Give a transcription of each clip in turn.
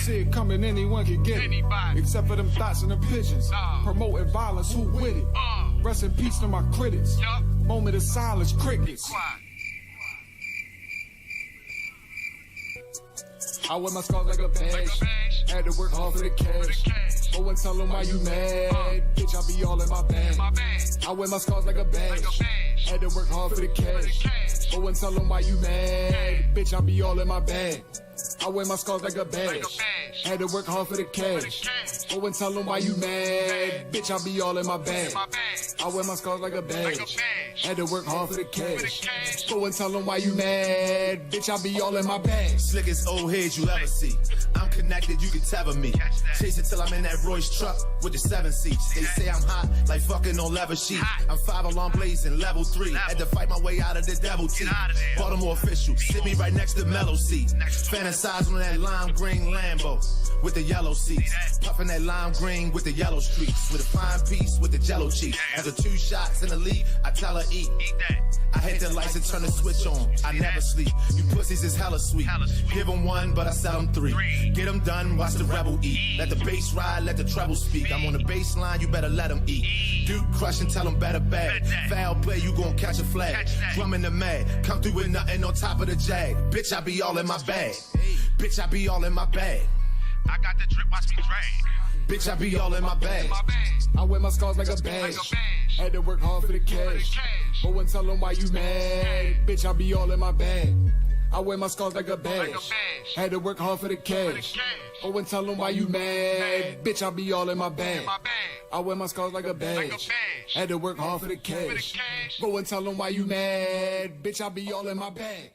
See it coming, anyone can get it. Except for them thoughts and them pigeons. Promoting violence, who with it? Rest in peace to my critics. Moment of silence, crickets. I wear my scars like a badge. Had to work hard for the cash. Go and tell them why you mad. Bitch, I be all in my bag. I wear my scars like a badge. Had to work hard for the cash. Go and tell them why you mad. Bitch, I be all in my bag. I wear my scars like a badge. Had to work hard for the cash. Go and tell them why you mad. Bitch, I be all in my bag. I wear my scars like a badge. Had to work hard for the cash. Go and tell them why you mad. Bitch, I be all in my bag. Slickest old heads you ever see. I'm connected, you can tether me. Chase it till I'm in that Royce truck with the 7 seats. They say I'm hot, like fucking on leather sheet. I'm 5 alarm blazing, level 3. Had to fight my way out of the devil teeth. Baltimore official, sit me right next to Mellow seat. Fantasize on that lime green Lambo with the yellow seats. Puffing that lime green with the yellow streaks. With a fine piece with the jello cheek. After 2 shots in the lead, I tell her eat. I hit the lights and turn the switch on. I never sleep. You pussies is hella sweet. Give them 1, but I sell them 3. Get them done, watch the rebel eat. Let the bass ride, let the treble speak. I'm on the bass line, you better let them eat. Dude crush and tell them better bag. Foul play, you gon' catch a flag. Drumming the mad, come through with nothing on top of the jag. Bitch, I be all in my bag. Bitch, I be all in my bag. I got the drip, watch me drag. Bitch, I be all in my bag. I wear my scars like a badge. Had to work hard for the cash. Go and tell them why you mad. Bitch, I be all in my bag. I wear my scars like a badge. Had to work hard for the cash. Go and tell them why you mad. Bitch, I be all in my bag. I wear my scars like a badge. Had to work hard for the cash. Go and tell them why you mad. Bitch, I be all in my bag.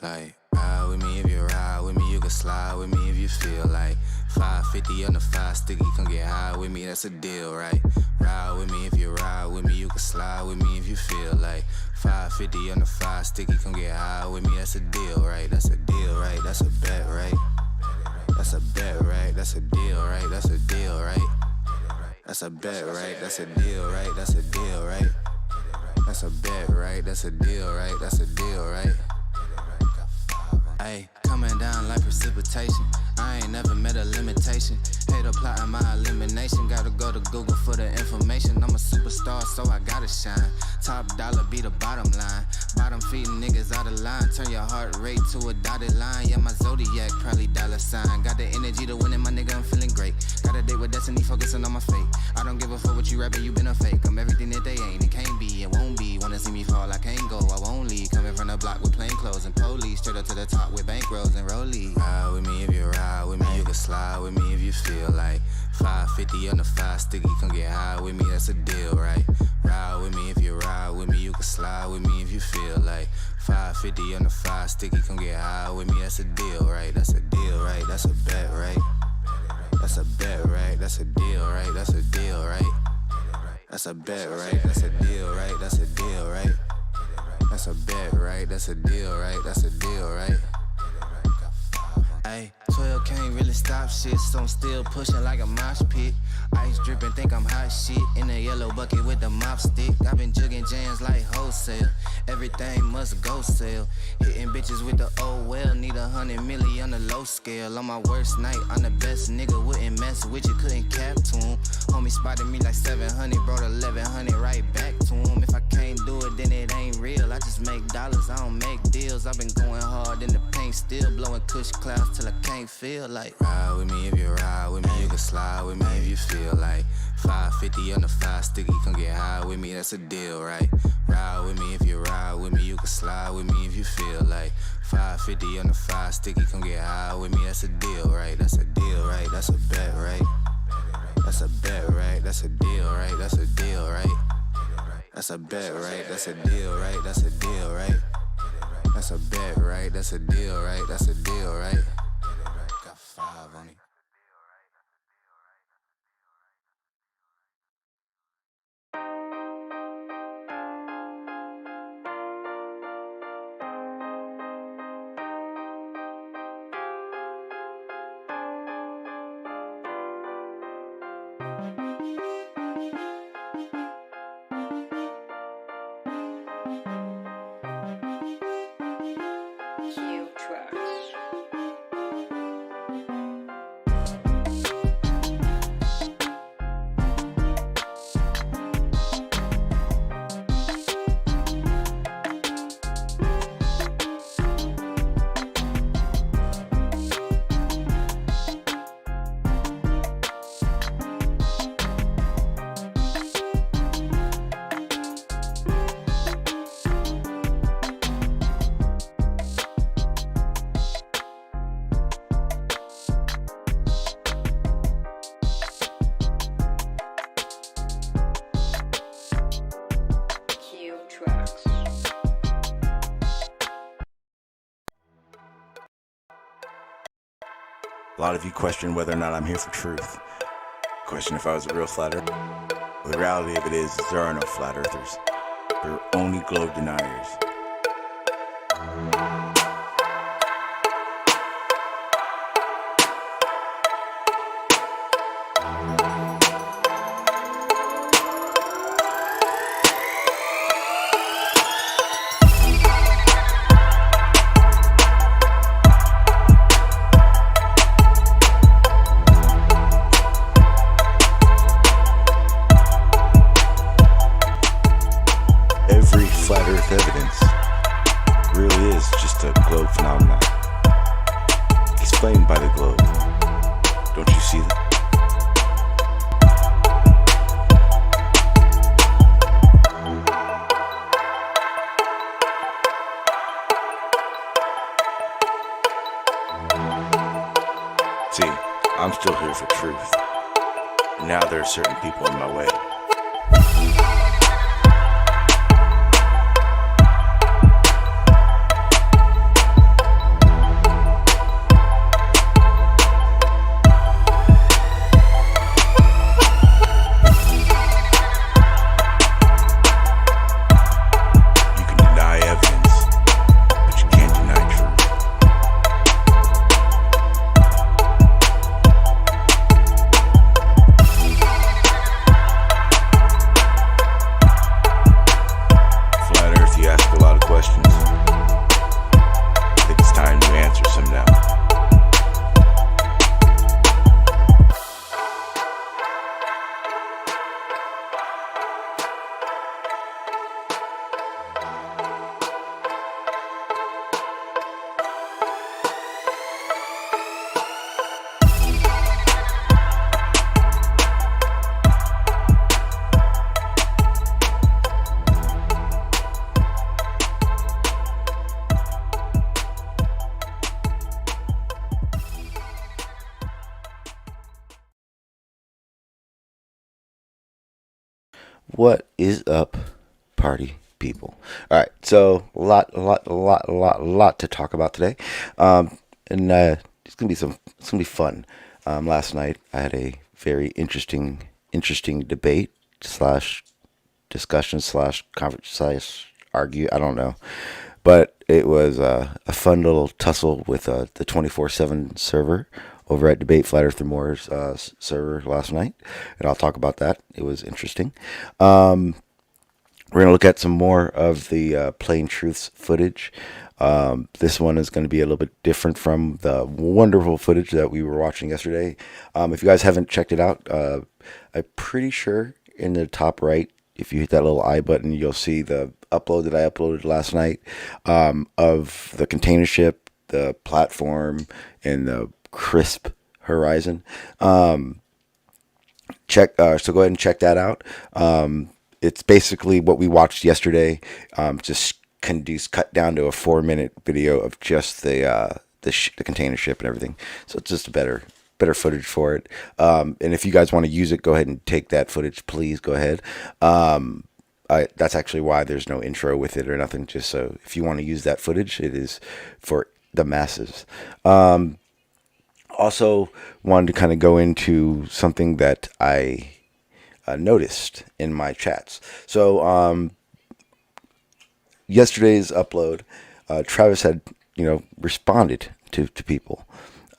Like, ride with me if you ride with me, you can slide with me if you feel like 550 on the 5 sticky, come get high with me, that's a deal, right? Ride with me if you ride with me, you can slide with me if you feel like 550 on the 5 sticky, come get high with me, that's a deal, right? That's a deal, right? That's a bet, right? That's a bet, right? That's a deal, right? That's a deal, right? That's a bet, right? That's a deal, right? That's a deal, right? That's a bet, right? That's a deal, right? That's a deal, right? Ayy, coming down like precipitation. I ain't never met a limitation. Hate plotting my elimination. Gotta go to Google for the information. I'm a superstar, so I gotta shine. Top dollar be the bottom line. Bottom feeding niggas out of line. Turn your heart rate to a dotted line. Yeah, my zodiac probably dollar sign. Got the energy to win it, my nigga, I'm feeling great. Got a date with destiny, focusing on my fate. I don't give a fuck what you rapping, you been a fake. I'm everything that they ain't, it can't be, it won't be. Wanna see me fall, I can't go, I won't leave. Coming from the block with plain clothes and police. Straight up to the top with bankrolls and rollies. Ride with me if you ride with me, you can slide with me if you feel like 550 on the 5 sticky, come get high with me, that's a deal, right? Ride with me if you ride with me, you can slide with me if you feel like 550 on the 5 sticky, come get high with me, that's a deal, right? That's a deal, right? That's a bet, right? That's a bet, right? That's a deal, right? That's a deal, right? That's a bet, right? That's a deal, right? That's a deal, right? That's a bet, right? That's a deal, right? That's a deal, right? Ayy, 12 can't really stop shit, so I'm still pushing like a mosh pit. Ice dripping, think I'm hot shit. In a yellow bucket with the mop stick. I've been jugging jams like wholesale. Everything must go sell. Hitting bitches with the oh well. Need 100 milli on the low scale. On my worst night, I'm the best nigga. Wouldn't mess with you, couldn't cap to him. Homie spotted me like 700, brought 1100 right back to him. If I can't do it, then it ain't real. I just make dollars, I don't make deals. I've been going hard in the paint, still blowing kush clouds till I can't feel like. Ride with me if you ride with me, you can slide with me if you feel like 550 on the 5 sticky, come get high with me, that's a deal, right? Ride with me if you ride with me, you can slide with me if you feel like 550 on the 5 sticky, come get high with me, that's a deal, right? That's a deal, right? That's a bet, right? That's a bet, right? That's a deal, right? That's a deal, right? That's a bet, right? That's a deal, right? That's a deal, right? That's a bet, right? That's a deal, right? That's a deal, right? Got 5 on it. A lot of you question whether or not I'm here for truth. Question if I was a real flat earther. Well, the reality of it is there are no flat earthers. There are only globe deniers. Every flat earth evidence really is just a globe phenomenon, explained by the globe. Don't you see that? See, I'm still here for truth. And now there are certain people in my way. You can deny evidence, but you can't deny truth. Flat Earth, you ask a lot of questions. I think it's time you answer some now. What is up, party people? All right, so a lot to talk about today, and it's gonna be fun. Last night I had a very interesting debate slash discussion slash conference slash argue. I don't know, but it was a fun little tussle with the 24/7 server over at Debate Flat Earth and More's server last night, and I'll talk about that. It was interesting. We're going to look at some more of the Plain Truths footage. This one is going to be a little bit different from the wonderful footage that we were watching yesterday. If you guys haven't checked it out, I'm pretty sure in the top right, if you hit that little I button, you'll see the upload that I uploaded last night of the container ship, the platform, and the crisp horizon. So go ahead and check that out. It's basically what we watched yesterday, just cut down to a 4-minute video of just the container ship and everything. So it's just a better footage for it. And if you guys want to use it, go ahead and take that footage, please go ahead. That's actually why there's no intro with it or nothing. Just so if you want to use that footage, it is for the masses. Also wanted to kind of go into something that I noticed in my chats. So yesterday's upload, Travis had responded to people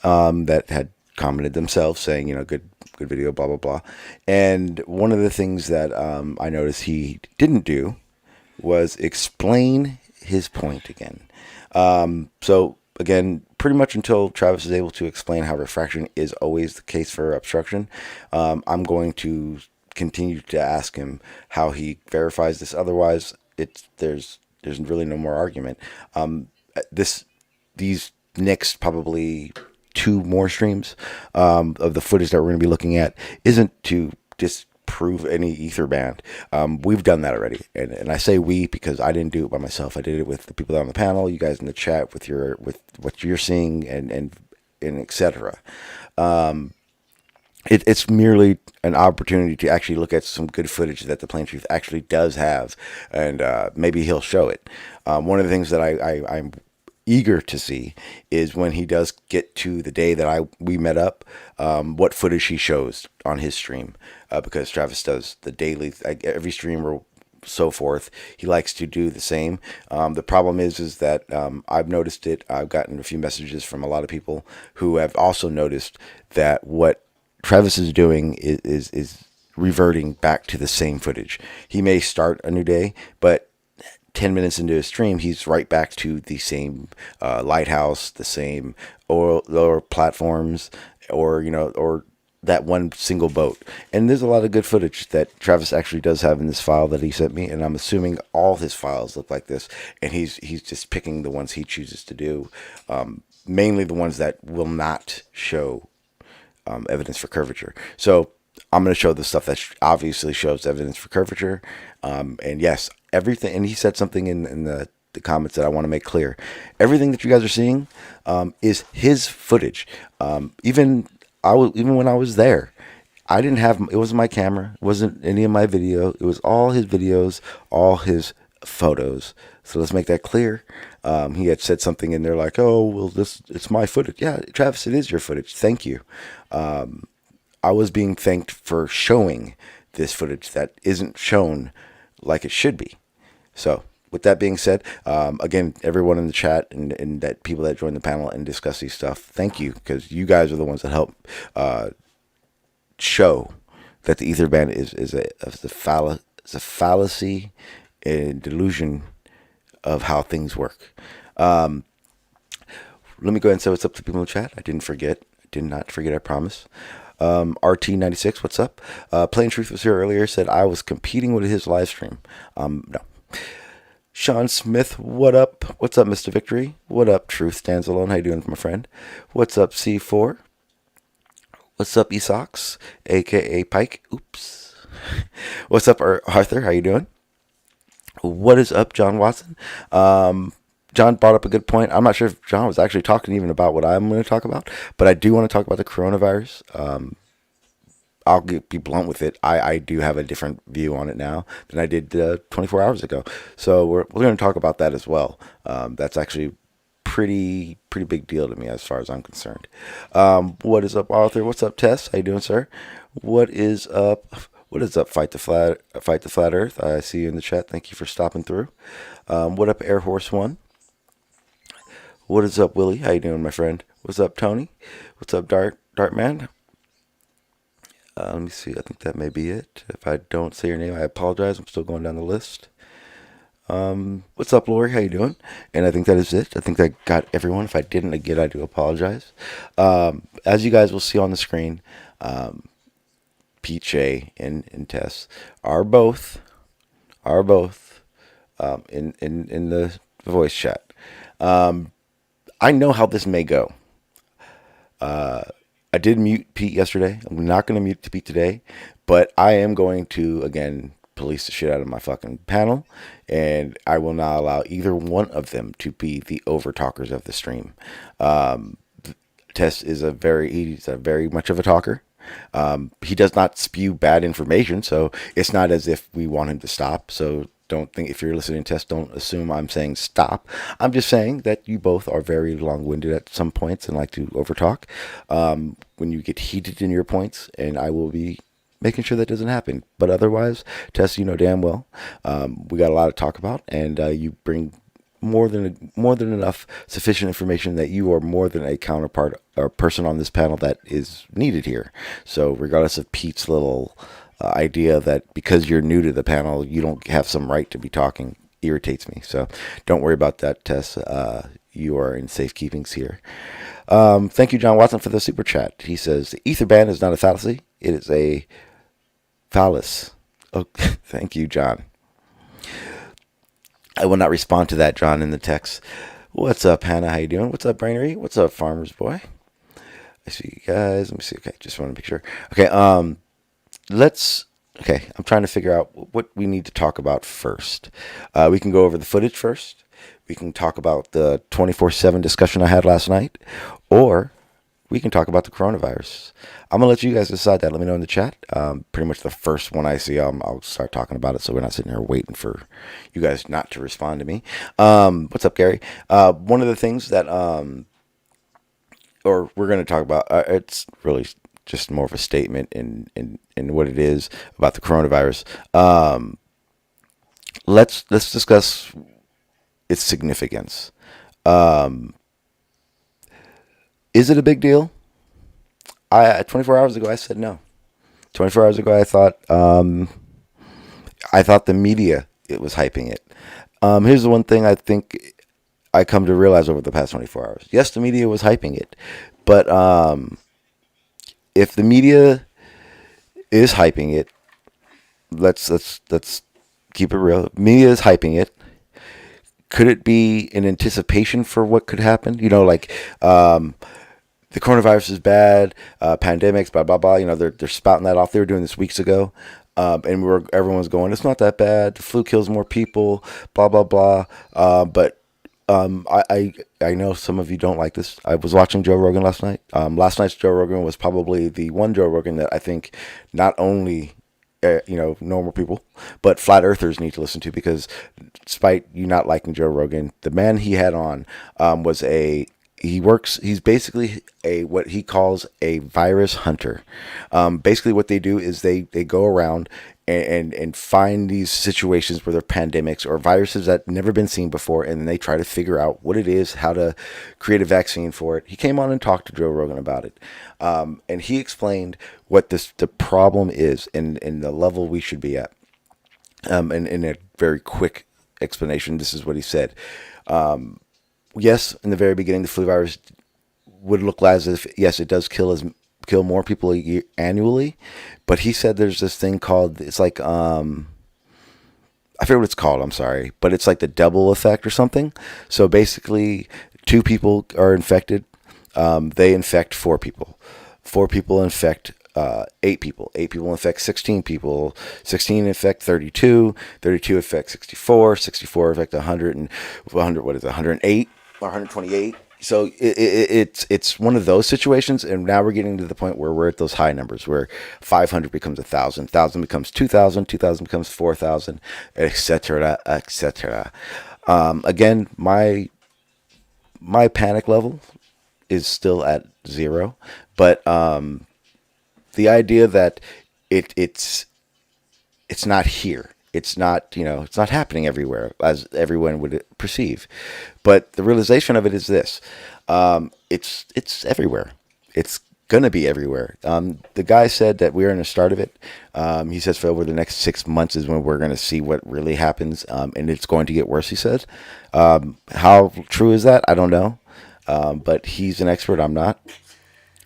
that had commented themselves saying good video, blah blah blah. And one of the things that I noticed he didn't do was explain his point again. So again, pretty much until Travis is able to explain how refraction is always the case for obstruction, I'm going to continue to ask him how he verifies this. Otherwise, there's really no more argument. These next probably 2 more streams of the footage that we're going to be looking at isn't to disprove any ether band. We've done that already, and I say we because I didn't do it by myself. I did it with the people on the panel, you guys in the chat, with what you're seeing, and etc. It's merely an opportunity to actually look at some good footage that the Plain Truth actually does have, and maybe he'll show it. One of the things that I'm eager to see is when he does get to the day that we met up, what footage he shows on his stream, because Travis does the daily, like every stream or so forth. He likes to do the same. The problem is that I've noticed it. I've gotten a few messages from a lot of people who have also noticed that what Travis is doing is reverting back to the same footage. He may start a new day, but 10 minutes into his stream, he's right back to the same lighthouse, the same or platforms, or or that one single boat. And there's a lot of good footage that Travis actually does have in this file that he sent me, and I'm assuming all his files look like this, and he's just picking the ones he chooses to do, mainly the ones that will not show evidence for curvature. So I'm going to show the stuff that obviously shows evidence for curvature. And yes, everything, and he said something in the comments that I want to make clear. Everything that you guys are seeing is his footage. Even when I was there, I didn't have, it wasn't my camera, it wasn't any of my video. It was all his videos, all his photos. So let's make that clear. He had said something in there like, oh, well, it's my footage. Yeah, Travis, it is your footage. Thank you. I was being thanked for showing this footage that isn't shown like it should be. So with that being said, again, everyone in the chat and that people that join the panel and discuss these stuff, thank you, because you guys are the ones that help show that the ether band is a fallacy and delusion of how things work. Let me go ahead and say what's up to people in the chat. I did not forget, I promise. RT96, what's up? Plain Truth was here earlier, said I was competing with his live stream. No. Sean Smith, what up? What's up, Mr. Victory? What up, Truth Stands Alone? How you doing, my friend? What's up, C4? What's up, Esox, aka Pike? Oops. What's up, Arthur? How you doing? What is up, John Watson? John brought up a good point. I'm not sure if John was actually talking even about what I'm going to talk about, but I do want to talk about the coronavirus. I'll be blunt with it. I do have a different view on it now than I did 24 hours ago. So we're going to talk about that as well. That's actually pretty big deal to me as far as I'm concerned. What is up, Arthur? What's up, Tess? How you doing, sir? What is up? What is up, Fight the Flat Earth? I see you in the chat. Thank you for stopping through. What up, Air Horse One? What is up, Willie? How you doing, my friend? What's up, Tony? What's up, Dartman? Let me see. I think that may be it. If I don't say your name, I apologize. I'm still going down the list. What's up, Lori? How you doing? And I think that is it. I think I got everyone. If I didn't, again, I do apologize. As you guys will see on the screen, Pete, Shay, and Tess are both in the voice chat. I know how this may go. I did mute Pete yesterday. I'm not going to mute Pete today, but I am going to, again, police the shit out of my fucking panel, and I will not allow either one of them to be the over-talkers of the stream. Tess is he's a very much of a talker. He does not spew bad information, so it's not as if we want him to stop. So don't think, if you're listening to Tess, don't assume I'm saying stop. I'm just saying that you both are very long-winded at some points and like to overtalk. When you get heated in your points, and I will be making sure that doesn't happen. But otherwise, Tess, you know damn well, we got a lot to talk about, and you bring more than enough sufficient information that you are more than a counterpart or person on this panel that is needed here. So regardless of Pete's little idea that because you're new to the panel, you don't have some right to be talking, irritates me. So don't worry about that, Tess. You are in safe keepings here. Thank you, John Watson, for the super chat. He says, the ether band is not a fallacy. It is a phallus. Oh, thank you, John. I will not respond to that, John, in the text. What's up, Hannah? How you doing? What's up, Brainery? What's up, Farmer's Boy? I see you guys. Let me see. Okay, just want to make sure. Okay, I'm trying to figure out what we need to talk about first. We can go over the footage first. We can talk about the 24/7 discussion I had last night, or we can talk about the coronavirus. I'm gonna let you guys decide that. Let me know in the chat. Pretty much the first one I see, I'll start talking about it, so we're not sitting here waiting for you guys not to respond to me. What's up, Gary? One of the things that or we're going to talk about, it's really just more of a statement in what it is about the coronavirus. Let's discuss its significance. Is it a big deal? 24 hours ago I said no. 24 hours ago I thought the media it was hyping it. Here's the one thing I think I come to realize over the past 24 hours. Yes, the media was hyping it, but if the media is hyping it, let's keep it real. Media is hyping it. Could it be in anticipation for what could happen? You know, like the coronavirus is bad, pandemics, blah blah blah. You know, they're spouting that off. They were doing this weeks ago, and everyone's going, it's not that bad. The flu kills more people, blah blah blah. But I know some of you don't like this. I was watching Joe Rogan last night. Last night's Joe Rogan was probably the one Joe Rogan that I think not only normal people, but flat earthers need to listen to, because despite you not liking Joe Rogan, the man he had on he's basically what he calls a virus hunter. Basically what they do is they go around and find these situations where there are pandemics or viruses that never been seen before, and then they try to figure out what it is, how to create a vaccine for it. He came on and talked to Joe Rogan about it, and he explained what the problem is and the level we should be at. And in a very quick explanation, this is what he said. Yes, in the very beginning, the flu virus would look as if, yes, it does kill more people annually, but he said there's this thing called, it's like I forget what it's called, I'm sorry, but it's like the double effect or something. So basically 2 people are infected, they infect 4 people, 4 people infect 8 people, 8 people infect 16 people, 16 infect 32, 32 infect 64, 64 infect 100 what is it, 108 or 128. So it's one of those situations, and now we're getting to the point where we're at those high numbers where 500 becomes 1,000, 1,000 becomes 2,000, 2,000 becomes 4,000, etc., etc. Again, my panic level is still at 0, but the idea that it's not here. It's not, it's not happening everywhere as everyone would perceive. But the realization of it is this. It's everywhere. It's going to be everywhere. The guy said that we're in the start of it. He says for over the next 6 months is when we're going to see what really happens. And it's going to get worse, he said. How true is that? I don't know. But he's an expert. I'm not.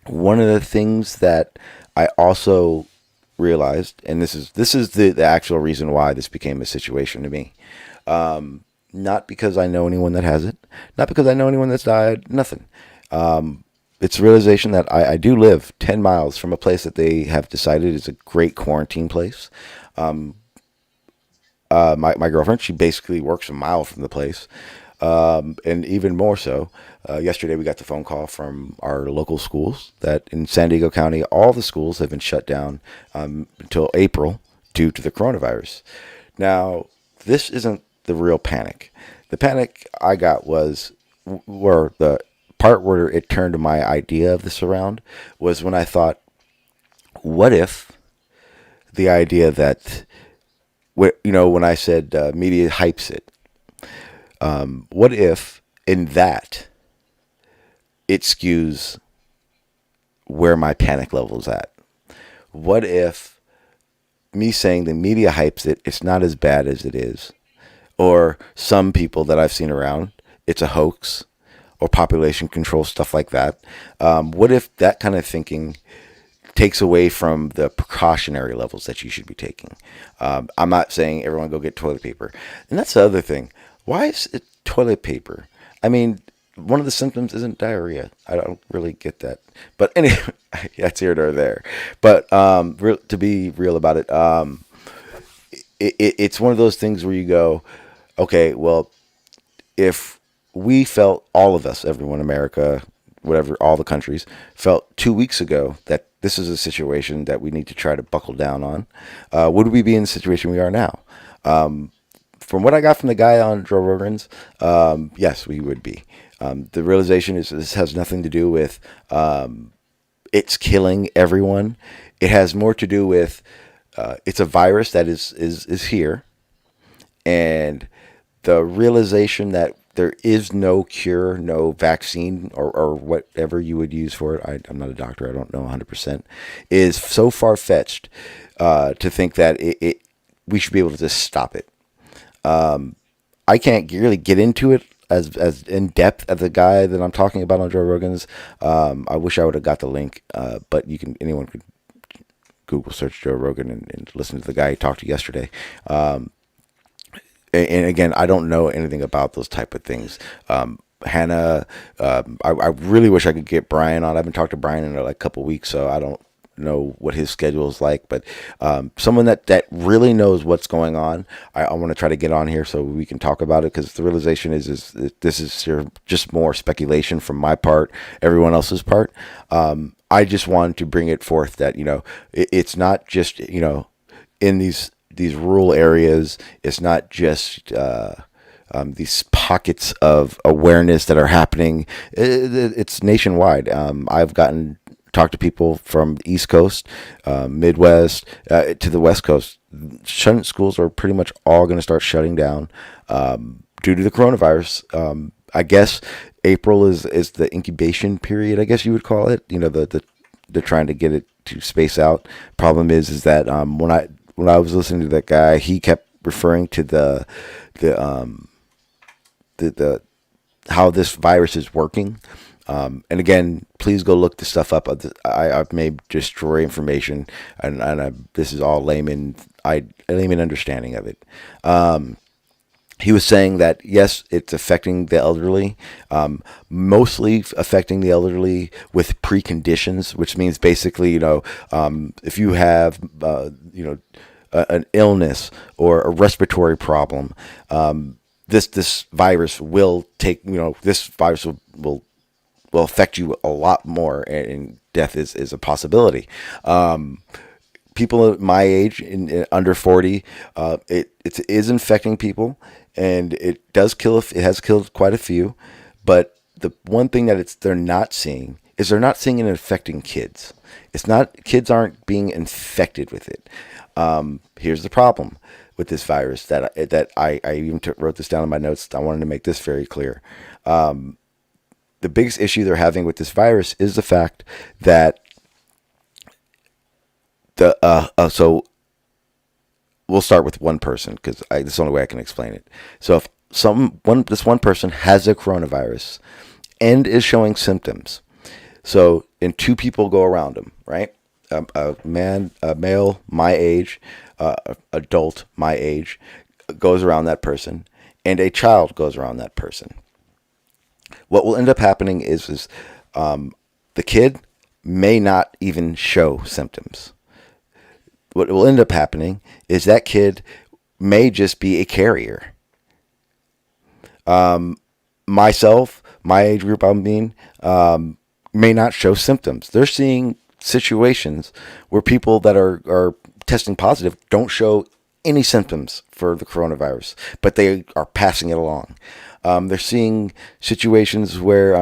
One of the things that I also realized, and this is the actual reason why this became a situation to me. Not because I know anyone that has it, not because I know anyone that's died, nothing. It's a realization that I do live 10 miles from a place that they have decided is a great quarantine place. My girlfriend, she basically works a mile from the place. And even more so, yesterday we got the phone call from our local schools that in San Diego County, all the schools have been shut down until April due to the coronavirus. Now, this isn't the real panic. The panic I got was, where the part where it turned my idea of this around, was when I thought, what if the idea that, when I said media hypes it, what if in that it skews where my panic level is at? What if me saying the media hypes it, it's not as bad as it is? Or some people that I've seen around, it's a hoax or population control, stuff like that. What if that kind of thinking takes away from the precautionary levels that you should be taking? I'm not saying everyone go get toilet paper. And that's the other thing. Why is it toilet paper? I mean, one of the symptoms isn't diarrhea. I don't really get that. But anyway, that's here or there. But to be real about it, it's one of those things where you go, okay, well, if we felt, all of us, everyone in America, whatever, all the countries felt 2 weeks ago that this is a situation that we need to try to buckle down on, would we be in the situation we are now? From what I got from the guy on Joe Rogan's, yes, we would be. The realization is this has nothing to do with it's killing everyone. It has more to do with it's a virus that is here, and the realization that there is no cure, no vaccine, or whatever you would use for it. I'm not a doctor. I don't know 100%. Is so far-fetched to think that we should be able to just stop it. I can't really get into it as in depth as the guy that I'm talking about on Joe Rogan's. I wish I would have got the link, but anyone could Google search Joe Rogan and listen to the guy he talked to yesterday. And again, I don't know anything about those type of things. Hannah, I really wish I could get Brian on. I haven't talked to Brian in like a couple weeks, so I don't know what his schedule is like, but someone that really knows what's going on, I want to try to get on here so we can talk about it, because the realization is this is just more speculation from my part, everyone else's part. I just wanted to bring it forth that it's not just in these rural areas, it's not just these pockets of awareness that are happening. It's nationwide. I've talk to people from the East Coast, Midwest, to the West Coast. Schools are pretty much all going to start shutting down due to the coronavirus. I guess April is the incubation period, I guess you would call it. They're trying to get it to space out. Problem is that when I was listening to that guy, he kept referring to the how this virus is working. And again, please go look this stuff up. I may destroy information, and this is all layman understanding of it. He was saying that yes, it's affecting the elderly, mostly affecting the elderly with preconditions, which means basically, if you have, an illness or a respiratory problem, this virus will take, this virus will affect you a lot more, and death is a possibility. People at my age, in under 40, it is infecting people, and it does kill. It has killed quite a few, but the one thing that they're not seeing is they're not seeing it affecting kids. It's not, kids aren't being infected with it. Here's the problem with this virus that I even wrote this down in my notes. I wanted to make this very clear. The biggest issue they're having with this virus is the fact that so we'll start with one person, because this is the only way I can explain it. So if this one person has a coronavirus and is showing symptoms, so and two people go around him, right? A male my age, adult my age, goes around that person, and a child goes around that person. What will end up happening is the kid may not even show symptoms. What will end up happening is that kid may just be a carrier. Myself, my age group, may not show symptoms. They're seeing situations where people that are testing positive don't show any symptoms for the coronavirus, but they are passing it along. They're seeing situations where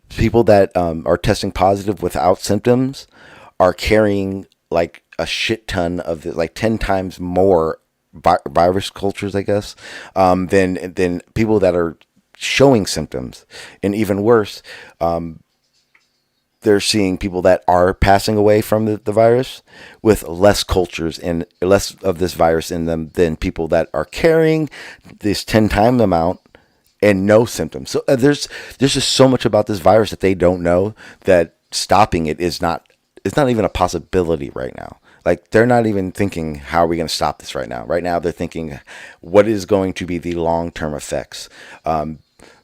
people that are testing positive without symptoms are carrying like a shit ton of like 10 times more virus cultures, I guess, than people that are showing symptoms. And even worse, they're seeing people that are passing away from the virus with less cultures and less of this virus in them than people that are carrying this 10 times amount and no symptoms. So there's just so much about this virus that they don't know, that stopping it is not even a possibility right now. Like, they're not even thinking, how are we going to stop this right now? Right now, they're thinking, what is going to be the long-term effects?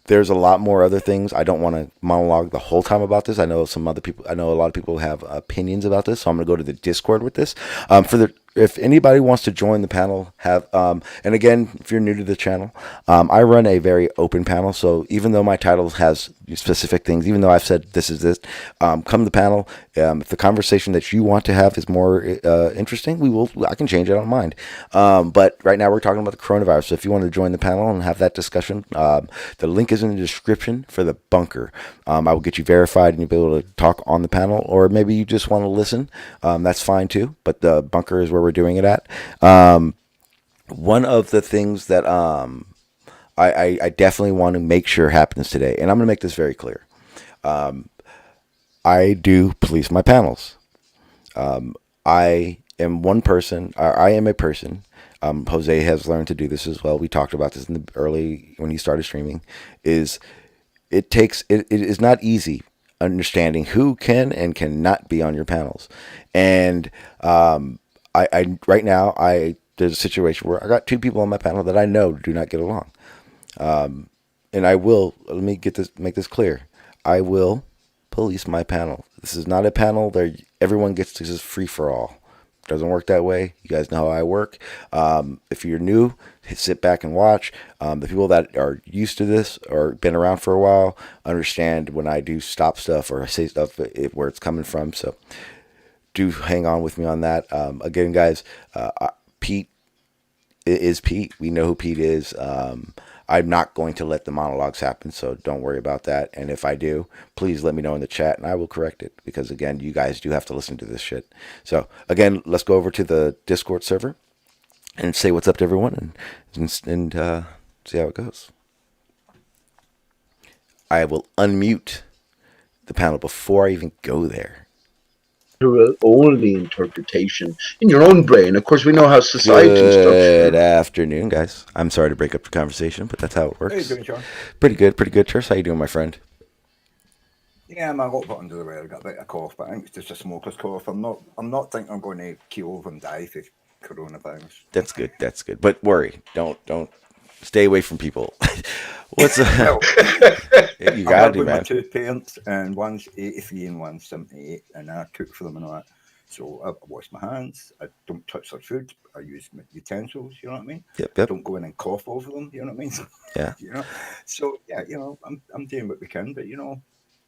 There's a lot more other things. I don't want to monologue the whole time about this. I know a lot of people have opinions about this, so I'm going to go to the Discord with this. For the if anybody wants to join the panel, and again, if you're new to the channel, I run a very open panel. So even though my title has specific things, even though I've said this is this, come to the panel. If the conversation that you want to have is more interesting, I can change it. I don't mind. But right now we're talking about the coronavirus. So if you want to join the panel and have that discussion, the link is in the description for the bunker. I will get you verified and you'll be able to talk on the panel, or maybe you just want to listen. That's fine too. But the bunker is where we're doing it at. One of the things that I definitely want to make sure happens today, and I'm going to make this very clear. I do police my panels. I am one person. I am a person. Jose has learned to do this as well. We talked about this in the early when he started streaming. It is not easy understanding who can and cannot be on your panels, and I right now there's a situation where I got 2 people on my panel that I know do not get along, and let me make this clear. I will police my panel. This is not a panel that everyone gets to just free for all. It doesn't work that way. You guys know how I work. If you're new, sit back and watch. The people that are used to this or been around for a while understand when I do stop stuff or say stuff where it's coming from. So do hang on with me on that. Again, guys, Pete is Pete. We know who Pete is. I'm not going to let the monologues happen, so don't worry about that. And if I do, please let me know in the chat, and I will correct it. Because, again, you guys do have to listen to this shit. So, again, let's go over to the Discord server and say what's up to everyone and see how it goes. I will unmute the panel before I even go there. Your only interpretation in your own brain. Of course, we know how society is structured. Good afternoon, guys. I'm sorry to break up the conversation, but that's how it works. How you doing, Sean? Pretty good, Tris. How you doing, my friend? Yeah, I'm a little bit under the weather. I've got a bit of cough, but I think it's just a smoker's cough. I'm not thinking I'm going to keel over and die for coronavirus. That's good. But worry. Don't stay away from people. What's you gotta do, man. My 2 parents, and one's 83 and one's 78, and I cook for them and all that. So I wash my hands. I don't touch their food. I use my utensils. You know what I mean? Yep. I don't go in and cough over them. You know what I mean? Yeah. You know. So yeah, I'm doing what we can, but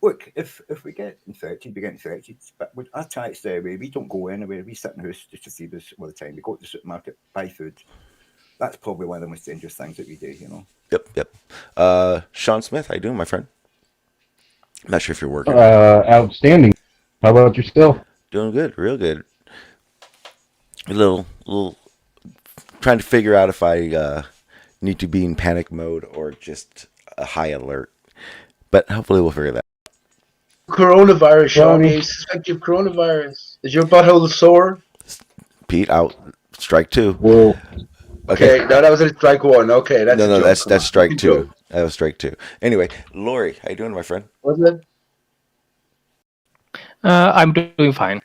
look, if we get infected, we get infected. But I try to stay away. We don't go anywhere. We sit in the house just to feed us all the time. We go to the supermarket, buy food. That's probably one of the most dangerous things that we do, Yep. Sean Smith, how you doing, my friend? I'm not sure if you're working. Outstanding. How about yourself? Doing good, real good. A little trying to figure out if I need to be in panic mode or just a high alert. But hopefully we'll figure that out. Coronavirus, Sean. You suspect you have coronavirus. Is your butthole sore? Pete, out. Strike 2. Whoa. Okay, no, that was a strike 1. Okay, that's that's strike 2. That was strike 2. Anyway, Lori, how you doing, my friend? What's that? I'm doing fine.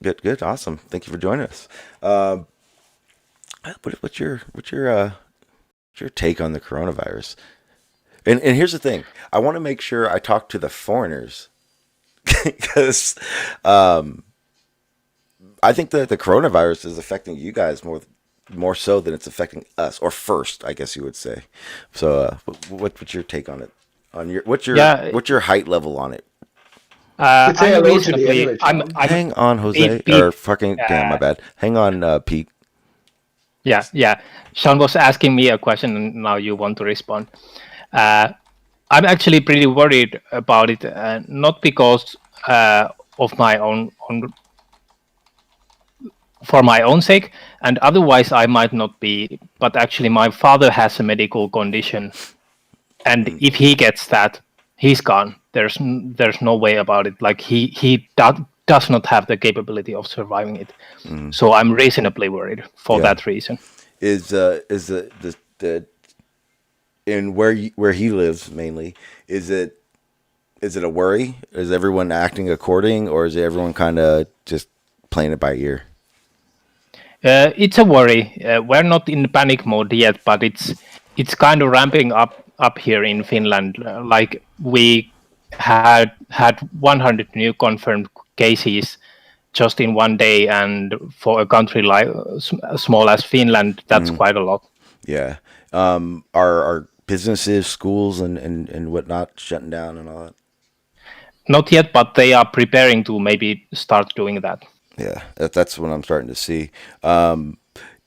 Good, awesome. Thank you for joining us. What's your take on the coronavirus? And here's the thing: I want to make sure I talk to the foreigners because I think that the coronavirus is affecting you guys more so than it's affecting us, or first, I guess you would say. So, what's your take on it? What's your height level on it? I'm reasonably. Hang on, Jose. Or fucking damn, my bad. Hang on, Pete. Yeah. Sean was asking me a question, and now you want to respond. I'm actually pretty worried about it, not because of my own for my own sake, and otherwise I might not be. But actually, my father has a medical condition, and if he gets that, he's gone. There's no way about it. Like he does not have the capability of surviving it. So I'm reasonably worried for that reason. Is the in where he lives mainly, is it a worry? Is everyone acting according, or is everyone kind of just playing it by ear? It's a worry. We're not in panic mode yet, but it's kind of ramping up here in Finland. Like we had 100 new confirmed cases just in one day, and for a country like small as Finland, that's quite a lot. Yeah. Are businesses, schools, and whatnot shutting down and all that? Not yet, but they are preparing to maybe start doing that. Yeah, that's what I'm starting to see. One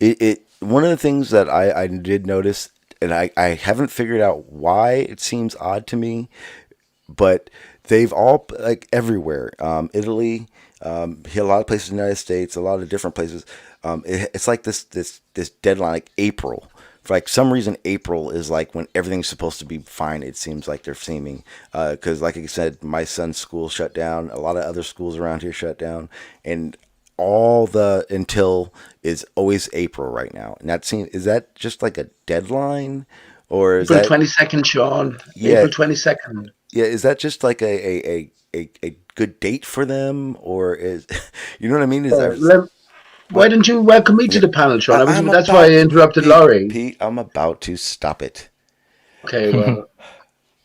of the things that I did notice, and I haven't figured out why it seems odd to me, but they've all, like, everywhere. Italy, a lot of places in the United States, a lot of different places. It's like this deadline, like April. For like some reason, April is like when everything's supposed to be fine. It seems like they're seeming, because like I said, my son's school shut down. A lot of other schools around here shut down, and all the until is always April right now. And is that just like a deadline, or is April that 22nd, Sean? Yeah. April 22nd. Yeah, is that just like a good date for them, or is you know what I mean? Is that why didn't you welcome me to the panel, Sean? That's about why I interrupted Pete, Laurie. Pete, I'm about to stop it. Okay, well.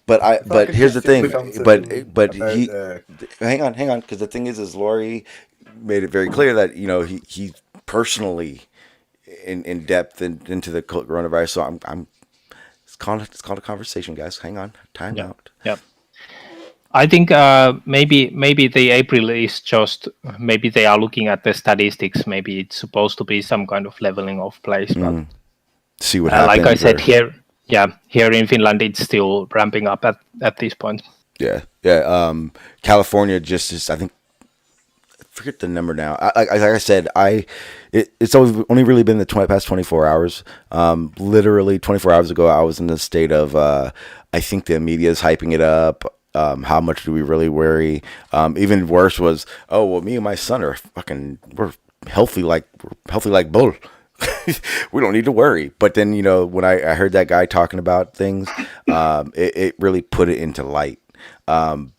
But here's the thing. But he hang on, because the thing is Laurie made it very clear that he personally in depth into the coronavirus. So I'm it's called a conversation, guys. Hang on, time out. Yeah. I think maybe the April is just, maybe they are looking at the statistics. Maybe it's supposed to be some kind of leveling off place. But see what happens. Like I said, here in Finland, it's still ramping up at this point. Yeah. California just is, I think, I forget the number now. Like I said, it's only really been the past 24 hours. Literally 24 hours ago, I was in the state of, I think the media is hyping it up. How much do we really worry? Even worse was, oh, well, me and my son are we're healthy like bull. We don't need to worry. But then, when I heard that guy talking about things, it really put it into light. And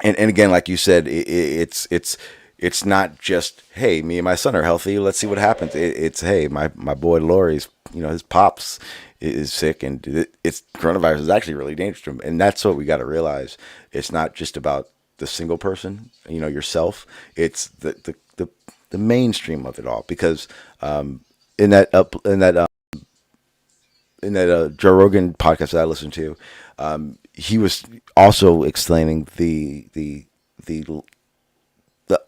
again, like you said, it's not just, hey, me and my son are healthy, let's see what happens. It's, hey, my boy Laurie's, his pops is sick, and it's coronavirus is actually really dangerous to him. And that's what we got to realize. It's not just about the single person, yourself. It's the mainstream of it all, because in that Joe Rogan podcast that I listened to, he was also explaining the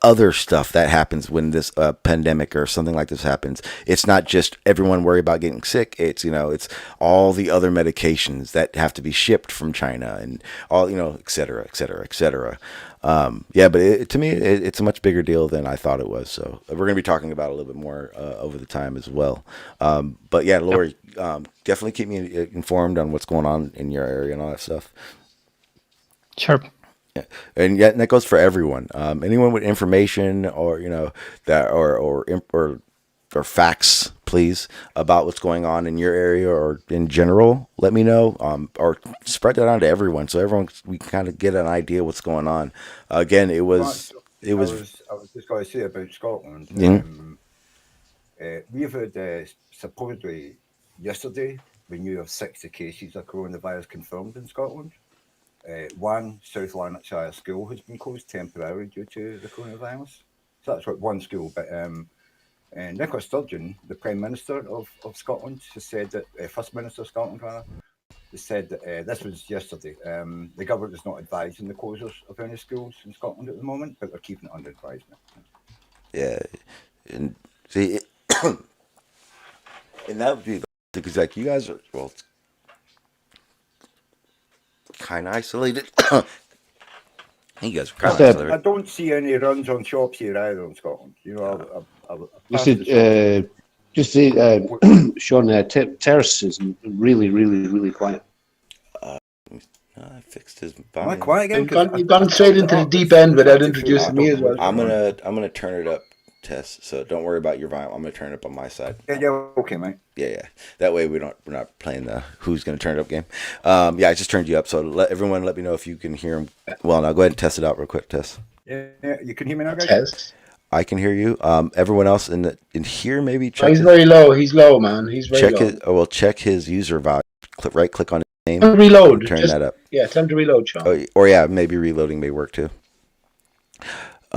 other stuff that happens when this pandemic or something like this happens. It's not just everyone worry about getting sick. It's it's all the other medications that have to be shipped from China and all et cetera, et cetera, et cetera. But to me, it's a much bigger deal than I thought it was. So we're going to be talking about it a little bit more over the time as well. But yeah, Lori, definitely keep me informed on what's going on in your area and all that stuff. Sure. Yeah. And that goes for everyone. Anyone with information or that or facts, please, about what's going on in your area or in general, let me know. Or spread that on to everyone, so we can kind of get an idea what's going on. Again, I was just going to say about Scotland. We've had supposedly yesterday we knew of 60 cases of coronavirus confirmed in Scotland. One South Lanarkshire school has been closed temporarily due to the coronavirus. So that's what one school. But and Nicola Sturgeon, the Prime Minister of Scotland, has said that First Minister of Scotland, rather, has said that this was yesterday. The government is not advising the closures of any schools in Scotland at the moment, but they're keeping it under advisement. Yeah, and see, and that would be because like you guys are kind of isolated. You guys are kind of isolated. I don't see any runs on shops here either in Scotland. Sean, Terrace is really, really, really quiet. I fixed his volume. Am I quiet again? You've gone straight into the deep end without introducing me as well. I'm gonna turn it up, Tess. So don't worry about your volume. I'm gonna turn it up on my side. Yeah, okay, mate. Yeah. That way we're not playing the who's gonna turn it up game. I just turned you up. So let me know if you can hear him. Well, now go ahead and test it out real quick, Tess. Yeah, you can hear me now, guys. Test. I can hear you. Everyone else in here maybe check. He's very low. He's low, man. He's very low. Check his user volume. Click on his name. Reload. Turn that up. Yeah, tell him to reload, Sean. Or maybe reloading may work too.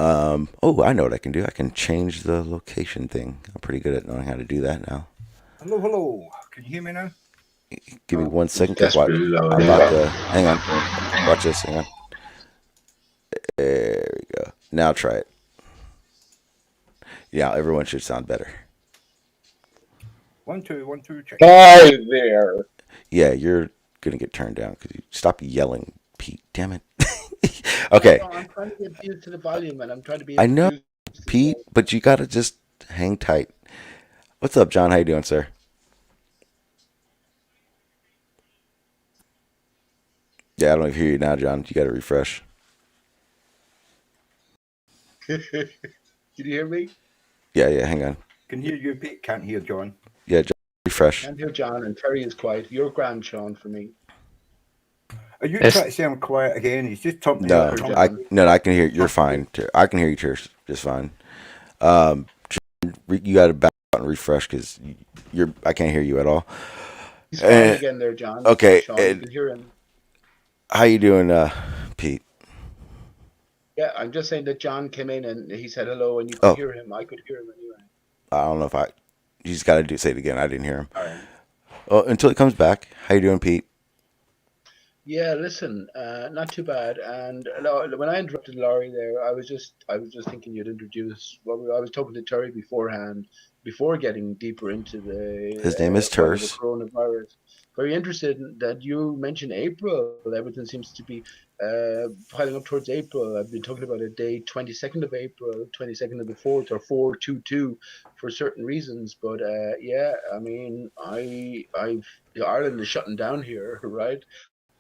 Oh, I know what I can do. I can change the location thing. I'm pretty good at knowing how to do that now. Hello, hello. Can you hear me now? Give me 1 second, cause watch. Desperately loud. I'm about to. Hang on. Watch this. Hang on. There we go. Now try it. Yeah, everyone should sound better. 1 2 1 2 check. Hi there. Yeah, you're gonna get turned down because you stop yelling, Pete. Damn it. Okay. No, I'm trying to get used to the volume, and I'm trying to be. I know, Pete, but you gotta just hang tight. What's up, John? How you doing, sir? Yeah, I don't even hear you now, John. You gotta refresh. Can you hear me? Yeah, hang on. Can hear you, Pete. Can't hear John. Yeah, John, refresh. Can't hear John, and Terry is quiet. You're grand, Sean, for me. Are you Yes. trying to say I'm quiet again? He's just talking No, to I can hear you. You're fine. I can hear you just fine. John, you gotta back out and refresh because I can't hear you at all. He's fine again there, John. Okay, Sean, you can hear him. How you doing, Pete? Yeah, I'm just saying that John came in and he said hello, and you could hear him. I could hear him anyway. I don't know if you just gotta say it again. I didn't hear him. All right. Oh, until he comes back. How you doing, Pete? Yeah, listen, not too bad. And when I interrupted Laurie there, I was just thinking you'd introduce. Well, I was talking to Terry beforehand, before getting deeper into the. His name is the Terse. coronavirus. Very interested in that you mentioned April. Everything seems to be piling up towards April. I've been talking about a day, 22nd of April, 22nd of the 4th, or 4/22 for certain reasons. But yeah, I mean, Ireland is shutting down here, right?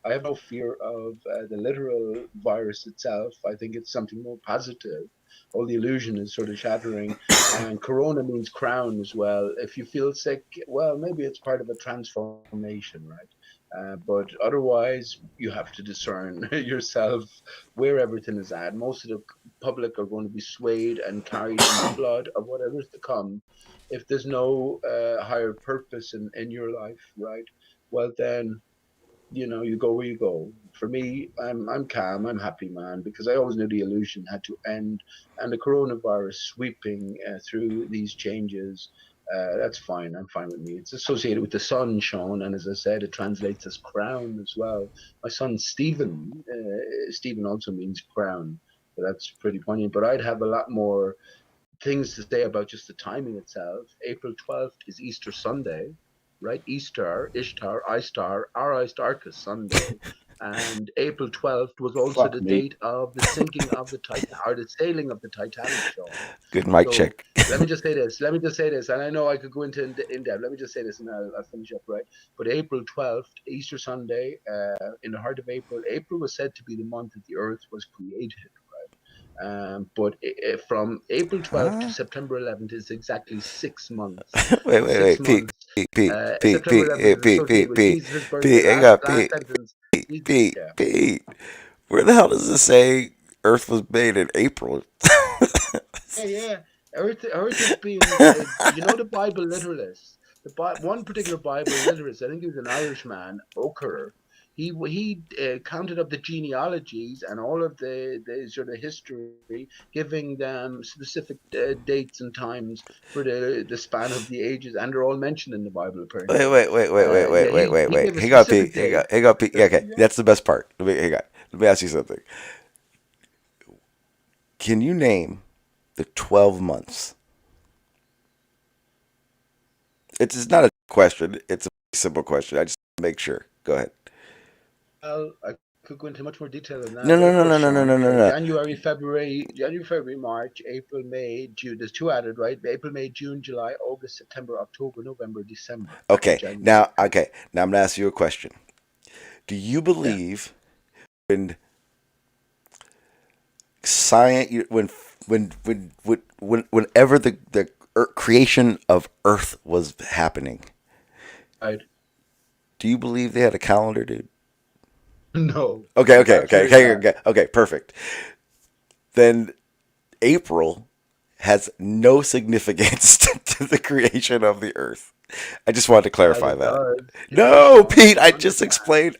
I have no fear of the literal virus itself. I think it's something more positive. All the illusion is sort of shattering. And corona means crown as well. If you feel sick, well, maybe it's part of a transformation, right? But otherwise, you have to discern yourself where everything is at. Most of the public are going to be swayed and carried in the flood of whatever's to come. If there's no higher purpose in your life, right? Well, then you go where you go. For me, I'm calm, I'm happy, man, because I always knew the illusion had to end, and the coronavirus sweeping through these changes, that's fine. I'm fine with me. It's associated with the sun, Sean, and as I said, it translates as crown as well. My son Stephen, Stephen also means crown, so that's pretty poignant. But I'd have a lot more things to say about just the timing itself. April 12th is Easter Sunday, right? Easter, Ishtar, Istar, Aristarchus Sunday. And April 12th was also the date of the sinking of the Titan, or the sailing of the Titanic, Sean. Good mic check. Let me just say this. And I know I could go into in depth. Let me just say this, and I'll finish up, right? But April 12th, Easter Sunday, in the heart of April, April was said to be the month that the Earth was created, right? But from April 12th to September 11th is exactly 6 months. Wait, Pete, Pete, where the hell does it say Earth was made in April? Yeah. Earth is being, the Bible literalist. One particular Bible literalist, I think he was an Irishman, O'Kerr. He counted up the genealogies and all of the sort of history, giving them specific dates and times for the span of the ages, and they're all mentioned in the Bible. Apparently. Wait. Hang on, Pete. Hang on, Pete. Yeah, okay, that's the best part. Hang on. Let me ask you something. Can you name the 12 months? It's not a question. It's a simple question. I just want to make sure. Go ahead. Well, I could go into much more detail than that. No. January, February, March, April, May, June. There's 2 added, right? April, May, June, July, August, September, October, November, December. Okay. Now I'm gonna ask you a question. Do you believe when science, whenever the creation of Earth was happening, right? Do you believe they had a calendar, dude? No. Okay, perfect. Then April has no significance to the creation of the Earth. I just wanted to clarify It that. does. No, Sean, Pete, you I just understand. explained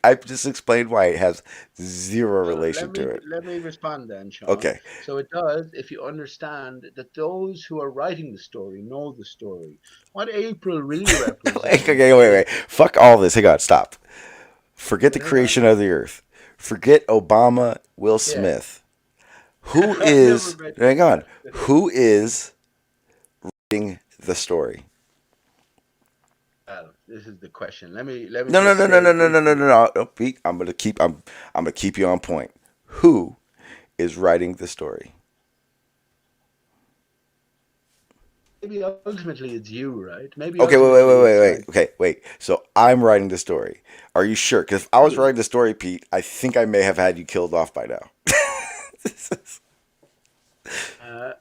why it has zero So relation to it. let me respond then, Sean. Okay. So it does if you understand that those who are writing the story know the story. What April really represents Wait. Fuck all this. Hang on, stop. Forget the hang on. creation of the earth. Forget Obama, Will Yeah. Smith. Who I never is mentioned hang on. that. Who is writing the story? Well, this is the question. Let me No, no, just no, no, say no, no, no, no, briefly. no, no, Pete. I'm gonna keep you on point. Who is writing the story? Maybe ultimately it's you, right? Maybe Okay, ultimately it's like Okay, wait. So I'm writing the story. Are you sure? Because if I was writing the story, Pete, I think I may have had you killed off by now.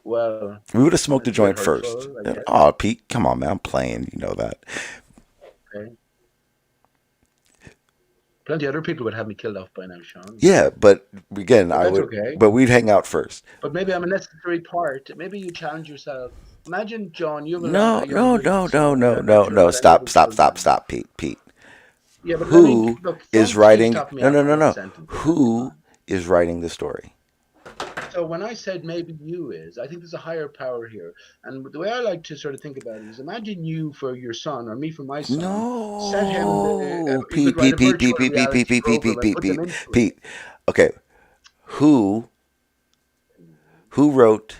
well, We would have smoked a it's a bit joint first. hurtful, I guess. Oh, Pete, come on, man. I'm playing. You know that. Okay. Plenty other people would have me killed off by now, Sean. Yeah, but again, But that's okay. But we'd hang out first. But maybe I'm a necessary part. Maybe you challenge yourself. Imagine, John, you have No, a no, younger no, no, son. no, I'm not no, sure no. about any Stop, other stop, stop, children. stop, Pete, Pete. Yeah, but let me Who look. is Don't please writing? stop me No, no, after no, one no. sentence. Who is writing the story? So when I said maybe you is, I think there's a higher power here. And the way I like to sort of think about it is, imagine you for your son or me for my son. Set him. No, You could Pete, write Pete, a Pete, virtual Pete, Pete, Pete, Pete, reality Pete, Pete, program Pete, and Pete, put them Pete, into it. Pete. Okay, who wrote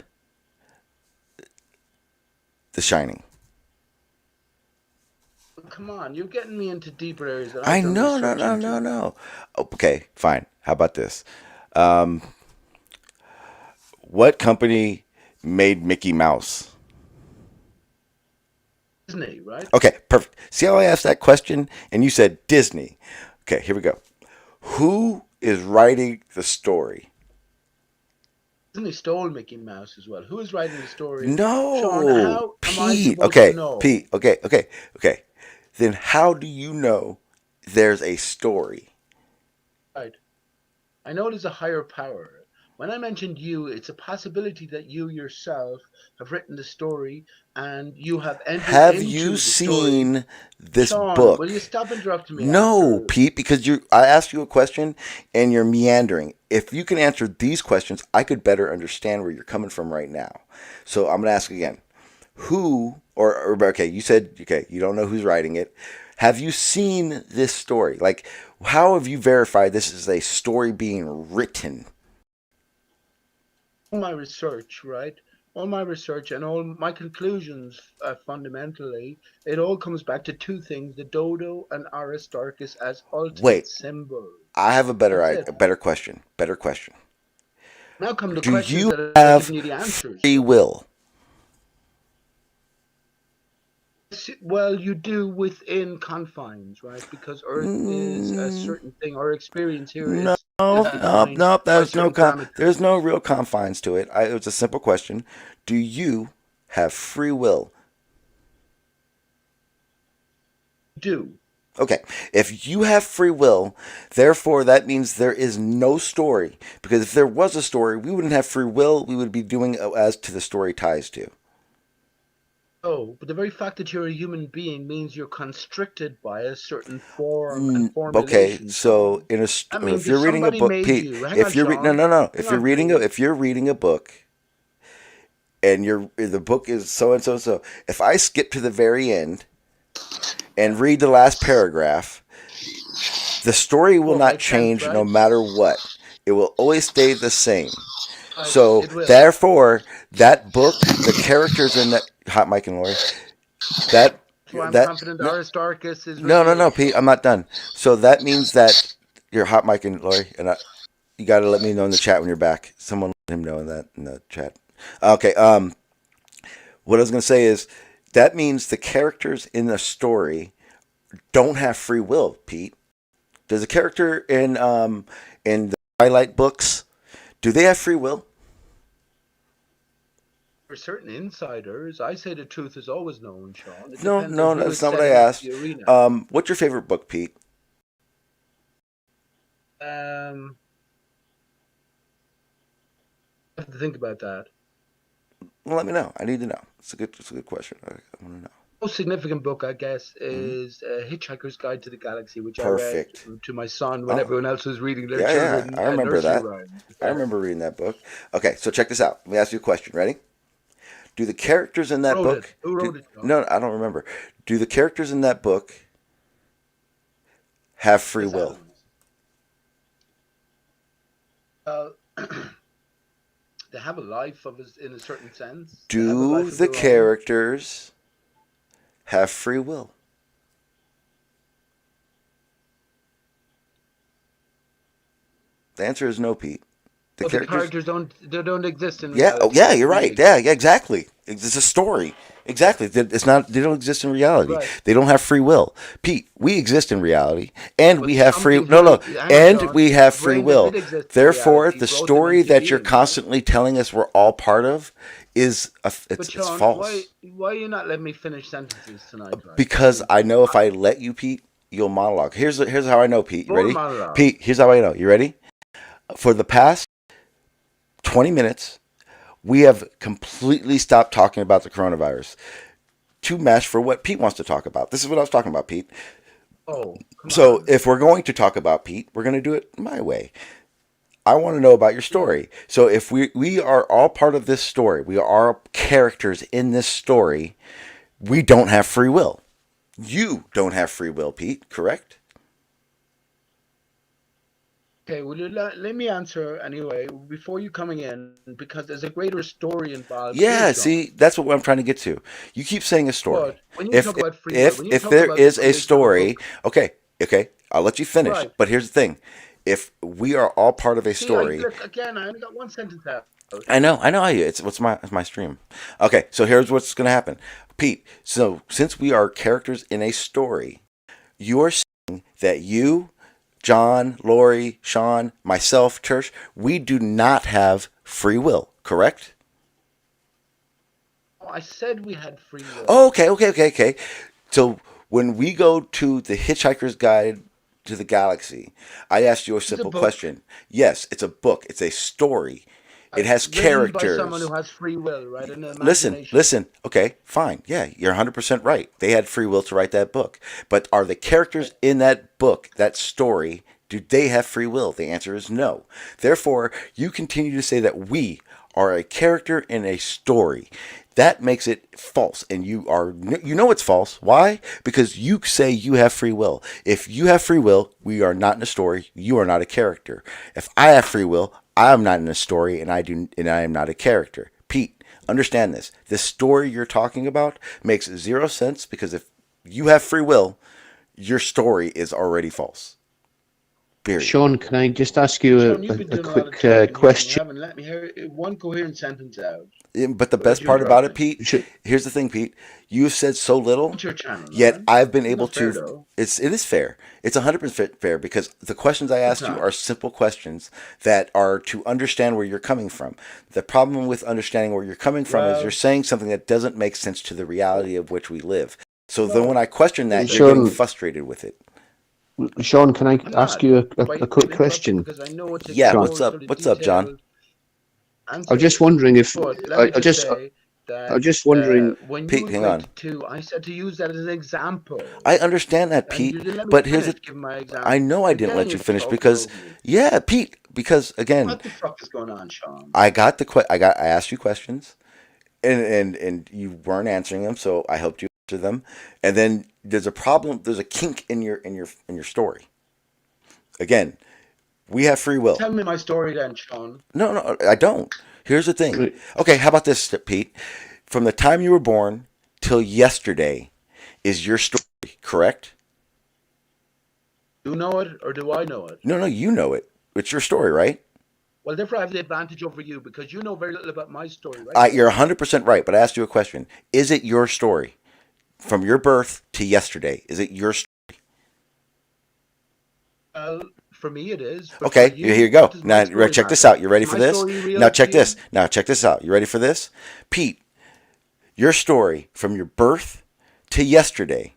The Shining? Come on, you're getting me into deeper areas that I I've done know, no, research no, into. no, no. Okay, fine. How about this? Um, what company made Mickey Mouse? Disney, right? Okay, perfect. See how I asked that question and you said Disney. Okay, here we go. Who is writing the story? Disney stole Mickey Mouse as well. Who is writing the story? Sean, No, how am I Pete. supposed to Okay, know? Pete. Okay. Then how do you know there's a story? Right. I know there's a higher power. When I mentioned you, it's a possibility that you yourself have written the story and you have entered Have you into the story. seen this Sean, will book? you stop interrupting me No, after? Pete, because I asked you a question and you're meandering. If you can answer these questions, I could better understand where you're coming from right now. So I'm going to ask again. Who, okay, you said, okay, you don't know who's writing it. Have you seen this story? Like, how have you verified this is a story being written? All my research, right? All my research and all my conclusions, fundamentally, it all comes back to two things: the dodo and Aristarchus as ultimate Wait, symbols. I have That's it. a better question. Better question. Now come the Do questions you that are have giving you the answers. free will? Well, you do within confines, right? Because Earth is a certain thing. Our experience here No, is nope, defined nope. by certain There's parameters. no real confines to it. It was a simple question. Do you have free will? Do. Okay, if you have free will, therefore that means there is no story. Because if there was a story, we wouldn't have free will. We would be doing as to the story ties to. Oh, but the very fact that you're a human being means you're constricted by a certain form and Okay, formulation, so Sean. if That means you're if reading a somebody book, made Pete, you, hang on, if you're no, Sean, no, no, hang on, please. if you're reading a book and the book is so and so and so, if I skip to the very end and read the last paragraph, the story will Won't not make sense, change no right? matter what. It will always stay the same. Right, So it will. therefore, that book, the characters in that hot Mike and Lori, that That's why I'm that confident no Aristarchus is no real, Pete, I'm Sean. not done. So that means that you're hot Mike and Lori, and you got to let me know in the chat when you're back. Someone let him know in the chat. Okay. What I was gonna say is that means the characters in the story don't have free will, Pete. Does a character in the Twilight books do they have free will? For certain insiders, I say the truth is always known, Sean. It No, depends on no, who that's is not what I setting up asked. the arena. What's your favorite book, Pete? I have to think about that. Well, let me know. I need to know. It's a good question. I want to know. most significant book, I guess, is Hitchhiker's Guide to the Galaxy, which Perfect. I read to my son when everyone else was reading their Yeah, children I remember nursery that. rhymes. I remember reading that book. Okay, so check this out. Let me ask you a question. Ready? Do the characters in that Wrote it. book? Who wrote it, John? No, I don't remember. Do the characters in that book have free Chris will? Adams. They have a life of in a certain sense. Do the characters have free will? The answer is no, Pete. The characters don't exist in yeah, reality. oh, yeah, you're right. Yeah, exactly. It's a story. Exactly. It's not. They don't exist in reality. Right. They don't have free will. Pete, we exist in reality, and But we have free. something No, hang on, and John. we have The free brain will. that did exist in Therefore, reality the brought them story into that you're being. constantly telling us we're all part of is But Sean, false. why are you not letting me finish sentences tonight? Right? Because I know if I let you, Pete, you'll monologue. Here's how I know, Pete. You More ready? monologue. Pete, here's how I know. You ready? For the past 20 minutes, we have completely stopped talking about the coronavirus to match for what Pete wants to talk about. This is what I was talking about, Pete. Oh, so if we're going to talk about Pete, we're going to do it my way. I want to know about your story. So if we are all part of this story, we are characters in this story, we don't have free will. You don't have free will, Pete, correct? Okay, well, let me answer anyway before you coming in, because there's a greater story involved. Yeah, here, see, that's what I'm trying to get to. You keep saying a story. But when you talk about free will, when you if talk there about is the a creation of story, book, okay, I'll let you finish. Right. But here's the thing: if we are all part of a See, story, look, again, I only got one sentence out. I know how you. It's my stream. Okay, so here's what's going to happen, Pete. So since we are characters in a story, you are saying that you, John, Lori, Sean, myself, Tersh, we do not have free will, correct? Oh, I said we had free will. Oh, okay. So when we go to the Hitchhiker's Guide to the Galaxy, I asked you a simple question. Yes, it's a book. It's a story. It has characters. By someone who has free will, right? An Listen. Okay, fine. Yeah, you're 100% right. They had free will to write that book. But are the characters in that book, that story, do they have free will? The answer is no. Therefore, you continue to say that we are a character in a story. That makes it false, and you know it's false. Why? Because you say you have free will. If you have free will, we are not in a story. You are not a character. If I have free will, I am not in a story, and I am not a character. Pete, understand this. This story you're talking about makes zero sense because if you have free will, your story is already false. Period. Sean, can I just ask you a quick question? You haven't let me hear one coherent sentence out. But the best part about it, Pete, here's the thing, Pete. You've said so little, yet I've been able to. It is fair. It's 100% fair because the questions I asked you are simple questions that are to understand where you're coming from. The problem with understanding where you're coming from is you're saying something that doesn't make sense to the reality of which we live. So then when I question that, you're getting frustrated with it. Sean, can I ask you a quick question? Yeah, what's up? What's up, John? I was just wondering if I was just wondering. Pete, hang on. I said to use that as an example. I understand that, Pete. But here's it. I know I didn't let you finish because, Pete. Because again, what the fuck is going on, Sean? I asked you questions, and you weren't answering them, so I helped you answer them. And then there's a problem. There's a kink in your story. Again. We have free will. Tell me my story then, Sean. No, I don't. Here's the thing. Okay, how about this, Pete? From the time you were born till yesterday is your story, correct? Do you know it or do I know it? No, you know it. It's your story, right? Well, therefore I have the advantage over you because you know very little about my story, right? You're 100% right, but I asked you a question. Is it your story? From your birth to yesterday, is it your story? For me, it is. Okay, here you go. Now, check this out. You ready for this? Now, check this. Out. You ready for this? Pete, your story from your birth to yesterday,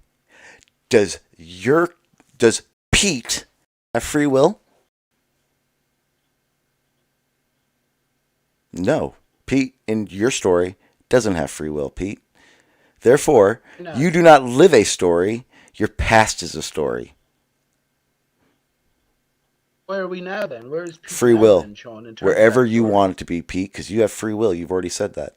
does Pete have free will? No. Pete, in your story, doesn't have free will, Pete. Therefore, you do not live a story. Your past is a story. Where are we now then? Where is Pete free now will? then, Sean, in terms Wherever of that you story? want it to be, Pete, because you have free will. You've already said that.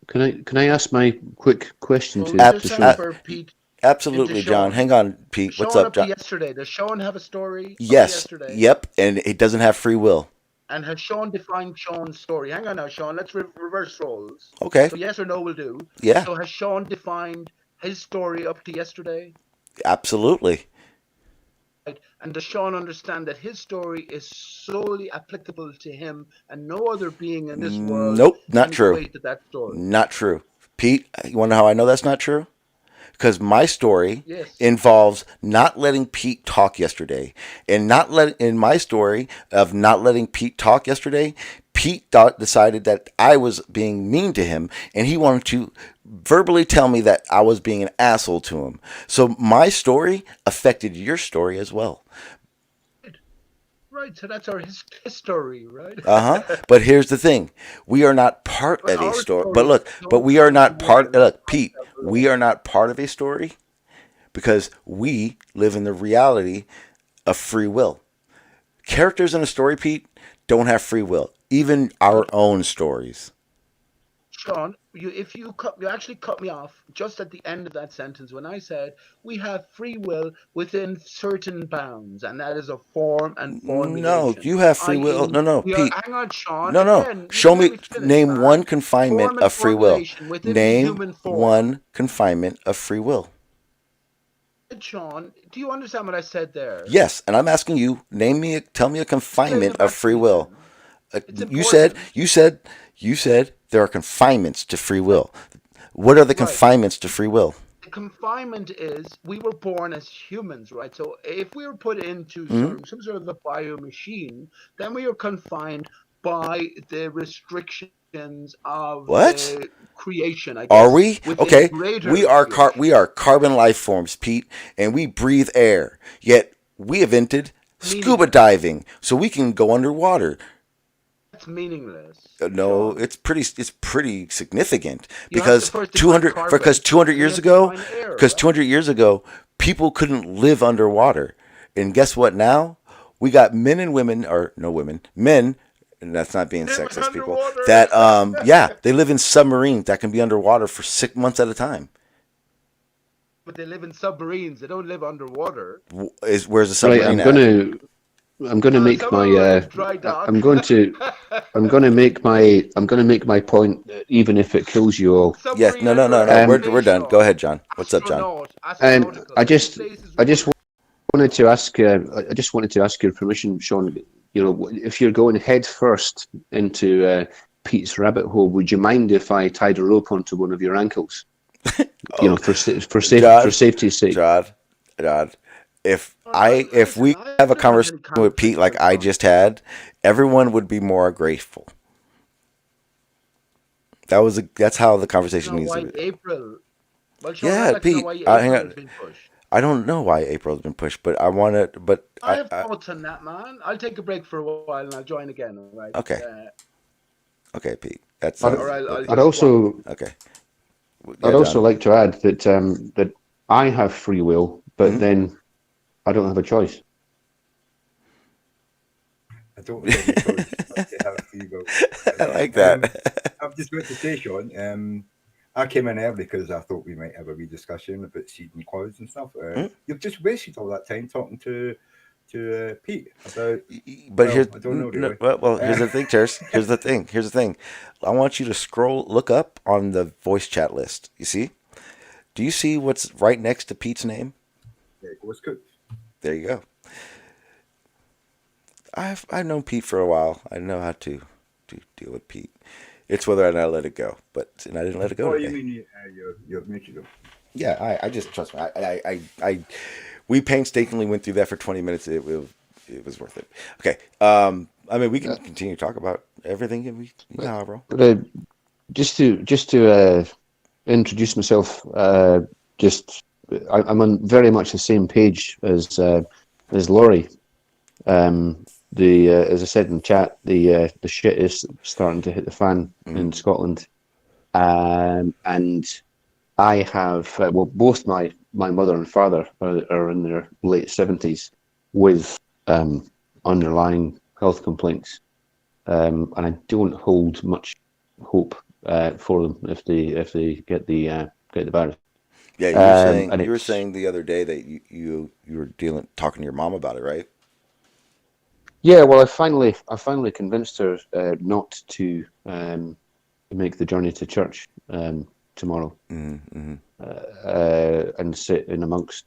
Can I ask my quick question Well, to just Sean? transfer Pete Absolutely, into John. Sean. Hang on, Pete. Sean What's up, up to John? yesterday. Does Sean have a story up to Yes. yesterday? Yep. And it doesn't have free will. And has Sean defined Sean's story? Hang on now, Sean. Let's reverse roles. Okay. So yes or no will do. Yeah. So has Sean defined his story up to yesterday? Absolutely. Right. And does Sean understand that his story is solely applicable to him and no other being in this world? Nope, not can true. relate to that story? Not true. Pete, you want to know how I know that's not true? Because my story Yes. involves not letting Pete talk yesterday. And in my story of not letting Pete talk yesterday, Pete decided that I was being mean to him, and he wanted to verbally tell me that I was being an asshole to him. So my story affected your story as well. Right, so that's our history, right? But here's the thing: we are not part of a story. But look, but we are not part. Look, Pete, we are not part of a story because we live in the reality of free will. Characters in a story, Pete, don't have free will. Even our own stories. Sean, you actually cut me off just at the end of that sentence when I said we have free will within certain bounds, and that is a form and formulation. No, you have free will. No, Pete. Hang on, Sean. No. Again, Show me. finish, Name man. one confinement Form and of free will. formulation within the Name human form. one confinement of free will. Sean, do you understand what I said there? Yes, and I'm asking you. Tell me a confinement of free will. You said there are confinements to free will. What are the confinements to free will? The confinement is we were born as humans, right? So if we were put into some sort of a bio machine, then we are confined by the restrictions of creation. I guess, are we? Okay, we are creation. carbon life forms, Pete, and we breathe air. Yet we invented scuba diving, so we can go underwater. That's meaningless. No, Sean. it's pretty significant You because have to first 200 years ago, air, because right? 200 years ago, people couldn't live underwater, and guess what? Now we got men and women, or no women, men. And that's not being sexist, people. That they live in submarines that can be underwater for 6 months at a time. But they live in submarines. They don't live underwater. Where's the submarine at? I'm going to make my I'm going to make my point even if it kills you all. Yes, no. We're done. Go ahead, John. What's up, John? I just wanted to ask your permission, Sean. You know, if you're going head first into Pete's rabbit hole, would you mind if I tied a rope onto one of your ankles? You know, for safety's sake. John, if we have a conversation with Pete like I just had, everyone would be more grateful. That's how the conversation needs to be. April. Well, yeah, Pete. Hang on. I don't know why April's been pushed, but I want to. But I have thoughts on that, man. I'll take a break for a while and I'll join again. All right. Okay. Okay, Pete. That's. I'd also. Okay. I'd also like to add that that I have free will, but then I don't have a choice. I don't have a choice. I have free will. I like that. I'm just going to say, Sean. I came in early because I thought we might have a wee discussion about seed and clouds and stuff. You've just wasted all that time talking to Pete about. But I don't know. Really. Well, here's the thing, Terrence. Here's the thing. I want you to look up on the voice chat list. You see? Do you see what's right next to Pete's name? Yeah, it was good. There you go. I've known Pete for a while. I know how to deal with Pete. It's whether or not I let it go, and I didn't let it go. Oh, today. You mean you're mutual? Yeah, I just trust me. We painstakingly went through that for 20 minutes. It was worth it. Okay. I mean, we can continue to talk about everything. Bro. But just to introduce myself, I'm on very much the same page as Laurie. As I said in chat, the shit is starting to hit the fan in Scotland, and I have well, both my mother and father are in their late 70s with underlying health complaints, and I don't hold much hope for them if they get the virus. Yeah, you were saying the other day that you were talking to your mom about it, right? Yeah, well, I finally convinced her not to make the journey to church tomorrow, and sit in amongst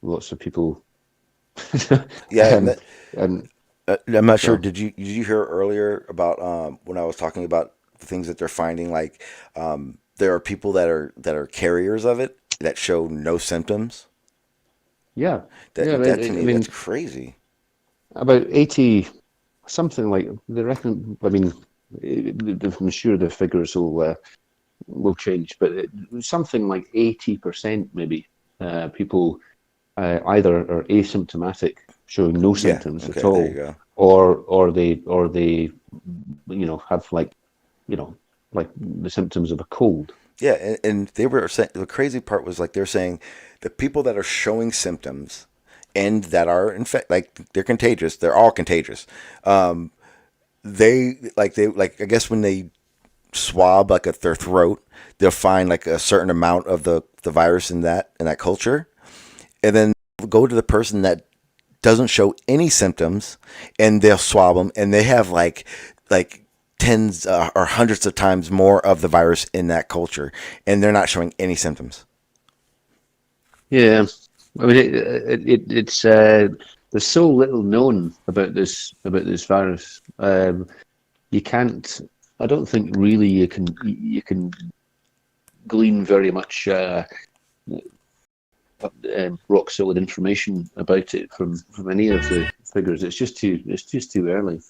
lots of people. Yeah, and I'm not sure. so, Did you hear earlier about when I was talking about the things that they're finding? Like there are people that are carriers of it that show no symptoms. yeah, That to I me, mean, that's crazy. about 80, something like they reckon. I mean, I'm sure the figures will change, but something like 80% maybe people either are asymptomatic, showing no Yeah. symptoms Okay. at There you all, go. or they have like the symptoms of a cold. Yeah, and they were saying the crazy part was like they're saying the people that are showing symptoms and that are like they're contagious. They're all contagious. They I guess when they swab like at their throat, they'll find like a certain amount of the virus in that culture, and then go to the person that doesn't show any symptoms, and they'll swab them, and they have like tens or hundreds of times more of the virus in that culture, and they're not showing any symptoms. Yeah, I mean it's there's so little known about this virus. You can't. I don't think really you can glean very much rock solid information about it from any of the figures. It's just too early.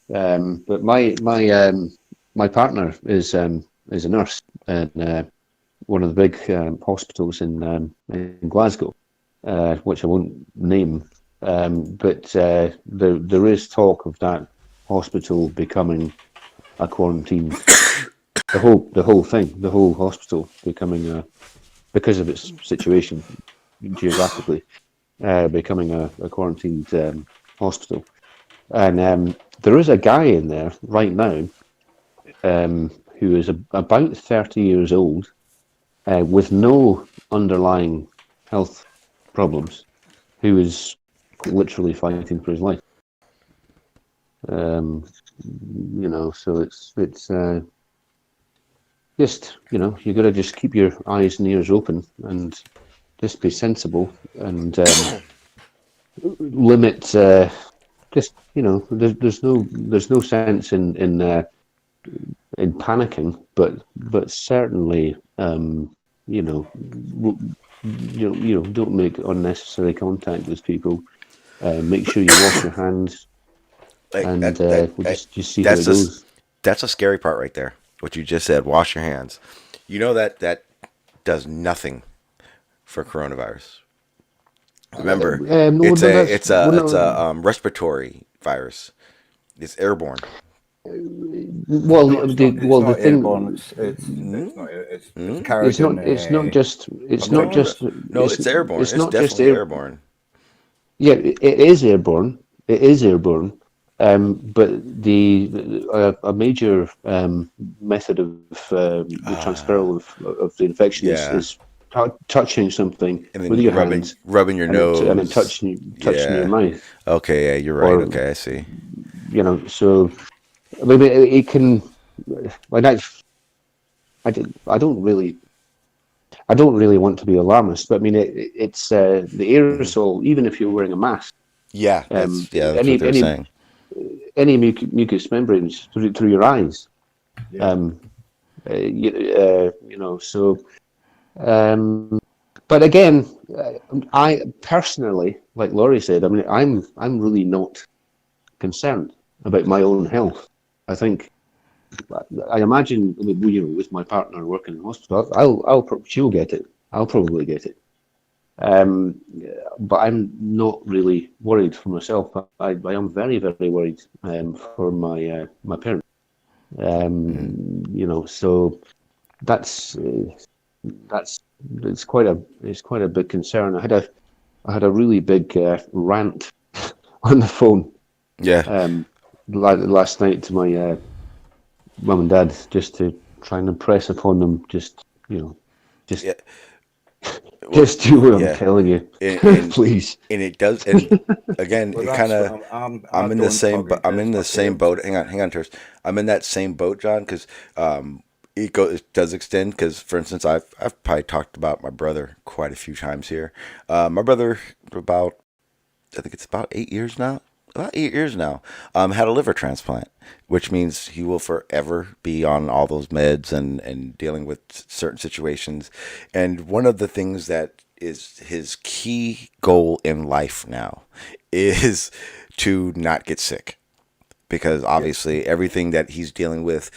But my partner is a nurse in one of the big hospitals in Glasgow, which I won't name. But there is talk of that hospital becoming a quarantine. The whole thing, the whole hospital becoming because of its situation geographically, becoming a quarantined hospital. And there is a guy in there right now who is about 30 years old with no underlying health problems, who is literally fighting for his life. So it's just, you got to just keep your eyes and ears open and just be sensible and limit. There's no sense in panicking, but certainly don't make unnecessary contact with people. Make sure you wash your hands, and we'll just see how it goes. That's a scary part right there. What you just said, wash your hands. You know that does nothing for coronavirus. Remember, it's a respiratory virus. It's airborne. Well, the thing. Airborne. It's carried it's not. in, It's not just. It's not just. No, it's airborne. It's It's not just definitely airborne. Yeah, it is airborne. It is airborne. But a major method of the transferal of the infection is touching something with your hands, rubbing your nose, and then touching your mouth. Okay, yeah, you're right. Okay, I see. So I mean, it can. I don't really want to be alarmist, but I mean, it's the aerosol. Even if you're wearing a mask, that's what they're saying. Any mucous membranes through your eyes. Yeah. So. But again, I personally, like Laurie said, I mean, I'm really not concerned about my own health. I imagine, with my partner working in hospital, she'll get it. I'll probably get it. But I'm not really worried for myself. I am very, very worried for my parents. So that's that's it's quite a big concern. I had a really big rant on the phone Yeah. last night to my mum and dad, just to try and impress upon them, just just Yeah. Well, just do what I'm yeah. telling you, And please. and it does. And again, Well, it that's kind what of. I I'm in the don't same. hug I'm in the my same parents. boat. Hang on, Terrence. I'm in that same boat, John, because it does extend. Because, for instance, I've probably talked about my brother quite a few times here. My brother, I think it's about 8 years now. About 8 years now, had a liver transplant, which means he will forever be on all those meds and dealing with certain situations. And one of the things that is his key goal in life now is to not get sick, because obviously everything that he's dealing with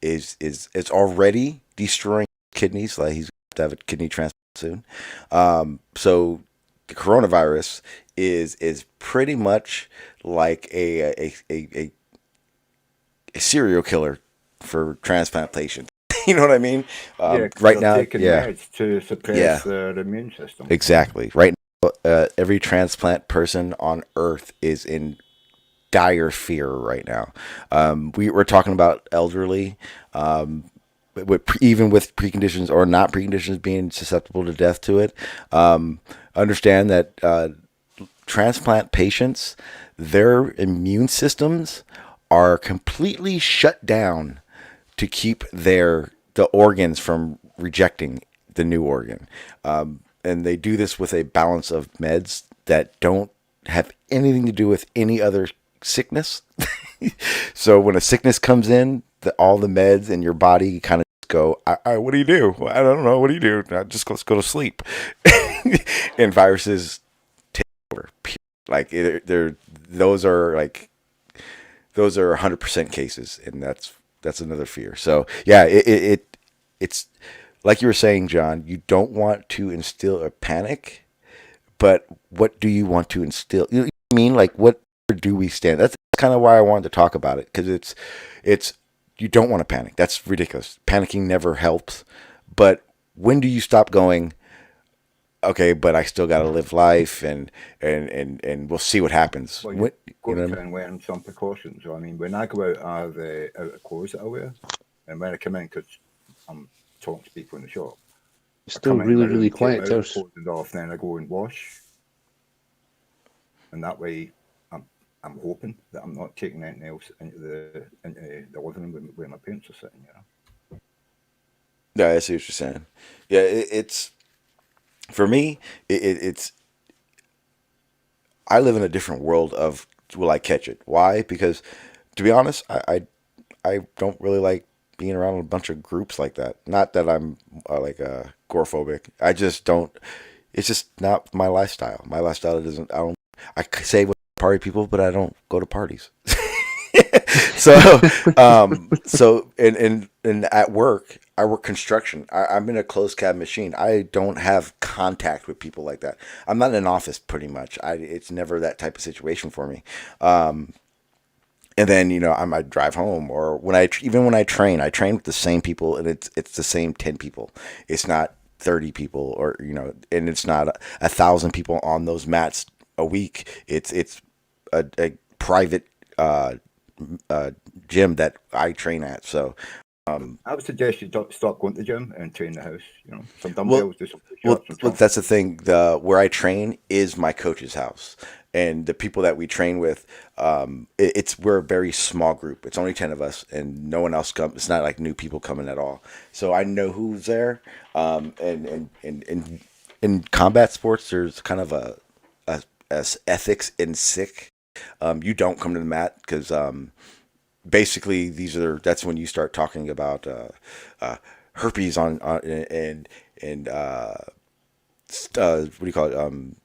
is it's already destroying his kidneys. Like, he's going to have a kidney transplant soon. So the coronavirus is pretty much like a serial killer for transplant patients. You know what I mean? Yeah, 'cause Right they're now, taking yeah, meds to suppress yeah, their immune system. exactly. Right now, every transplant person on Earth is in dire fear right now. We're talking about elderly, even with preconditions or not preconditions, being susceptible to death to it. Understand that transplant patients, their immune systems are completely shut down to keep the organs from rejecting the new organ. And they do this with a balance of meds that don't have anything to do with any other sickness. So when a sickness comes in, all the meds in your body kind of go, what do you do? Well, I don't know. What do you do? Let's go to sleep. And viruses take over. Like, those are 100% cases, and that's another fear. So yeah, it's like you were saying, John. You don't want to instill a panic, but what do you want to instill? You know what I mean? Like, what do we stand? That's kind of why I wanted to talk about it, because it's you don't want to panic. That's ridiculous. Panicking never helps. But when do you stop going, okay, but I still got to live life, and we'll see what happens. Well, When, you've you got know to what I try mean? and learn some precautions. So, I mean, when I go out, I have outer clothes that I wear, and when I come in, because I'm talking to people in the shop, I Still come in really, my really room, take quiet, my outer Ters. clothes off, then I go and wash, and that way, I'm hoping that I'm not taking anything else into the living room where my parents are sitting. Yeah, I see what you're saying. Yeah, it's for me. It's I live in a different world of, will I catch it? Why? Because, to be honest, I don't really like being around a bunch of groups like that. Not that I'm like agoraphobic. I just don't. It's just not my lifestyle. My lifestyle doesn't. I say with party people, but I don't go to parties. So, and at work, I work construction. I'm in a closed cab machine. I don't have contact with people like that. I'm not in an office, pretty much. It's never that type of situation for me. And then, I might drive home, or even when I train with the same people, and it's the same 10 people. It's not 30 people, or and it's not 1,000 people on those mats a week. It's a private gym that I train at. So, I would suggest you stop going to the gym and train the house. Some well, dumbbells, do some push-ups, some well, jump. that's the thing. Where I train is my coach's house, and the people that we train with, we're a very small group. It's only 10 of us, and no one else comes. It's not like new people coming at all. So I know who's there. And in combat sports, there's kind of a ethics in sick. You don't come to the mat because basically that's when you start talking about herpes and what do you call it?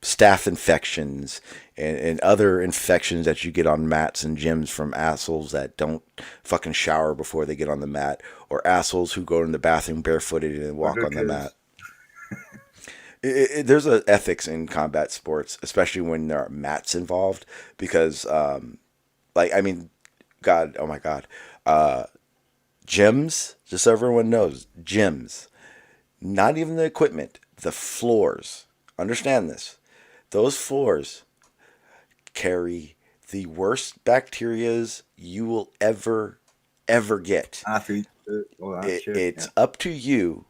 Staph infections and other infections that you get on mats and gyms from assholes that don't fucking shower before they get on the mat, or assholes who go in the bathroom barefooted and walk on the mat. There's an ethics in combat sports, especially when there are mats involved, because, God, oh my God, Gyms, just so everyone knows, gyms. Not even the equipment, the floors. Understand this. Those floors carry the worst bacterias you will ever get. Athletes, all that shit. It's up to you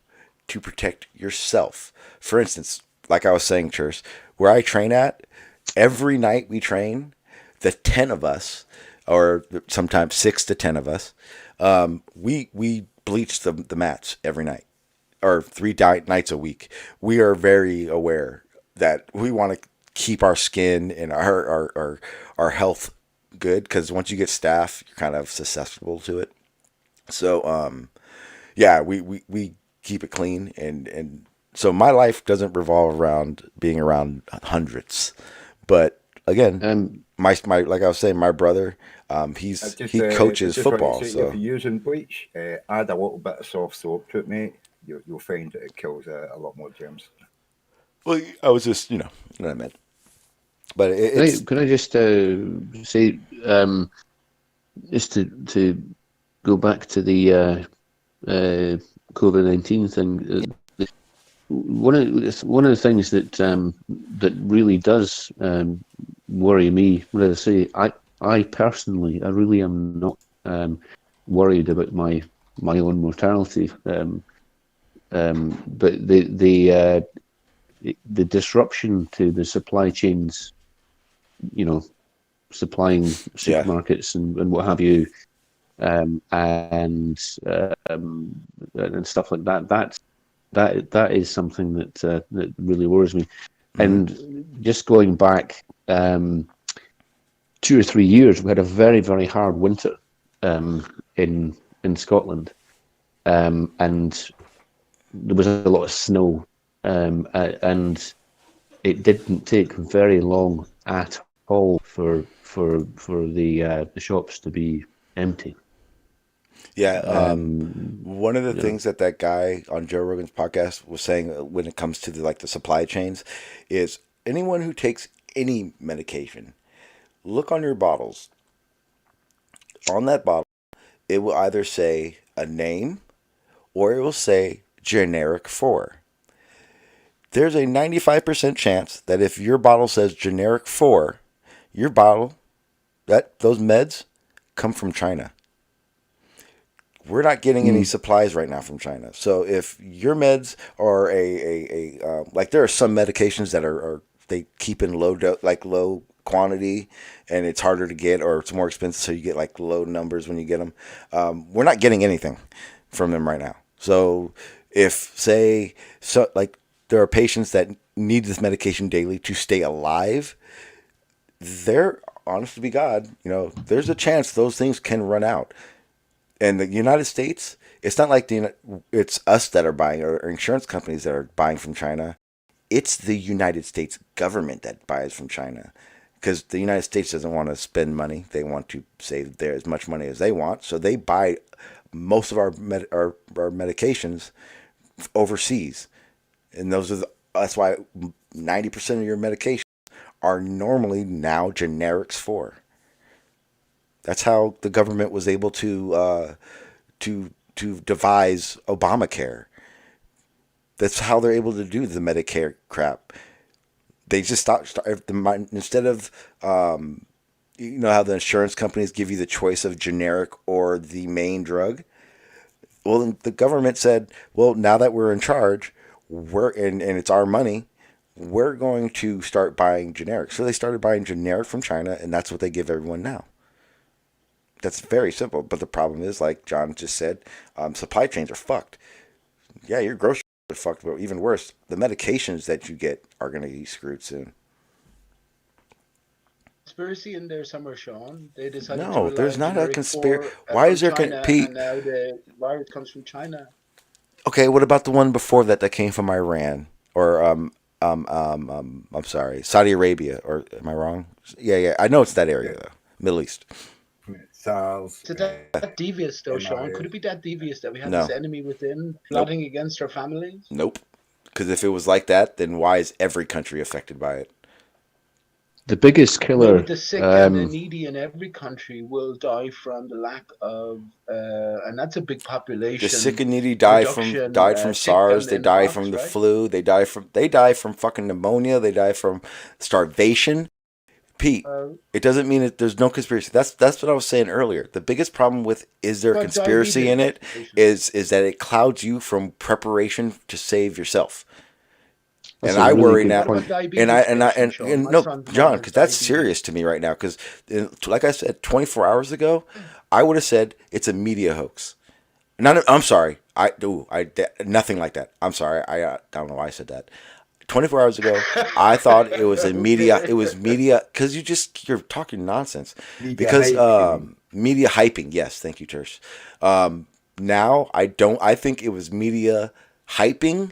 to protect yourself. For instance, like I was saying, Church, where I train at, every night we train, the 10 of us, or sometimes 6 to 10 of us, we bleach the mats every night, or 3 nights a week. We are very aware that we want to keep our skin and our health good, because once you get staph, you're kind of susceptible to it. So yeah, we keep it clean, and so my life doesn't revolve around being around hundreds. But again, my like I was saying, my brother, he coaches football. Say, so if you're using bleach, add a little bit of soft soap to it, mate. You'll find that it kills a lot more germs. well, I was just what I meant. But it's Can I just say, just to go back to the COVID-19 thing? One of the things that really does worry me, what did I say? I personally, I really am not worried about my own mortality. But the disruption to the supply chains, supplying supermarkets and what have you, and stuff like that. That is something that really worries me. Mm-hmm. And just going back 2 or 3 years, we had a very, very hard winter in Scotland, and there was a lot of snow, and it didn't take very long at all for the shops to be empty. Yeah, one of the things that guy on Joe Rogan's podcast was saying when it comes to the supply chains is anyone who takes any medication, look on your bottles. On that bottle, it will either say a name or it will say generic for. There's a 95% chance that if your bottle says generic for, your bottle, those meds come from China. We're not getting any supplies right now from China. So if your meds are like there are some medications that are they keep in low quantity, and it's harder to get, or it's more expensive, so you get like low numbers when you get them. We're not getting anything from them right now. So if there are patients that need this medication daily to stay alive, they're honest to be God, there's a chance those things can run out. And the United States, it's not like it's us that are buying, or insurance companies that are buying from China. It's the United States government that buys from China, because the United States doesn't want to spend money. They want to save as much money as they want. So they buy most of our medications overseas. And that's why 90% of your medications are normally now generics for. That's how the government was able to devise Obamacare. That's how they're able to do the Medicare crap. They just instead of how the insurance companies give you the choice of generic or the main drug. Well, the government said, well, now that we're in charge, and it's our money, we're going to start buying generic. So they started buying generic from China, and that's what they give everyone now. That's very simple, but the problem is, like John just said, supply chains are fucked. Yeah, your groceries are fucked, but even worse, the medications that you get are going to be screwed soon. Conspiracy in there somewhere, Sean. They decided no, to there's not a conspiracy. Why is there Pete? And now the virus comes from China. Okay, what about the one before that came from Iran, or I'm sorry, Saudi Arabia, or am I wrong? Yeah, I know it's that area though, Middle East. Is it that devious though, Sean? Could it be that devious that we have this enemy within plotting against our families? Nope. Because if it was like that, then why is every country affected by it? The biggest killer. Maybe the sick and the needy in every country will die from the lack of, and that's a big population. The sick and needy died from SARS. They die from the flu. They die from fucking pneumonia. They die from starvation. Pete, it doesn't mean that there's no conspiracy. That's what I was saying earlier. The biggest problem with is there a conspiracy in it is that it clouds you from preparation to save yourself. That's and I worry now, and no, John, because that's serious to me right now. Because, like I said, 24 hours ago, I would have said it's a media hoax. I'm sorry, nothing like that. I'm sorry, I don't know why I said that. 24 hours ago, I thought it was a media. It was media because you're talking nonsense. Media hyping. Yes, thank you, Tersh. Now I think it was media hyping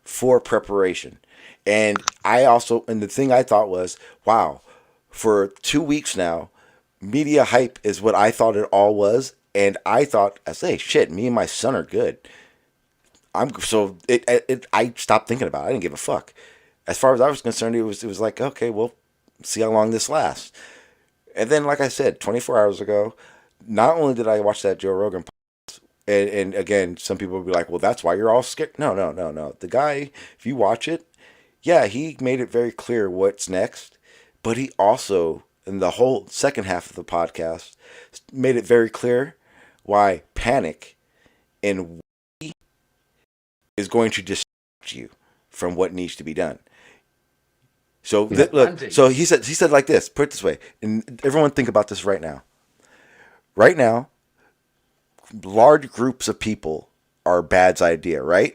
for preparation. And the thing I thought was, wow, for 2 weeks now, media hype is what I thought it all was. And I thought, shit, me and my son are good. I stopped thinking about it. I didn't give a fuck. As far as I was concerned, it was like, okay, well, see how long this lasts. And then, like I said, 24 hours ago, not only did I watch that Joe Rogan podcast, and again, some people will be like, well, that's why you're all scared. No. The guy, if you watch it, yeah, he made it very clear what's next, but he also, in the whole second half of the podcast, made it very clear why panic and is going to distract you from what needs to be done. So look, so he said like this, put it this way, and everyone think about this right now. Right now, large groups of people are bad idea, right?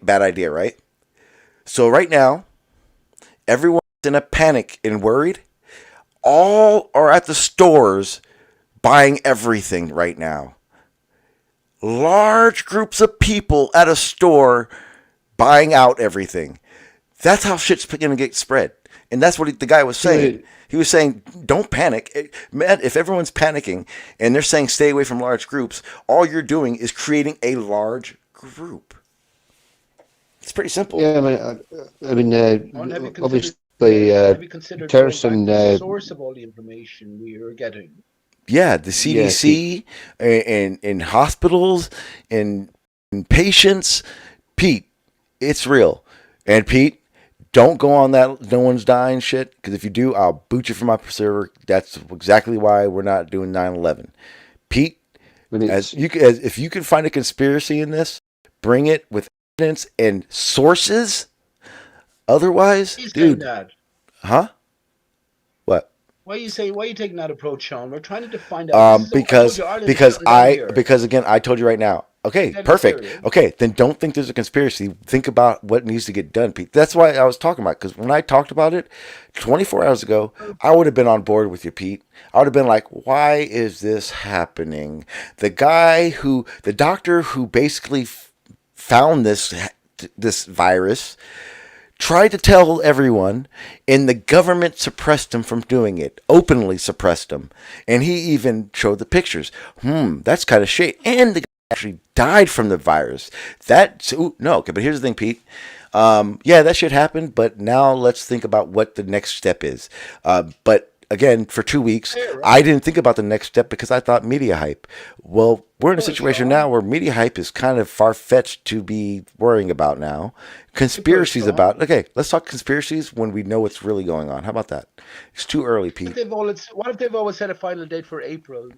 So right now, everyone's in a panic and worried. All are at the stores buying everything right now. Large groups of people at a store buying out everything. That's how shit's going to get spread. And that's what the guy was saying. He was saying, don't panic. Man, if everyone's panicking and they're saying stay away from large groups, all you're doing is creating a large group. It's pretty simple. Yeah, I mean obviously, Terrorists and the source of all the information we are getting. Yeah, the CDC and hospitals and patients. Pete, it's real. And Pete, don't go on that no one's dying shit, because if you do, I'll boot you from my server. That's exactly why we're not doing 9/11. Pete, if you can find a conspiracy in this, bring it with evidence and sources. Otherwise, dude. Huh? What? Why are you taking that approach, Sean? We're trying to find out. Because again, I told you right now. Okay, perfect. Okay, then don't think there's a conspiracy. Think about what needs to get done, Pete. That's why I was talking about, because when I talked about it 24 hours ago, I would have been on board with you, Pete. I would have been like, why is this happening? The doctor who basically found this virus tried to tell everyone, and the government suppressed him from doing it. Openly suppressed him. And he even showed the pictures. That's kind of shady. And the guy actually died from the virus. Okay, but here's the thing, Pete. Yeah, that shit happened, but now let's think about what the next step is. But again, for 2 weeks, I didn't think about the next step because I thought media hype. Well, we're in a situation now where media hype is kind of far-fetched to be worrying about now. Conspiracies about... Okay, let's talk conspiracies when we know what's really going on. How about that? It's too early, Pete. What if they've always set a final date for April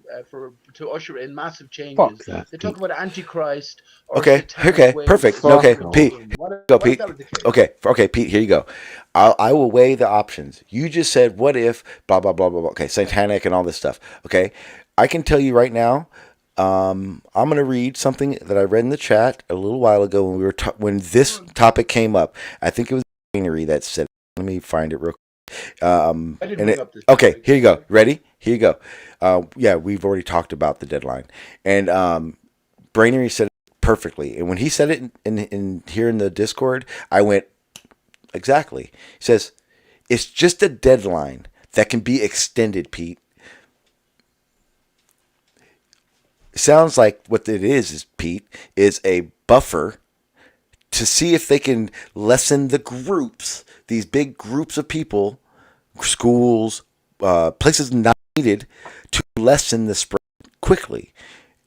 to usher in massive changes? They talk about Antichrist. Okay, perfect. Okay, Pete. Pete. Okay, Pete, here you go. I will weigh the options. You just said, what if, blah, blah, blah, blah, blah. Okay, satanic and all this stuff. Okay, I can tell you right now, I'm going to read something that I read in the chat a little while ago when when this topic came up. I think it was Greenery that said, let me find it real quick. Okay, here you go. Ready? Here you go. Yeah, we've already talked about the deadline. And Brainery said it perfectly. And when he said it in here in the Discord, I went, exactly. He says, it's just a deadline that can be extended, Pete. Sounds like what it is, Pete, is a buffer to see if they can lessen the groups, these big groups of people, schools, places not needed to lessen the spread quickly.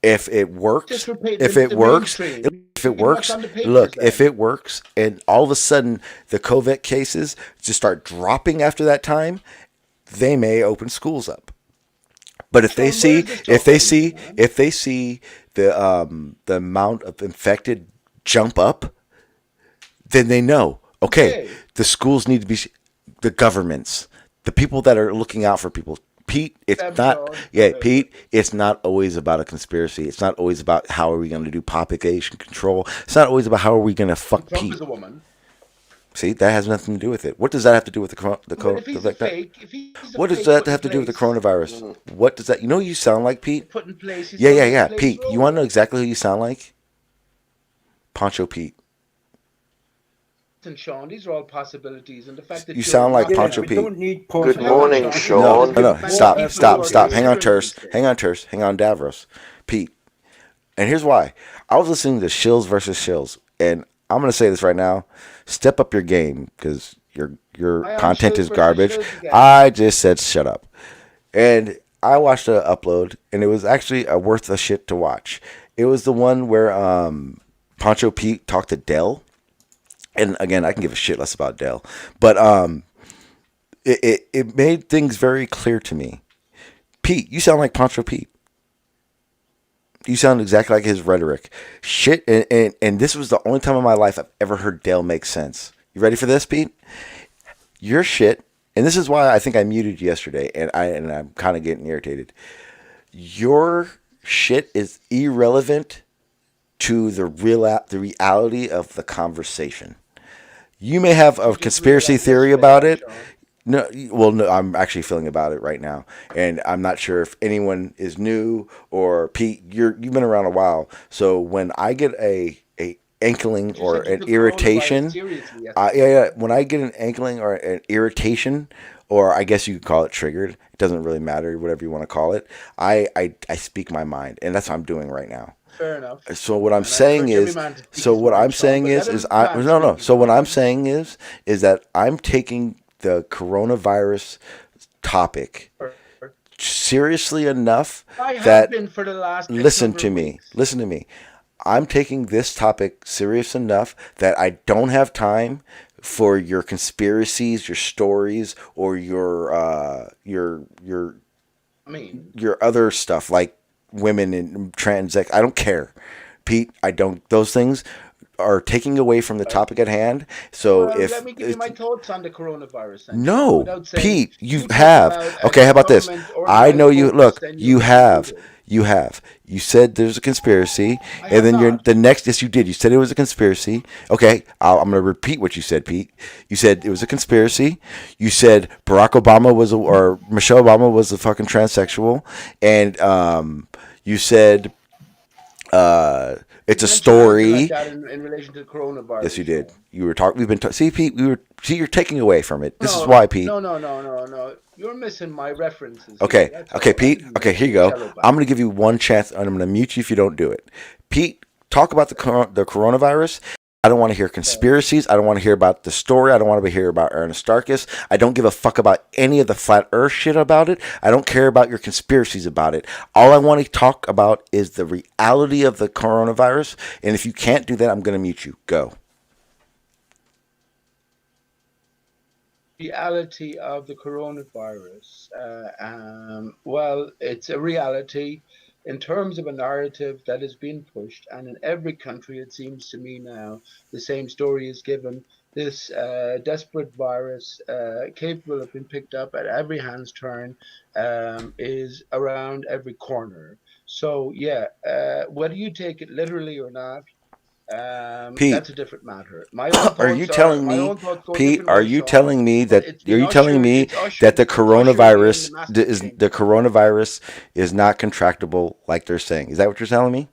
If it works, Just repeat if the it works, mainstream. if it You can works, look on the papers look, then. if it works, and all of a sudden the COVID cases just start dropping after that time, they may open schools up. But if they see, if they see the amount of infected jump up, then they know, okay, the schools need to be, the governments, the people that are looking out for people. Pete, it's Pete, it's not always about a conspiracy. It's not always about how are we going to do population control. It's not always about how are we going to fuck Trump Pete. is a woman. See, that has nothing to do with it. What does that have to do with what does that have to do with the coronavirus? What does that? You know who you sound like, Pete? Put in place. Yeah. Pete, you want to know exactly who you sound like? Poncho Pete. And Sean, these are all possibilities, and the fact that You sound like Poncho we Pete. don't need Good morning, Sean. No, stop. Hang on, Terse. Hang on, Davros. Pete. And here's why. I was listening to Shills versus Shills, and I'm going to say this right now. Step up your game, because your content is garbage. I just said shut up. And I watched an upload, and it was actually worth a shit to watch. It was the one where Poncho Pete talked to Dell. And again, I can give a shit less about Dell, but it made things very clear to me. Pete, you sound like Poncho Pete. You sound exactly like his rhetoric. Shit, and this was the only time in my life I've ever heard Dell make sense. You ready for this, Pete? Your shit, and this is why I think I muted you yesterday, and I'm kind of getting irritated. Your shit is irrelevant to the reality of the conversation. You may have a conspiracy theory about it. No, I'm actually feeling about it right now, and I'm not sure if anyone is new or Pete. You've been around a while, so when I get a inkling or an irritation, when I get an inkling or an irritation, or I guess you could call it triggered. It doesn't really matter, whatever you want to call it. I speak my mind, and that's what I'm doing right now. Fair enough. So what I'm saying is that I'm taking the coronavirus topic seriously enough that listen to me. I'm taking this topic serious enough that I don't have time for your conspiracies, your stories, or your other stuff like women and trans. I don't care, Pete. I don't. Those things are taking away from the topic at hand. So let me give you my thoughts on the coronavirus. No, Pete, you have. Okay, how about this? I know you. Look, you have. You said there's a conspiracy, and then the next. Yes, you did. You said it was a conspiracy. Okay, I'm going to repeat what you said, Pete. You said it was a conspiracy. You said Barack Obama or Michelle Obama was a fucking transsexual, and you said it's a story. Like in relation to the coronavirus. Yes, you did. You were talking. We've been. See, Pete. You're taking away from it. This is why, Pete. No. You're missing my references. Okay, Pete. Okay, here you go. I'm going to give you one chance, and I'm going to mute you if you don't do it. Pete, talk about the coronavirus. I don't want to hear conspiracies. I don't want to hear about the story. I don't want to hear about Aristarchus. I don't give a fuck about any of the flat earth shit about it. I don't care about your conspiracies about it. All I want to talk about is the reality of the coronavirus. And if you can't do that, I'm going to mute you. Go. Reality of the coronavirus. Well, it's a reality in terms of a narrative that is being pushed, and in every country, it seems to me now, the same story is given. This desperate virus, capable of being picked up at every hand's turn, is around every corner. So, whether you take it literally or not, Pete, that's a different matter. Are you telling me that the coronavirus is not contractable like they're saying? Is that what you're telling me?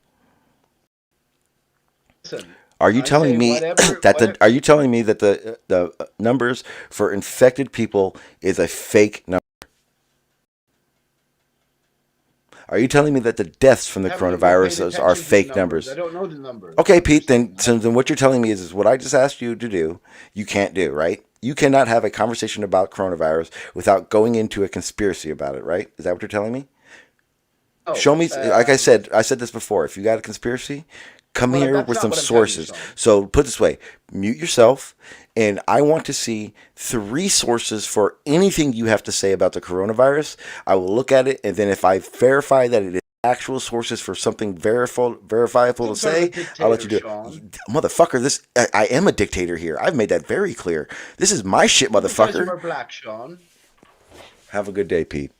Listen, are you telling me that the numbers for infected people is a fake number? Are you telling me that the deaths from the coronavirus are fake numbers? I don't know the numbers. Okay, Pete, then what you're telling me is what I just asked you to do, you can't do, right? You cannot have a conversation about coronavirus without going into a conspiracy about it, right? Is that what you're telling me? Oh, Show me, like I said this before, if you got a conspiracy, come here with some sources. So put it this way, mute yourself, and I want to see 3 sources for anything you have to say about the coronavirus. I will look at it, and then if I verify that it is actual sources for something verifiable to say, I'll let you do it. Motherfucker, I am a dictator here. I've made that very clear. This is my shit, motherfucker. Are black, Sean. Have a good day, Pete.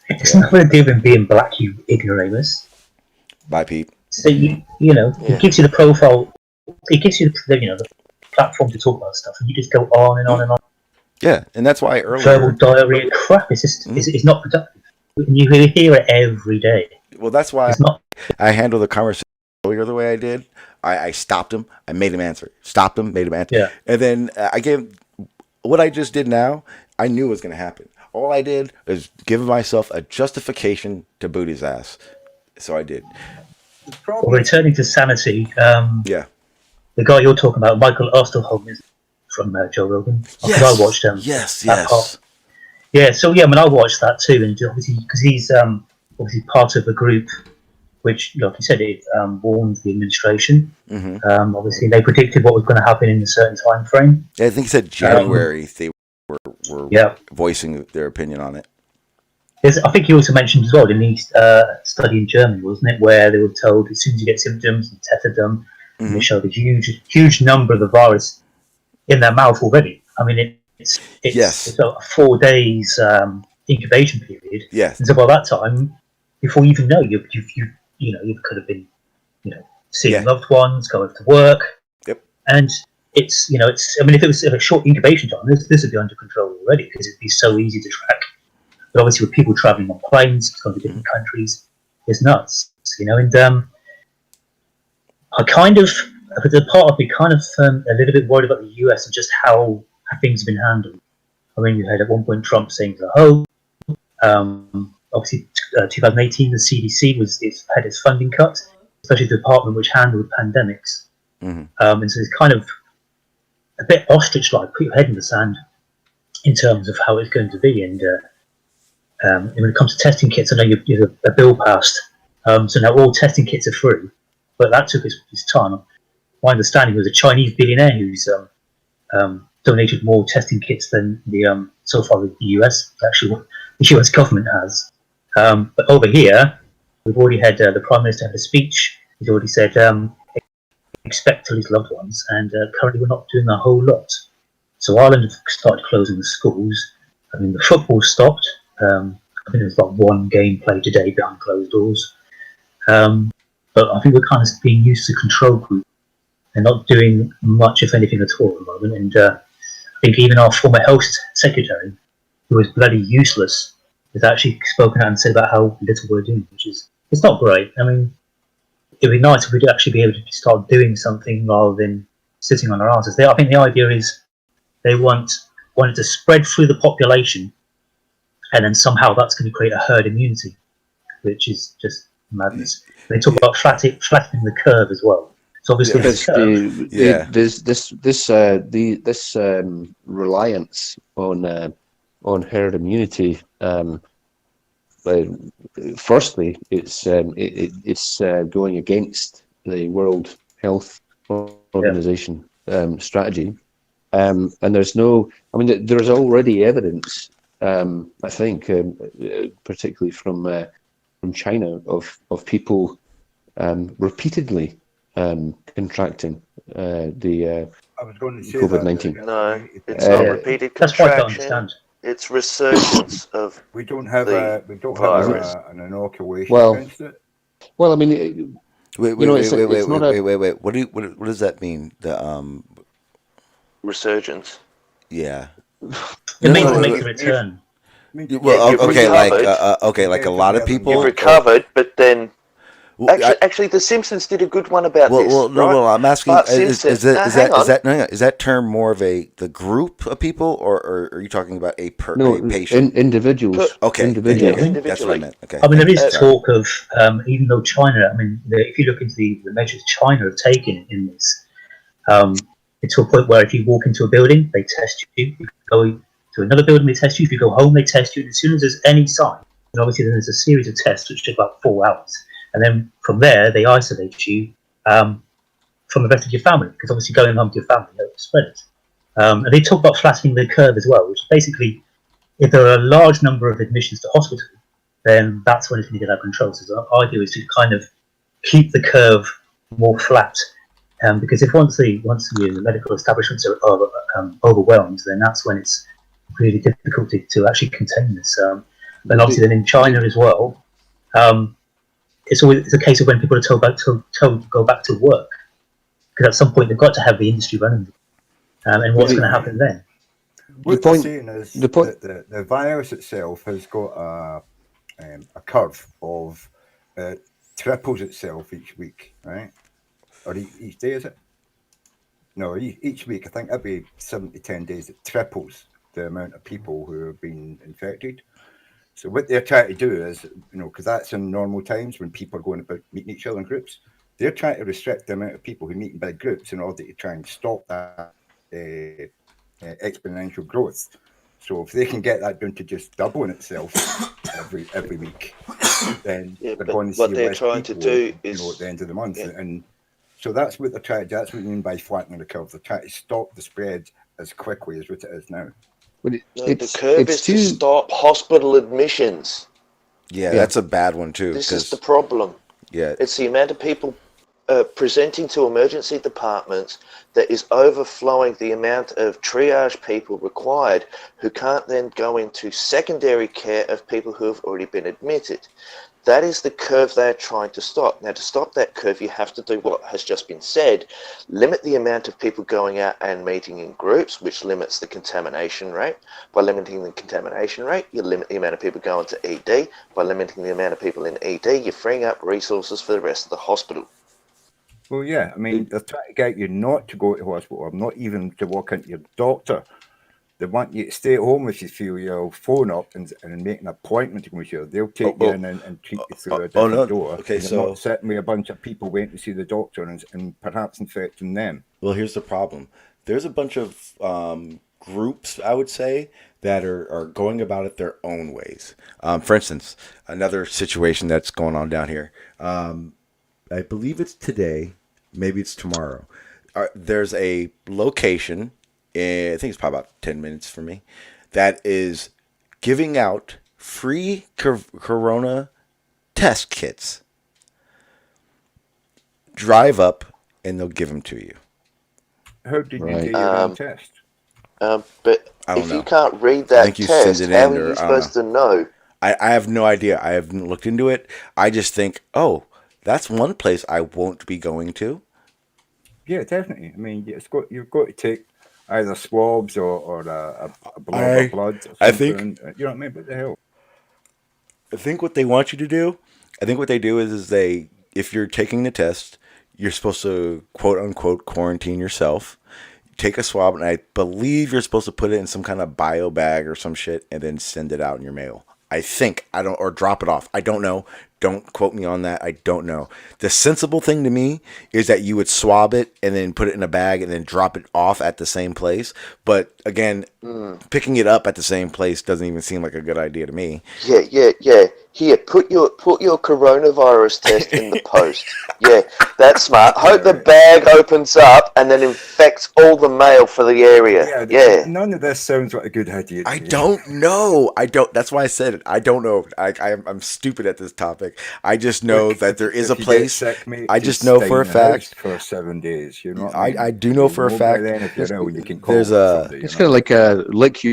It's not going to do with being black, you ignoramus. Bye, Pete. So it gives you the profile. It gives you the platform to talk about stuff, and you just go on and on and on. Yeah, and that's why earlier verbal diarrhea crap. It's just it's not productive. And you hear it every day. Well, that's why I handled the conversation earlier the way I did. I stopped him. I made him answer. Stopped him. Made him answer. Yeah. And then I gave what I just did now. I knew was going to happen. All I did is give myself a justification to boot his ass. So I did. Well, returning to sanity. Yeah. The guy you're talking about, Michael Osterholm, is from Joe Rogan. Yes. I watched him. Yes. Part. Yeah. So I I watched that too, and obviously because he's obviously part of a group which, like you said, it warned the administration. Mm-hmm. Obviously, they predicted what was going to happen in a certain time frame. Yeah, I think he said January. They were voicing their opinion on it. I think he also mentioned as well, didn't he, study in Germany, wasn't it, where they were told as soon as you get symptoms, you tested them, and they showed a huge number of the virus in their mouth already. I mean, it's a 4 days incubation period. Yes. And so by that time, before you even know, you could have been, seeing loved ones, going to work. Yep. And it's I mean, if it was a short incubation time, this would be under control already because it'd be so easy to track. But obviously, with people traveling on planes, going to different countries, it's nuts, And I kind of, the part of me, kind of a little bit worried about the US and just how things have been handled. I mean, you had at one point Trump saying the whole. Obviously, 2018, the CDC had its funding cut, especially the department which handled pandemics. Mm-hmm. And so it's kind of a bit ostrich-like, put your head in the sand in terms of how it's going to be. And when it comes to testing kits, I know you have a bill passed. So now all testing kits are free, but that took its time. My understanding was a Chinese billionaire who's donated more testing kits than so far the US, actually what the US government has. But over here, we've already had the Prime Minister have a speech. He's already said, expect to lose loved ones, and currently we're not doing a whole lot. So Ireland have started closing the schools. I mean, the football stopped. I think there's about 1 game played today behind closed doors. But I think we're kind of being used to control group and not doing much, if anything, at all at the moment. And I think even our former health secretary, who was bloody useless, has actually spoken out and said about how little we're doing, which is, it's not great. I mean, it'd be nice if we'd actually be able to start doing something rather than sitting on our asses. I think the idea is they wanted to spread through the population, and then somehow that's going to create a herd immunity, which is just madness. They talk about flattening the curve as well. So obviously, this reliance on herd immunity. Firstly, it's going against the World Health Organization strategy, and there's no. I mean, there's already evidence. I think, particularly from China, of people repeatedly contracting the COVID-19. No, it's not repeated contraction. It's resurgence of. We don't have an inoculation against it. Well, I mean, wait. What does that mean? The resurgence. Yeah. It means to make a return. Well, like a lot of people. You've recovered, but then Actually, The Simpsons did a good one about this. No, right? well, I'm asking: Bart is Simpson. is that term more of the group of people, or are you talking about a patient? Individuals. Okay, individually. that's what I meant. Okay, I mean, there is talk of even though China. I mean, if you look into the measures China have taken in this, it's to a point where if you walk into a building, they test you. If you go to another building, they test you. If you go home, they test you. And as soon as there's any sign, and obviously then there's a series of tests which take about 4 hours, and then from there they isolate you from the rest of your family, because obviously going home to your family, you don't spread it. And they talk about flattening the curve as well, which basically, if there are a large number of admissions to hospital, then that's when it's going to get out of control. So the idea is to kind of keep the curve more flat, because if once the medical establishments are overwhelmed, then that's when it's really difficult to actually contain this. And obviously, then in China as well, it's a case of when people are told to go back to work, because at some point they've got to have the industry running, and what's going to happen then? What they're saying is that the virus itself has got a curve of triples itself each week, right? Or each day, is it? No, each week. I think every 7 to 10 days it triples the amount of people who have been infected. So what they're trying to do is, because that's in normal times when people are going about meeting each other in groups, they're trying to restrict the amount of people who meet in big groups in order to try and stop that exponential growth. So if they can get that down to just doubling itself every week, then they're going to see what they're less trying people, to do is at the end of the month. And so that's what they're trying to do. That's what you mean by flattening the curve. They're trying to stop the spread as quickly as what it is now. The curve is to stop hospital admissions. Yeah, that's a bad one too. This is the problem. Yeah, it's the amount of people presenting to emergency departments that is overflowing the amount of triage people required, who can't then go into secondary care of people who have already been admitted. That is the curve they're trying to stop. Now, to stop that curve, you have to do what has just been said: limit the amount of people going out and meeting in groups, which limits the contamination rate. By limiting the contamination rate, you limit the amount of people going to ED. By limiting the amount of people in ED, you're freeing up resources for the rest of the hospital. Well, yeah, I mean, they're trying to get you not to go to hospital, or not even to walk into your doctor. They want you to stay at home if you feel your phone up and make an appointment to go here. They'll take you in and treat you through a different door. Okay, and you're not sitting with a bunch of people waiting to see the doctor and perhaps infecting them. Well, here's the problem. There's a bunch of groups, I would say, that are going about it their own ways. For instance, another situation that's going on down here. I believe it's today, maybe it's tomorrow. There's a location, I think it's probably about 10 minutes from me, that is giving out free corona test kits. Drive up and they'll give them to you. How did you get your own test? But if you can't read that test, how are you supposed to know? I have no idea. I haven't looked into it. I just think, oh, that's one place I won't be going to. Yeah, definitely. I mean, you've got to take either swabs or a blood or something. I think, you know what I mean? What the hell? I think what they want you to do, is if you're taking the test, you're supposed to quote unquote quarantine yourself. Take a swab, and I believe you're supposed to put it in some kind of bio bag or some shit, and then send it out in your mail. I think or drop it off. I don't know. Don't quote me on that. I don't know. The sensible thing to me is that you would swab it and then put it in a bag and then drop it off at the same place. But again, picking it up at the same place doesn't even seem like a good idea to me. Yeah. Here, put your coronavirus test in the post. Yeah, that's smart. Hope the bag opens up and then infects all the mail for the area. Yeah. None of this sounds like a good idea. I don't know. That's why I said it. I don't know. I'm stupid at this topic. I just know that there is a place. Sick, mate, I just know for a fact for 7 days. You know. I do know for a fact. Then if you know, you can call there's it's kind of like lick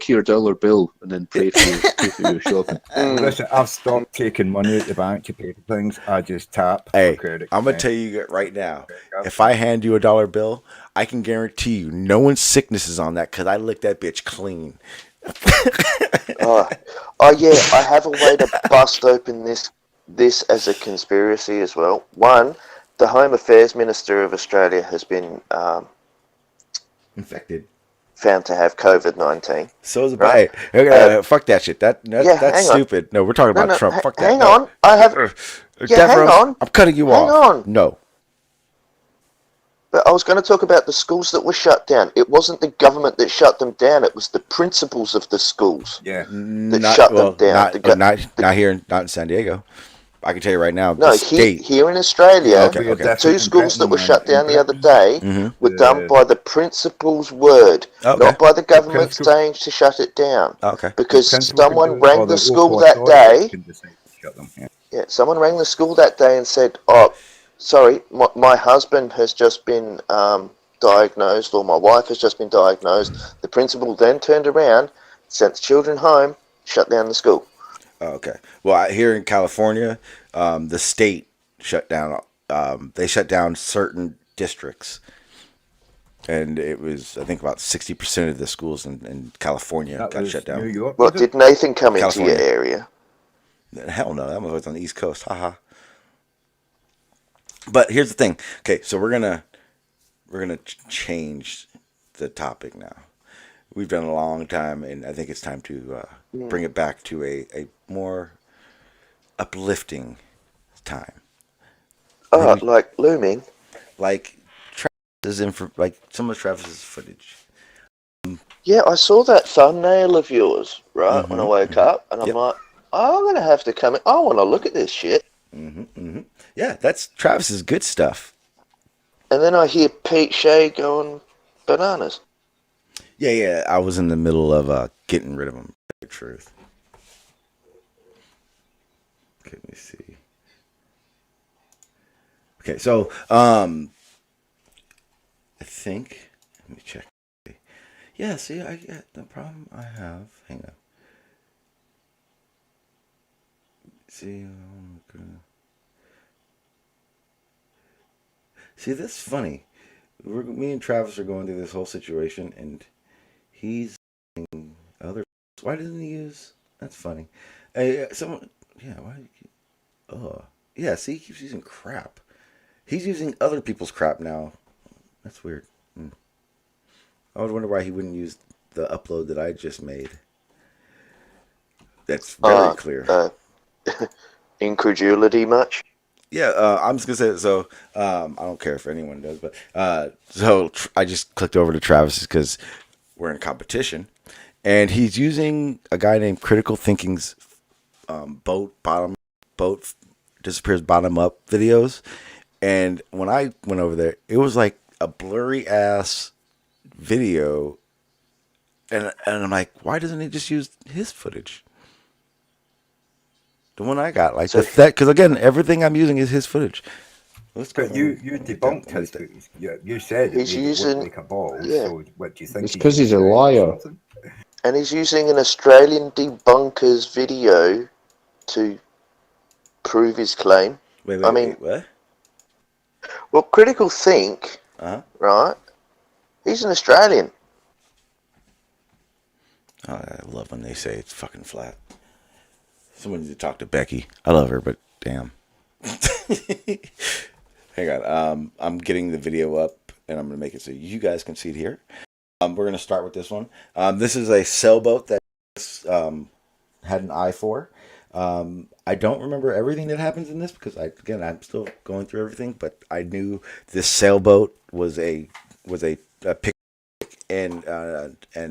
your dollar bill and then pay for your shopping. Listen, I've stopped taking money at the bank to pay for things. I just tap. Hey, I'm gonna tell you right now. If I hand you a dollar bill, I can guarantee you no one's sickness is on that because I lick that bitch clean. Oh yeah, I have a way to bust open this this as a conspiracy as well. One, the Home Affairs Minister of Australia has been Infected. found to have COVID-19. So is it right? fuck that shit. That's hang on. stupid. No, we're talking about Trump. Fuck that. Hang No. on. I have. Hang on. I'm cutting you Hang off. on. No. But I was going to talk about the schools that were shut down. It wasn't the government that shut them down. It was the principals of the schools that shut them down. Not in San Diego. I can tell you right now. No, here in Australia, two schools that were shut down the other day were done by the principal's word, not by the government saying to shut it down. Okay. Because someone rang the school that day. Yeah, someone rang the school that day and said, "Oh, sorry, my husband has just been diagnosed, or my wife has just been diagnosed." The principal then turned around, sent the children home, shut down the school. Okay. Well, here in California, the state shut down. They shut down certain districts, and it was, I think, about 60% of the schools in California got shut down. New York. Well, did Nathan come California. into your area? Hell no, that was on the East Coast. Haha. But here's the thing. Okay, so we're gonna change the topic now. We've done a long time, and I think it's time to bring it back to a more uplifting time. Oh, like looming? Like like some of Travis's footage. Yeah, I saw that thumbnail of yours, right, when I woke up, and I'm like, oh, I'm going to have to come in. I want to look at this shit. Yeah, that's Travis's good stuff. And then I hear Pete Shea going bananas. Yeah, I was in the middle of getting rid of him. The truth. Okay, let me see. Okay, so I think, let me check. Yeah, see, I got the problem I have. Hang on. See, see, that's funny. Me and Travis are going through this whole situation, and he's using other. Why doesn't he use? That's funny. Hey, someone. Yeah. Why? Yeah. See, he keeps using crap. He's using other people's crap now. That's weird. I would wonder why he wouldn't use the upload that I just made. That's very clear. Incredulity much? Yeah, I'm just gonna say it. So I don't care if anyone does, but so I just clicked over to Travis's because we're in competition, and he's using a guy named Critical Thinking's boat disappears bottom up videos, and when I went over there, it was like a blurry ass video, and I'm like, why doesn't he just use his footage? The one I got, like because again, everything I'm using is his footage. But you debunked his footage. You said he's using like a ball. Yeah. So what do you think? It's because he's a liar. And he's using an Australian debunker's video to prove his claim. Wait, what? Well, Critical Think, right? He's an Australian. Oh, I love when they say it's fucking flat. Someone needs to talk to Becky. I love her, but damn. Hang on. I'm getting the video up, and I'm going to make it so you guys can see it here. We're going to start with this one. This is a sailboat that had an eye for. I don't remember everything that happens in this because I'm still going through everything, but I knew this sailboat was a pick, and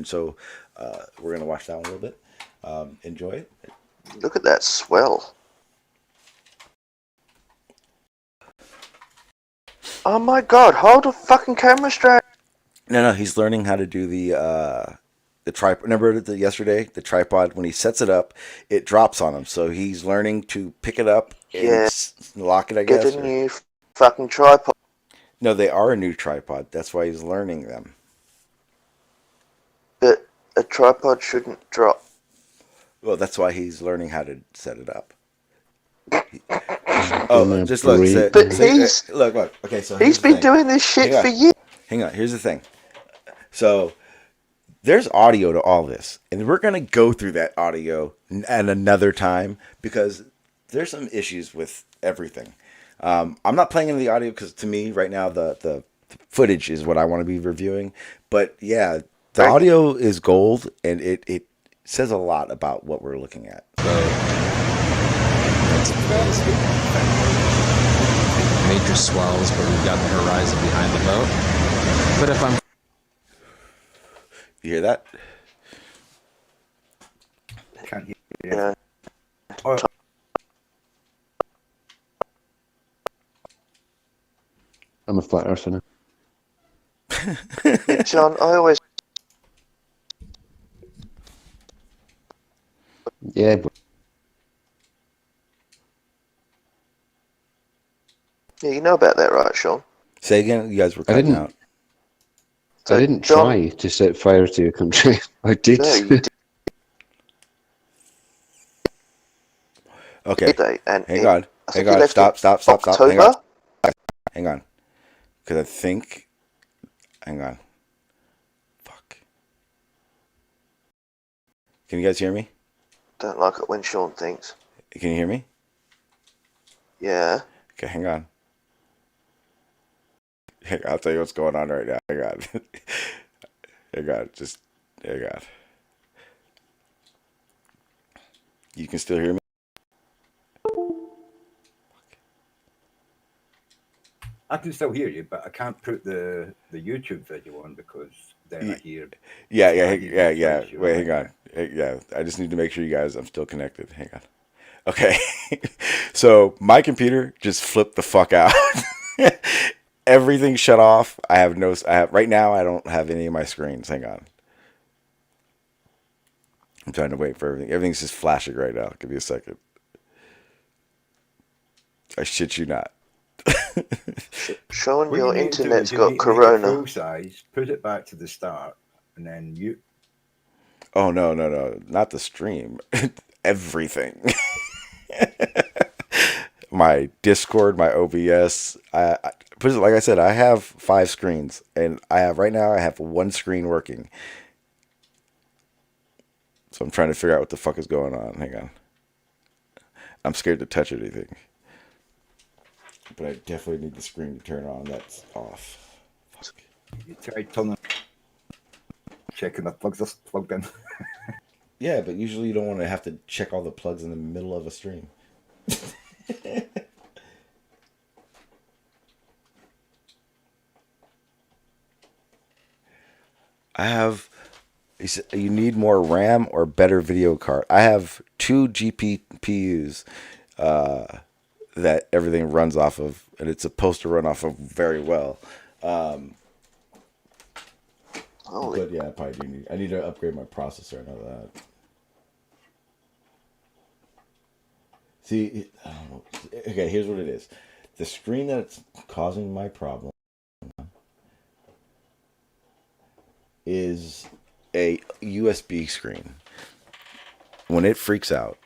so we're going to watch that one a little bit. Enjoy it. Look at that swell. Oh my god, hold the fucking camera straight. No, he's learning how to do the tripod. Remember yesterday, the tripod, when he sets it up, it drops on him. So he's learning to pick it up and lock it, I guess. Get a new fucking tripod. No, they are a new tripod. That's why he's learning them. But a tripod shouldn't drop. Well, that's why he's learning how to set it up. Just look. Look. Okay, so he's been doing this shit for years. Hang on. Here's the thing. So there's audio to all this, and we're gonna go through that audio at another time because there's some issues with everything. I'm not playing in the audio because to me right now the footage is what I want to be reviewing. But yeah, the audio is gold, and it says a lot about what we're looking at. So major swells, but we've got the horizon behind the boat. But if I'm... You hear that? Can't hear. Yeah. I'm a flat earther now. Yeah, John, I always... Yeah, but Yeah, you know about that, right, Sean? Say again. You guys were I cutting didn't. out. So, I didn't John- try to set fire to your country. I did. No, you did. Okay. And Hang in- on. I think Hang you on. left Stop. in Stop. Hang on. October? Hang on. Because I think. Hang on. Fuck. Can you guys hear me? Don't like it when Sean thinks. Can you hear me? Yeah. Okay, hang on. I'll tell you what's going on right now. Hang on. Hang on. Just hang on. You can still hear me? I can still hear you, but I can't put the YouTube video on because then I hear. Yeah. you Wait, know, hang on. Yeah, I just need to make sure you guys, I'm still connected. Hang on. Okay. So my computer just flipped the fuck out. Everything shut off. Right now I don't have any of my screens. Hang on. I'm trying to wait for everything. Everything's just flashing right now. Give me a second. I shit you not. Sean, what your you need to do internet's is you got need to make it corona. full size, put it back to the start, and then you. Oh no, not the stream. Everything. My Discord, my OBS. Like I said, I have 5 screens, and I have 1 screen working. So I'm trying to figure out what the fuck is going on. Hang on. I'm scared to touch anything. But I definitely need the screen to turn on. That's off. Fuck. You try turning, checking the plugs are plugged in. Yeah, but usually you don't want to have to check all the plugs in the middle of a stream. You need more RAM or better video card. I have 2 GPUs that everything runs off of, and it's supposed to run off of very well. But yeah, I probably I need to upgrade my processor. I know that. See, okay, here's what it is. The screen that's causing my problem is a USB screen. When it freaks out,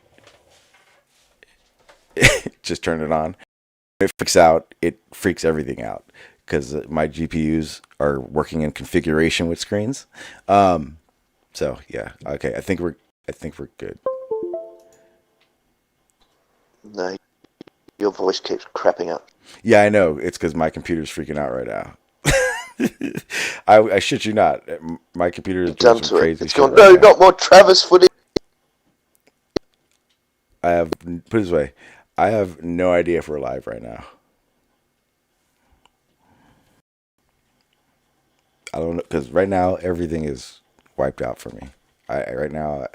just turn it on. When it freaks out, it freaks everything out because my GPUs are working in configuration with screens. So yeah, okay. I think we're good. No, your voice keeps crapping up. Yeah, I know. It's because my computer's freaking out right now. I shit you not. My computer is doing some crazy It's shit. gone, no, not more Travis footage. Put it this way, I have no idea if we're live right now. I don't know, because right now everything is wiped out for me. Right now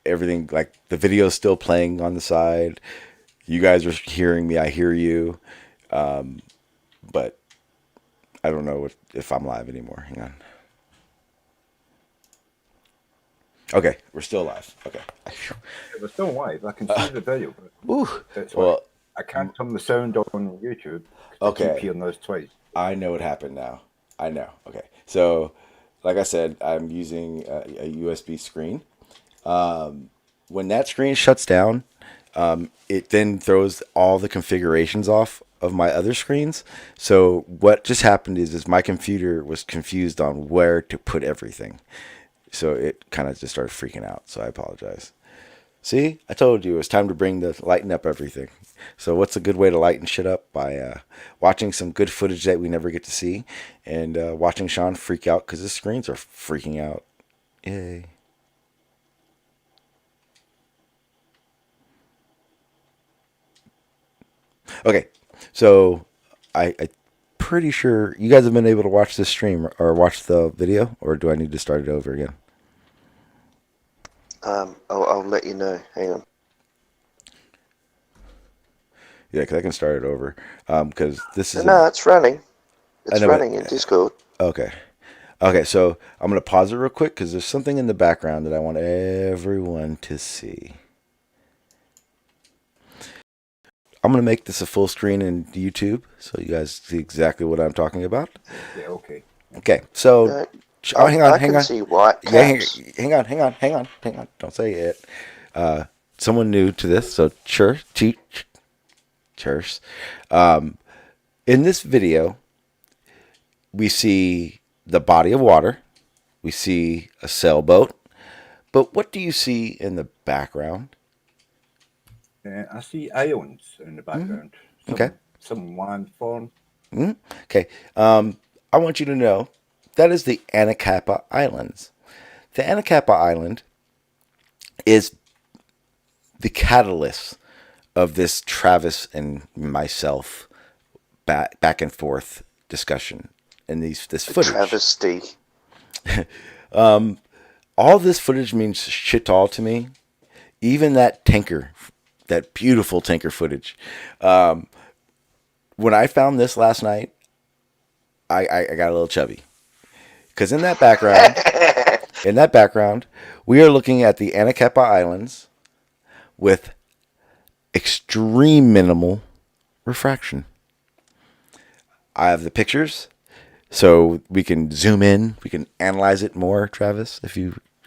everything, like the video is still playing on the side. You guys are hearing me. I hear you, but I don't know if I'm live anymore. Hang on. Okay, we're still live. Okay. We're still live. I can see the video. But that's why I can't turn the sound on YouTube. Okay. I keep hearing those twice. I know what happened now. I know. Okay. So, like I said, I'm using a USB screen. When that screen shuts down, it then throws all the configurations off of my other screens. So what just happened is my computer was confused on where to put everything. So it kind of just started freaking out. So I apologize. See, I told you it was time to lighten up everything. So what's a good way to lighten shit up? By watching some good footage that we never get to see, and watching Sean freak out because his screens are freaking out. Yay. Okay, so I'm pretty sure you guys have been able to watch this stream or watch the video, or do I need to start it over again? I'll let you know. Hang on. Yeah, because I can start it over. Because this is No, it's running. It's running in Discord. Okay. Okay, so I'm going to pause it real quick because there's something in the background that I want everyone to see. I'm going to make this a full screen in YouTube so you guys see exactly what I'm talking about. Yeah, okay. Okay, so hang on. See white Yeah, caps. hang on. Don't say it. Someone new to this, so cheers. In this video, we see the body of water. We see a sailboat. But what do you see in the background? I see islands in the background. Okay. Some landform. Okay. I want you to know that is the Anacapa Islands. The Anacapa Island is the catalyst of this Travis and myself back and forth discussion and this footage. Travesty. All this footage means shit all to me. Even that tanker, that beautiful tanker footage. When I found this last night, I got a little chubby. Because in that background, we are looking at the Anacapa Islands with extreme minimal refraction. I have the pictures, so we can zoom in. We can analyze it more, Travis.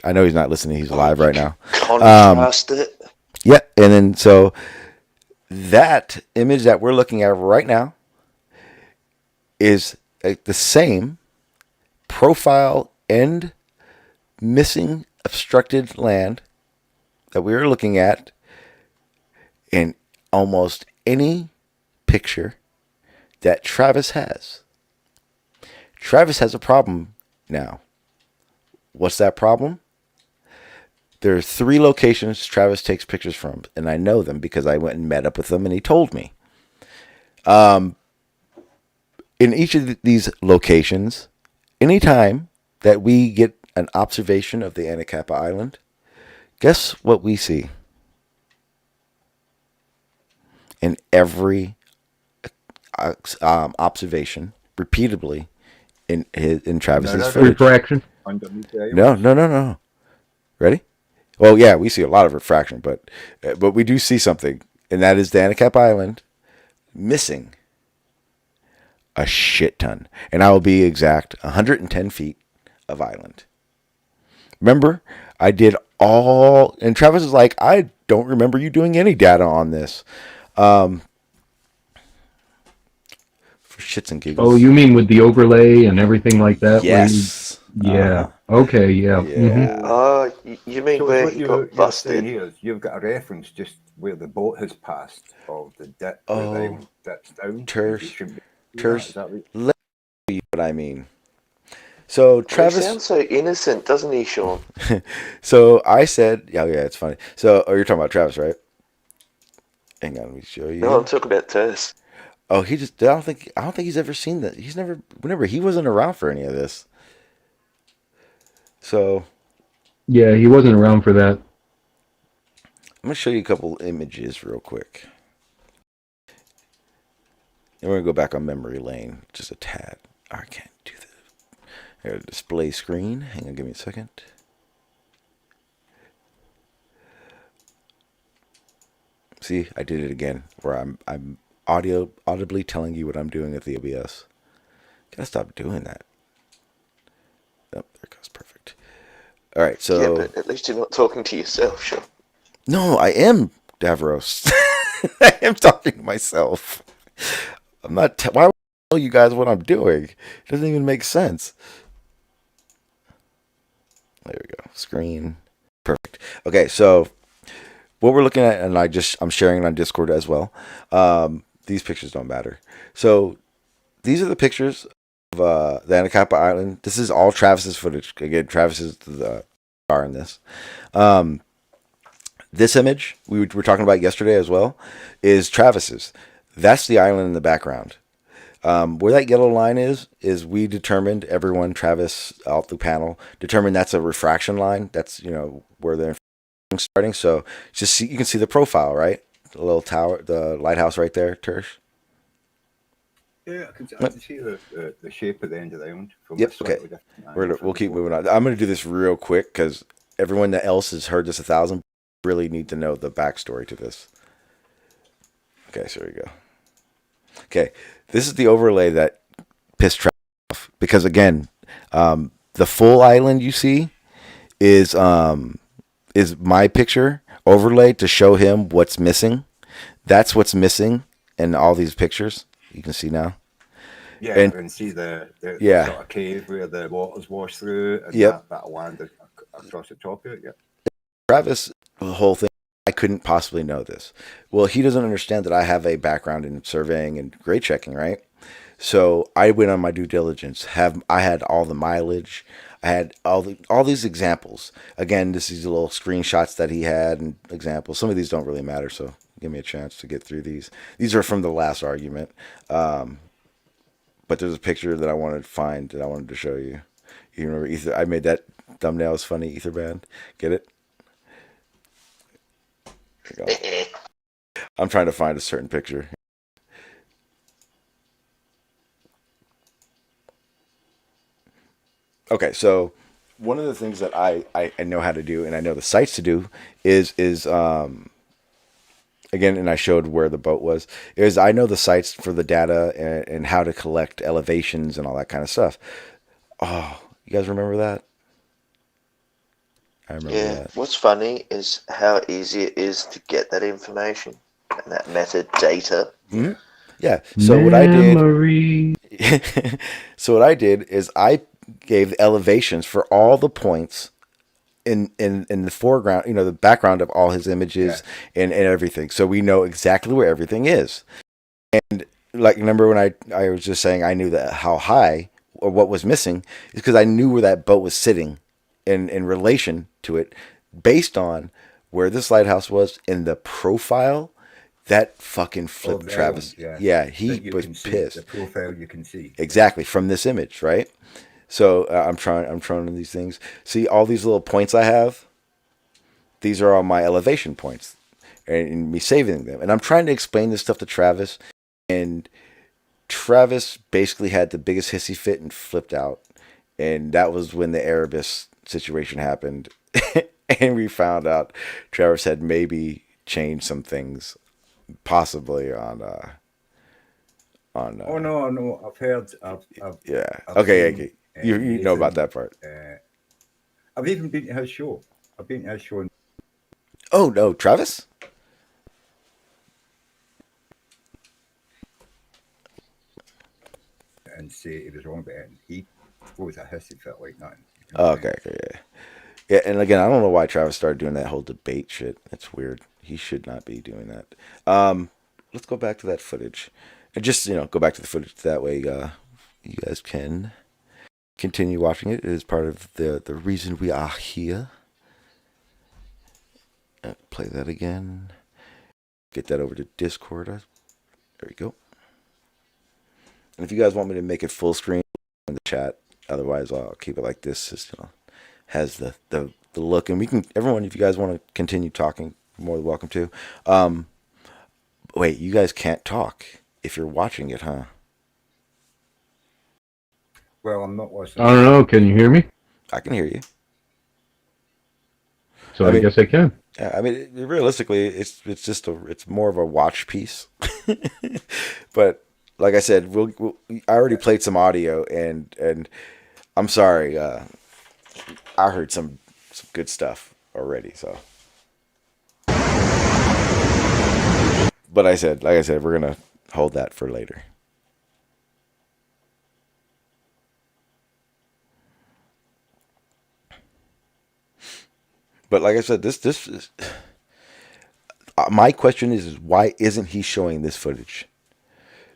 I know he's not listening. He's live right now. Contrast it. Yeah, and then so that image that we're looking at right now is the same profile and missing obstructed land that we are looking at in almost any picture that Travis has. Travis has a problem now. What's that problem? There are 3 locations Travis takes pictures from, and I know them because I went and met up with them, and he told me. In each of these locations, anytime that we get an observation of the Anacapa Island, guess what we see? In every observation, repeatedly, in Travis's footage. Refraction. No. Ready? Well, yeah, we see a lot of refraction, but we do see something, and that is the Anacapa Island missing a shit ton. And I will be exact, 110 feet of island. Remember, I did all, and Travis is like, I don't remember you doing any data on this. For shits and giggles. Oh, you mean with the overlay and everything like that? Yes. Yeah. Okay. Yeah. Oh, you mean So where what he you're got busted? saying here is you've got a reference just where the boat has passed of the dip where the island dips down. Tersh, let me tell you what I mean. So Travis He sounds so innocent, doesn't he, Sean? So I said, yeah, it's funny. So, you're talking about Travis, right? Hang on, let me show you. No, I'm talking about Tess. Oh, I don't think he's ever seen that. Remember, he wasn't around for any of this. So. Yeah, he wasn't around for that. I'm going to show you a couple images real quick. And we're going to go back on memory lane just a tad. Oh, I can't do that. I got a display screen. Hang on, give me a second. See, I did it again, where I'm audibly telling you what I'm doing with the OBS. Gotta stop doing that. Oh, there it goes. Perfect. All right, so. Yeah, but at least you're not talking to yourself, Sean. No, I am, Davros. I am talking to myself. I'm not. Why would I tell you guys what I'm doing? It doesn't even make sense. There we go. Screen. Perfect. Okay, so what we're looking at, and I'm sharing it on Discord as well. These pictures don't matter. So these are the pictures of the Anacapa Island. This is all Travis's footage. Again, Travis is the star in this. This image we were talking about yesterday as well is Travis's. That's the island in the background. Where that yellow line is we determined, everyone, Travis out the panel, determined that's a refraction line. That's, where they're starting. So just you can see the profile, right? The little tower, the lighthouse right there, Tersh. Yeah, I can see the shape at the end of the island. From Yep. a Okay. slightly different angle We'll from keep before. moving on. I'm going to do this real quick because everyone that else has heard this 1,000 really need to know the backstory to this. Okay, so here we go. Okay, this is the overlay that pissed Travis off because again, the full island you see is my picture overlay to show him what's missing. That's what's missing in all these pictures. You can see now. Yeah, and, I can see the yeah. sort of cave where the water's washed through, and yep. that land across the top of it. Yeah. Travis, the whole thing, I couldn't possibly know this. Well, he doesn't understand that I have a background in surveying and grade checking, right? So I went on my due diligence. I had all the mileage. I had all these examples. Again, this is little screenshots that he had and examples. Some of these don't really matter, so give me a chance to get through these. These are from the last argument. But there's a picture that I wanted to find that I wanted to show you. You remember Ether? I made that thumbnail was funny. Ether band, get it? There you go. I'm trying to find a certain picture. Okay, so one of the things that I know how to do and I know the sites to do is again, and I showed where the boat was, is I know the sites for the data and how to collect elevations and all that kind of stuff. Oh, you guys remember that? I remember that. What's funny is how easy it is to get that information and that metadata. Mm-hmm. Yeah. So what I did. So what I did is I gave the elevations for all the points in the foreground, the background of all his images and everything. So we know exactly where everything is. And like, remember when I was just saying I knew that how high or what was missing is because I knew where that boat was sitting in relation to it based on where this lighthouse was in the profile. That fucking flipped Travis. Yeah, he was pissed. The profile you can see. Exactly, from this image, right? So I'm trying these things. See all these little points I have? These are all my elevation points. And me saving them. And I'm trying to explain this stuff to Travis. And Travis basically had the biggest hissy fit and flipped out. And that was when the Erebus situation happened. And we found out Travis had maybe changed some things. Possibly on oh no, I've heard. I've okay, seen, you know about that part. I've even been to his show. I've been to his show. Oh no, Travis. And say he was wrong, but he was a hissy fit like nothing. Okay, yeah. And again, I don't know why Travis started doing that whole debate shit. That's weird. He should not be doing that. Let's go back to that footage, and just go back to the footage. That way, you guys can continue watching it. It is part of the reason we are here. Play that again. Get that over to Discord. There you go. And if you guys want me to make it full screen in the chat, otherwise I'll keep it like this. Just, has the look, and we can, everyone, if you guys want to continue talking, you're more than welcome to. Wait, you guys can't talk if you're watching it, huh? Well, I'm not listening. I don't know. Can you hear me? I can hear you. So I guess I can. Yeah, I mean, realistically, it's just it's more of a watch piece. But like I said, I already played some audio, and I'm sorry, I heard some good stuff already. So, but like I said, we're gonna hold that for later. But like I said, this is my question is why isn't he showing this footage?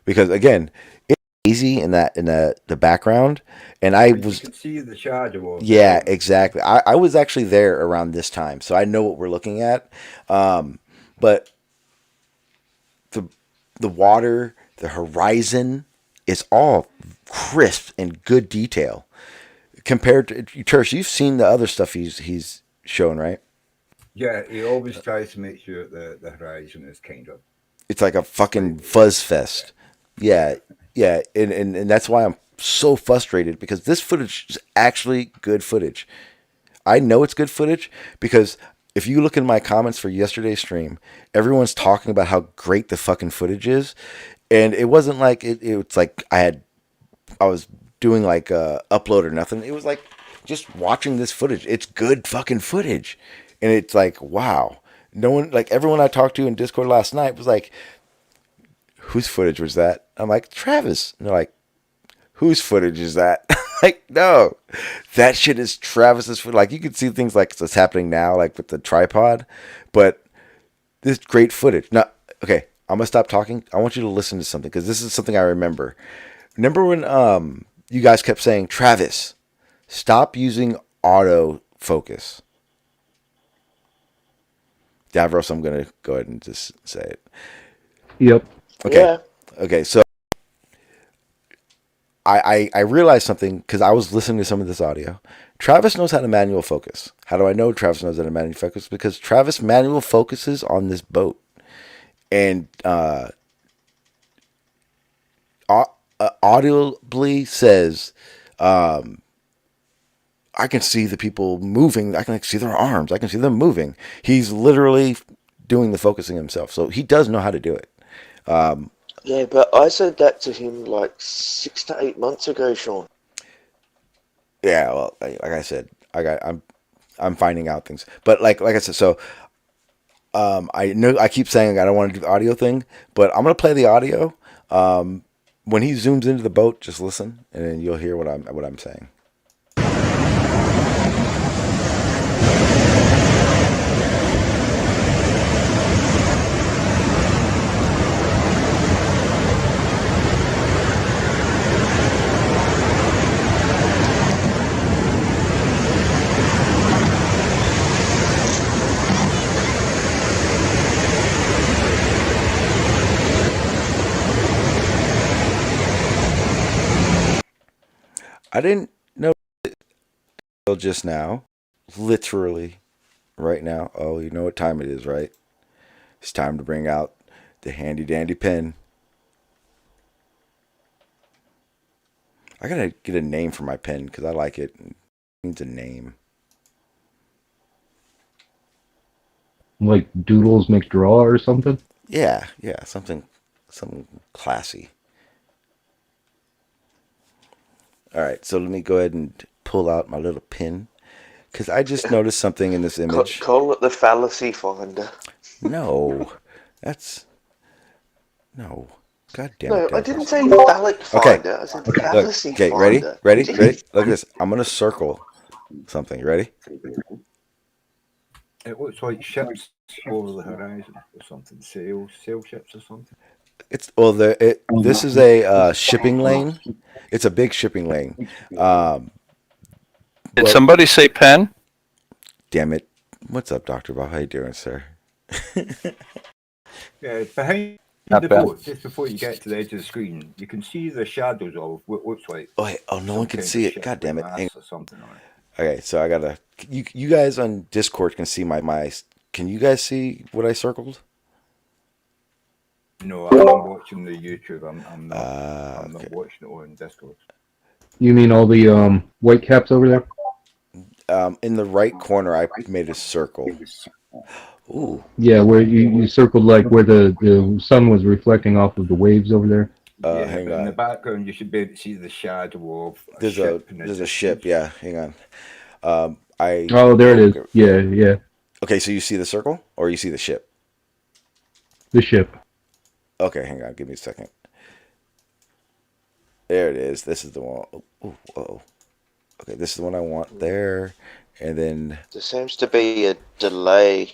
Because again, it's easy in the background, and I You was can see the shadow of yeah, exactly. I was actually there around this time, so I know what we're looking at. But the water, the horizon, is all crisp and good detail compared to Tersh. You've seen the other stuff he's shown, right? Yeah, he always tries to make sure that the horizon is kind of. It's like a fucking fuzz fest. Yeah, yeah, and that's why I'm so frustrated because this footage is actually good footage. I know it's good footage because if you look in my comments for yesterday's stream, everyone's talking about how great the fucking footage is, and it wasn't like it's like I was doing like a upload or nothing. It was like just watching this footage. It's good fucking footage, and it's like wow. No one, like everyone I talked to in Discord last night was like, "Whose footage was that?" I'm like, "Travis." And they're like, "Whose footage is that?" Like, no, that shit is Travis's footage. Like, you can see things like what's happening now, like with the tripod, but this great footage. Now, okay, I'm gonna stop talking. I want you to listen to something because this is something I remember. Remember when you guys kept saying, Travis, stop using auto focus. Davros, I'm gonna go ahead and just say it. Yep. Okay. Yeah. Okay. So I realized something because I was listening to some of this audio. Travis knows how to manual focus. How do I know Travis knows how to manual focus? Because Travis manual focuses on this boat, and audibly says, I can see the people moving. I can see their arms. I can see them moving. He's literally doing the focusing himself. So he does know how to do it. Yeah, but I said that to him like 6 to 8 months ago, Sean. Yeah, well, like I said, I'm finding out things. But like I said, so I know I keep saying I don't want to do the audio thing, but I'm gonna play the audio. When he zooms into the boat, just listen, and then you'll hear what I'm saying. I didn't know until just now, literally right now. Oh, you know what time it is, right? It's time to bring out the handy dandy pen. I gotta get a name for my pen because I like it. It needs a name. Like Doodles McDraw or something? Yeah, something classy. All right, so let me go ahead and pull out my little pen because I just noticed something in this image. Call it the fallacy finder. No, that's no. God damn No, it, I Davros. didn't say phallic Okay, finder. I said look, fallacy okay, finder. ready? Look at this. I'm gonna circle something. You ready? It looks like ships over the horizon or something. Sail ships or something. It's well, this is a shipping lane. It's a big shipping lane. Did somebody say pen? Damn it! What's up, Dr. Bob? How you doing, sir? Yeah, behind Not the bad. boat, just before you get to the edge of the screen, you can see the shadows of what looks like. Oh, wait, no one can see it. God damn it! Or something on it. Okay, so I gotta. You guys on Discord can see my. Can you guys see what I circled? No, I'm watching the YouTube. I'm not watching it on Discord. You mean all the white caps over there? In the right corner, I made a circle. Ooh. Yeah, where you circled like where the sun was reflecting off of the waves over there. Yeah, Hang but on. in the background, you should be able to see the shadow of a There's ship. a ship. Yeah, hang on. Oh, there it is. Yeah. Okay, so you see the circle or you see the ship? The ship. Okay, hang on. Give me a second. There it is. This is the one. Oh, whoa. Okay, this is the one I want there. And then There seems to be a delay.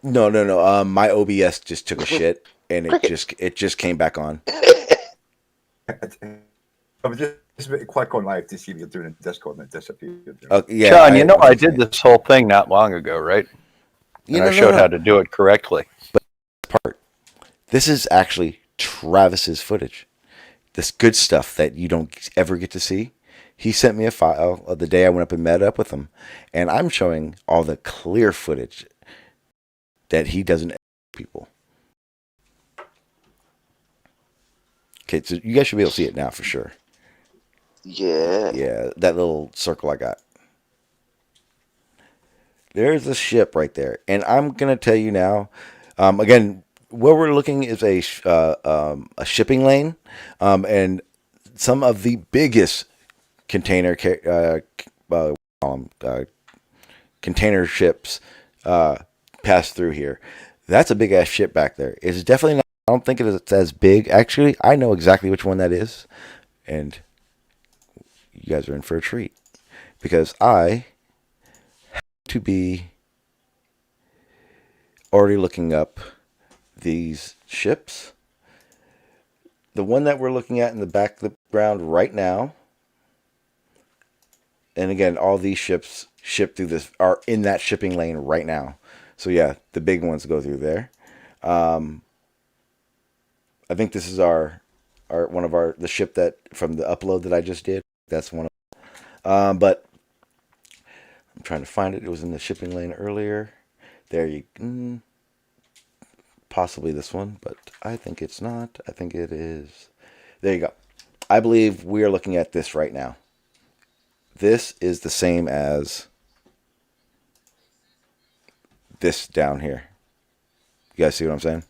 No. My OBS just took a shit, and it just came back on. I was just about to click on live to see what you're doing in Discord, and it disappeared. Yeah, Sean, you know I did this whole thing not long ago, right? And I showed how to do it correctly. But this is actually Travis's footage. This good stuff that you don't ever get to see. He sent me a file of the day I went up and met up with him, and I'm showing all the clear footage that he doesn't people. Okay, so you guys should be able to see it now for sure. Yeah, that little circle I got. There's a ship right there, and I'm gonna tell you now. Again, where we're looking is a shipping lane, and some of the biggest container container ships pass through here. That's a big ass ship back there. It's definitely not. I don't think it's as big. Actually, I know exactly which one that is, and you guys are in for a treat because I have to be already looking up these ships. The one that we're looking at in the background right now, and again, all these ships ship through this are in that shipping lane right now. So yeah, the big ones go through there. I think this is our the ship that from the upload that I just did. That's one of but I'm trying to find it. It was in the shipping lane earlier. There you possibly this one, but I think it's not. I think it is. There you go. I believe we are looking at this right now. This is the same as this down here. You guys see what I'm saying?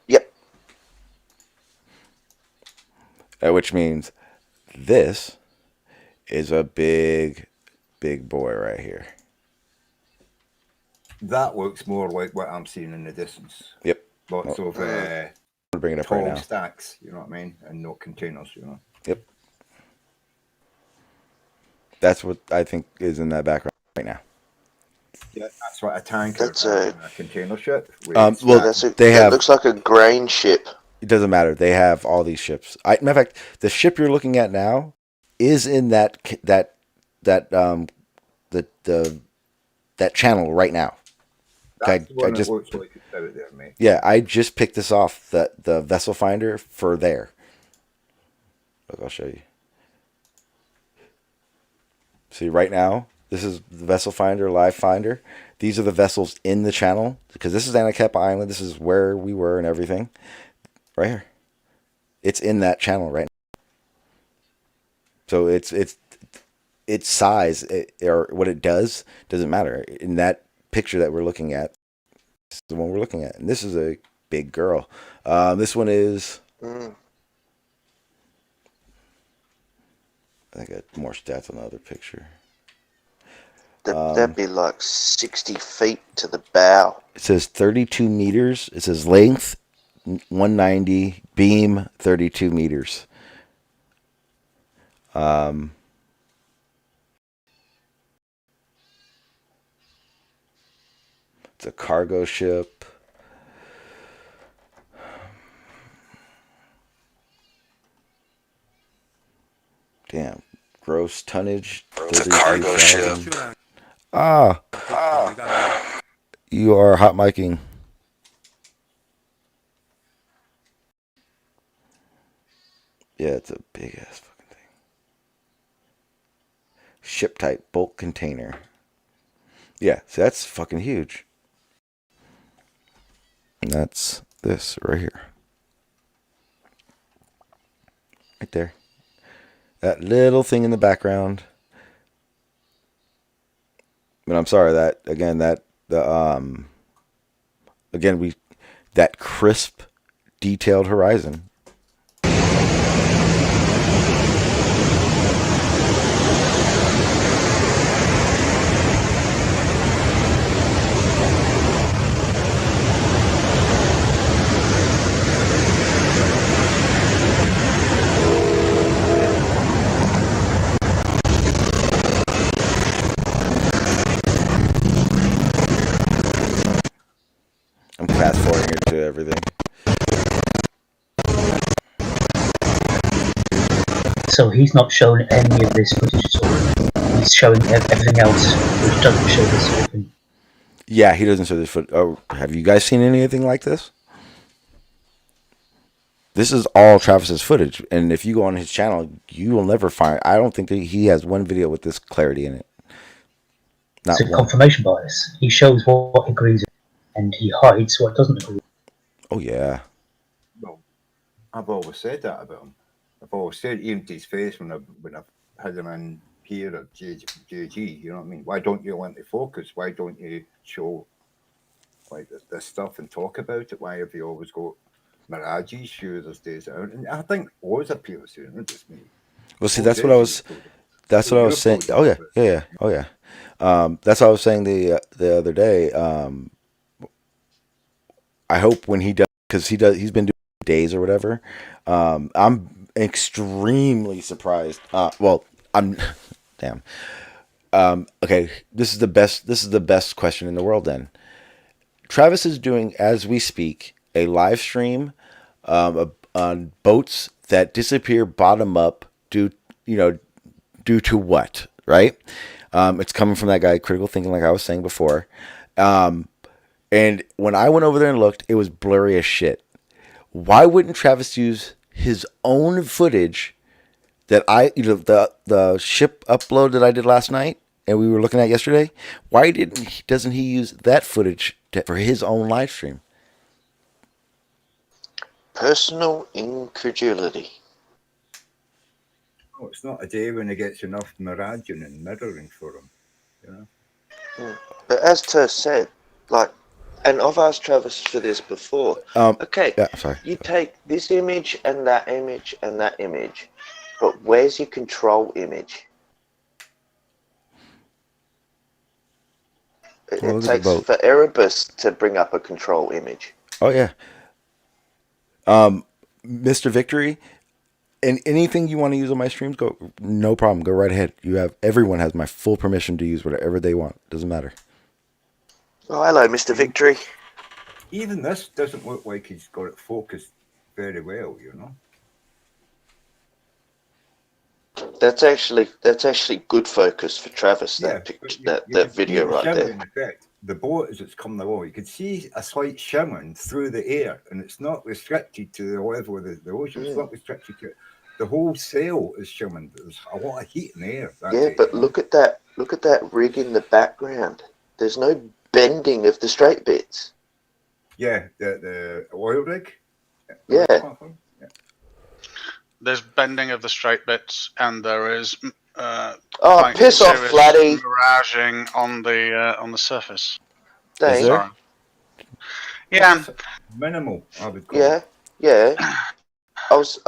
Yep. Which means this is a big boy right here. That looks more like what I'm seeing in the distance. Yep. Lots of bring it up tall right now. stacks, you know what I mean, and not containers, you know. Yep. That's what I think is in that background right now. Yeah, that's what a tanker. That's a container ship. Well, they have. It looks like a grain ship. It doesn't matter. They have all these ships. Matter of fact, the ship you're looking at now is in that channel right now. That's I just looks like it's out there, mate. Yeah, I just picked this off the vessel finder for there. Look, I'll show you. See, right now, this is the vessel finder, live finder. These are the vessels in the channel because this is Anacapa Island. This is where we were and everything. Right here. It's in that channel right now. So it's size or what it does doesn't matter. In that picture that we're looking at, this is the one we're looking at. And this is a big girl. This one is... I got more stats on the other picture. That'd be like 60 feet to the bow. It says 32 meters. It says length 190, beam 32 meters. It's a cargo ship. Damn. Gross tonnage. It's a cargo ship. You are hot micing. Yeah, it's a big ass fucking thing. Ship type, bulk container. Yeah, so that's fucking huge. And that's this right here. Right there. That little thing in the background. But I'm sorry that crisp, detailed horizon. So he's not showing any of this footage at all. He's showing everything else, which doesn't show this sort of thing. Yeah, he doesn't show this footage. Oh, have you guys seen anything like this? This is all Travis's footage, and if you go on his channel, you will never find. I don't think that he has one video with this clarity in it. Not It's a one. confirmation bias. He shows what he agrees with, and he hides what doesn't agree with. Oh yeah. Well, I've always said that about him. I've always said, even to his face, when I've had him in here at JG, you know what I mean? Why don't you want to focus? Why don't you show like this stuff and talk about it? Why have you always got mirages? Sure, there's days out, and I think always appeals to you, not just me. Well, see, that's what I was. That's what I was saying. Oh yeah, yeah, oh yeah. That's what I was saying the other day. I hope when he does, because he's been doing days or whatever. I'm extremely surprised. Well, I'm damn. Okay, this is the best question in the world. Then Travis is doing, as we speak, a live stream on boats that disappear bottom up due to what, right? It's coming from that guy, Critical Thinking, like I was saying before. And when I went over there and looked, it was blurry as shit. Why wouldn't Travis use his own footage that the ship upload that I did last night and we were looking at yesterday? Why doesn't he use that footage for his own live stream? Personal incredulity. Oh, it's not a day when he gets enough miraging and mirroring for him, you know. But as Ter said, like, and I've asked Travis for this before. Okay, yeah, sorry. You take this image and that image and that image, but where's your control image? It takes for Erebus to bring up a control image. Oh yeah. Mr. Victory, and anything you want to use on my streams, no problem. Go right ahead. Everyone has my full permission to use whatever they want. Doesn't matter. Oh, hello, Mr. Victory. Even this doesn't look like he's got it focused very well, you know. That's actually good focus for Travis. That video right there. In effect, the boat as it's coming along, you can see a slight shimmering through the air, and it's not restricted to the level of the ocean. It's not restricted to it. The whole sail is shimmering. There's a lot of heat in the air. But look at that. Look at that rig in the background. There's no bending of the straight bits. Yeah, the oil rig. Yeah. There's bending of the straight bits, and there is piss off, Flatty. Miraging on the surface. Dang. Is there? Yeah. Minimal, I would call it. Yeah. I was.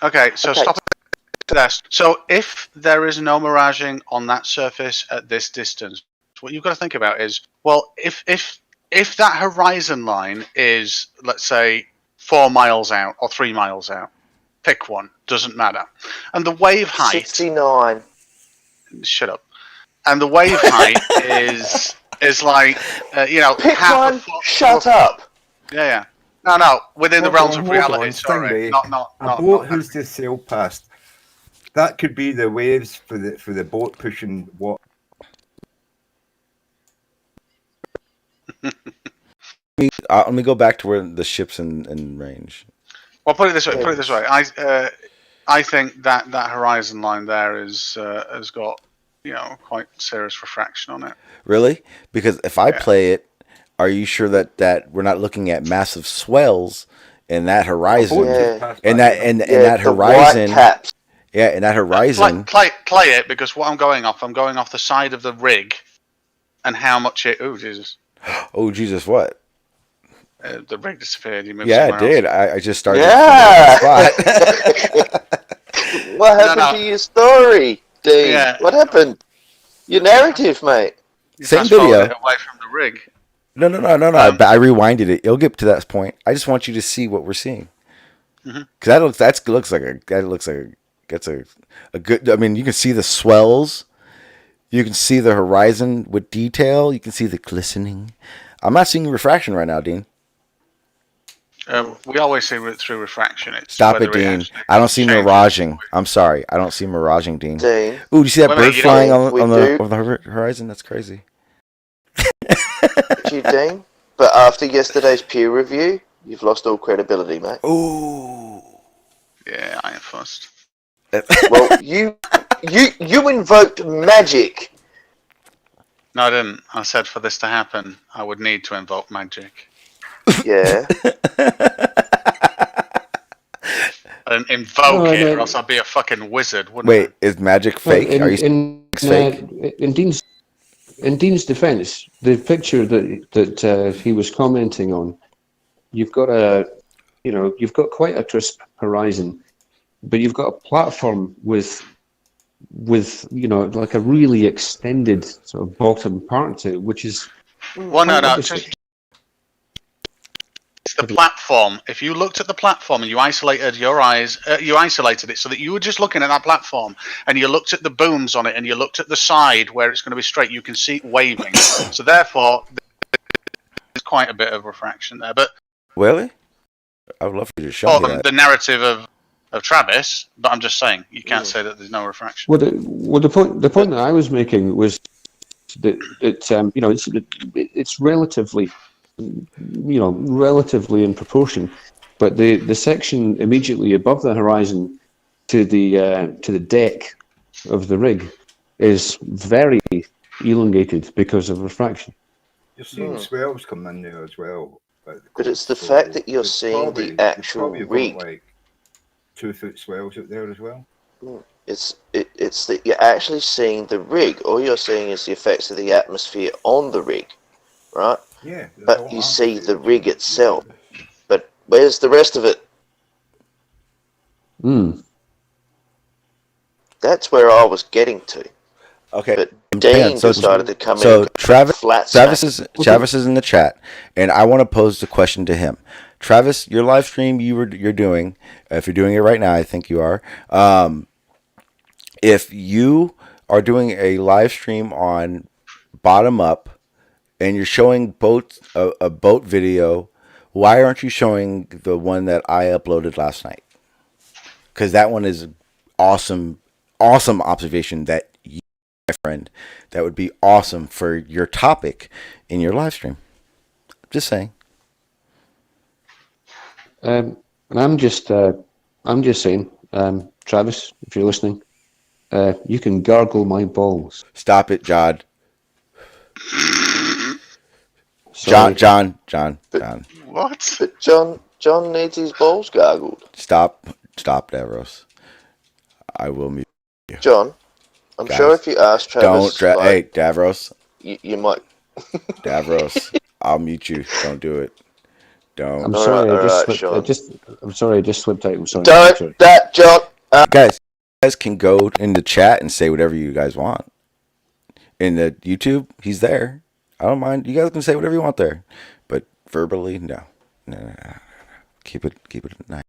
Okay, so stop at this. So if there is no miraging on that surface at this distance, what you've got to think about is, well, if that horizon line is, let's say, 4 miles out or 3 miles out, pick one, doesn't matter, and the wave height 69. Shut up. And the wave height is like pick half one. A foot. Shut up. Yeah. No. Within the realms of reality. Sorry, not. A boat who's just sailed past. That could be the waves for the boat pushing what. Let me go back to where the ship's in range. Well, put it this way. I think that horizon line there has got quite serious refraction on it. Really? Because if I play it, are you sure that we're not looking at massive swells in that horizon? And that horizon. White caps. Yeah, in that horizon. Play it, because what I'm going off the side of the rig, and how much it. Oh Jesus. Oh Jesus! What? The rig disappeared. You moved. Yeah, it did. I just started. Yeah. What happened to your story, Dean? Yeah. What happened? Your narrative, mate. Same video. Away from the rig. No. I rewinded it. It'll get to that point. I just want you to see what we're seeing. Because that looks like a good. I mean, you can see the swells. You can see the horizon with detail. You can see the glistening. I'm not seeing refraction right now, Dean. We always see through refraction. It's Stop it, whether Dean. I don't see miraging. I'm sorry. I don't see miraging, Dean. Dean. Ooh, do you see that Wait a bird minute, you flying don't- on we do. the horizon? That's crazy. You, Dean. But after yesterday's peer review, you've lost all credibility, mate. Ooh. Yeah, I am fussed. Well, you invoked magic. No, I didn't. I said for this to happen, I would need to invoke magic. Yeah. I didn't invoke it, or else I'd be a fucking wizard, wouldn't I? Wait, is magic fake? Are you saying it's fake? In Dean's defence, the picture that he was commenting on, you've got quite a crisp horizon, but you've got a platform with like a really extended sort of bottom part to it, which is Well, no. It's the platform. If you looked at the platform and you isolated your eyes, you isolated it so that you were just looking at that platform, and you looked at the booms on it, and you looked at the side where it's going to be straight, you can see it waving. So therefore, there's quite a bit of refraction there. But Really? I would love for you to show me that. the narrative of Travis, but I'm just saying you can't say that there's no refraction. Well, the point that I was making was that it's relatively in proportion, but the section immediately above the horizon to the deck of the rig is very elongated because of refraction. You're seeing swells coming in there as well. But it's the fact that you're seeing the actual rig. Like 2 foot swells out there as well. It's that you're actually seeing the rig. All you're seeing is the effects of the atmosphere on the rig, right? Yeah. But you see the rig itself. But where's the rest of it? That's where I was getting to. Okay. But Dean decided to come in. Travis is in the chat, and I want to pose the question to him. Travis, your live stream you're doing, if you're doing it right now, I think you are. If you are doing a live stream on bottom up, and you're showing a boat video, why aren't you showing the one that I uploaded last night? Because that one is awesome observation that you, my friend, that would be awesome for your topic in your live stream. Just saying. And I'm just saying, Travis, if you're listening, you can gargle my balls. Stop it, Jod. Sorry. John. What? But John needs his balls gargled. Stop, Davros. I will mute you. John, I'm sure if you ask Travis... Hey, Davros. You might... Davros, I'll mute you. Don't do it. Don't. I'm sorry, I'm sorry, I just slipped out. I'm sorry. Don't that, John. You guys can go in the chat and say whatever you guys want. In the YouTube, he's there. I don't mind. You guys can say whatever you want there, but verbally, no. Keep it nice.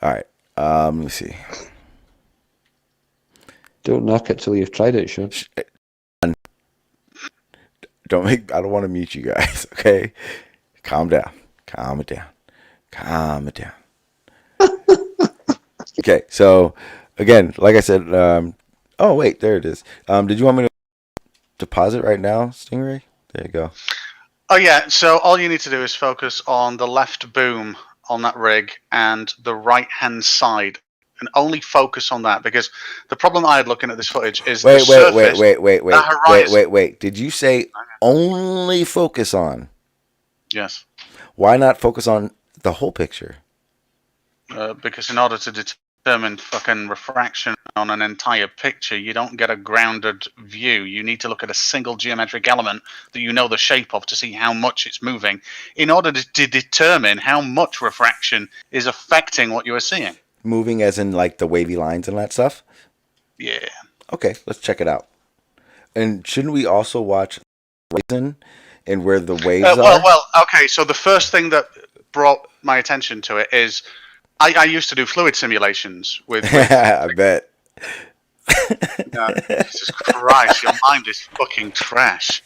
All right. Let me see. Don't knock it till you've tried it, Sean. I don't want to mute you guys. Okay, calm down. Okay, so again, like I said, oh wait, there it is. Did you want me to deposit right now, Stingray? There you go. Oh yeah, so all you need to do is focus on the left boom on that rig and the right hand side, and only focus on that, because the problem I had looking at this footage is Wait. That horizon. Wait. Did you say only focus on? Yes. Why not focus on the whole picture? Because in order to determine fucking refraction on an entire picture, you don't get a grounded view. You need to look at a single geometric element that you know the shape of to see how much it's moving, in order to determine how much refraction is affecting what you are seeing. Moving as in like the wavy lines and that stuff? Yeah. Okay, let's check it out. And shouldn't we also watch Horizon and where the waves are? Well, okay, so the first thing that brought my attention to it is I used to do fluid simulations with I bet. Jesus Christ, your mind is fucking trash.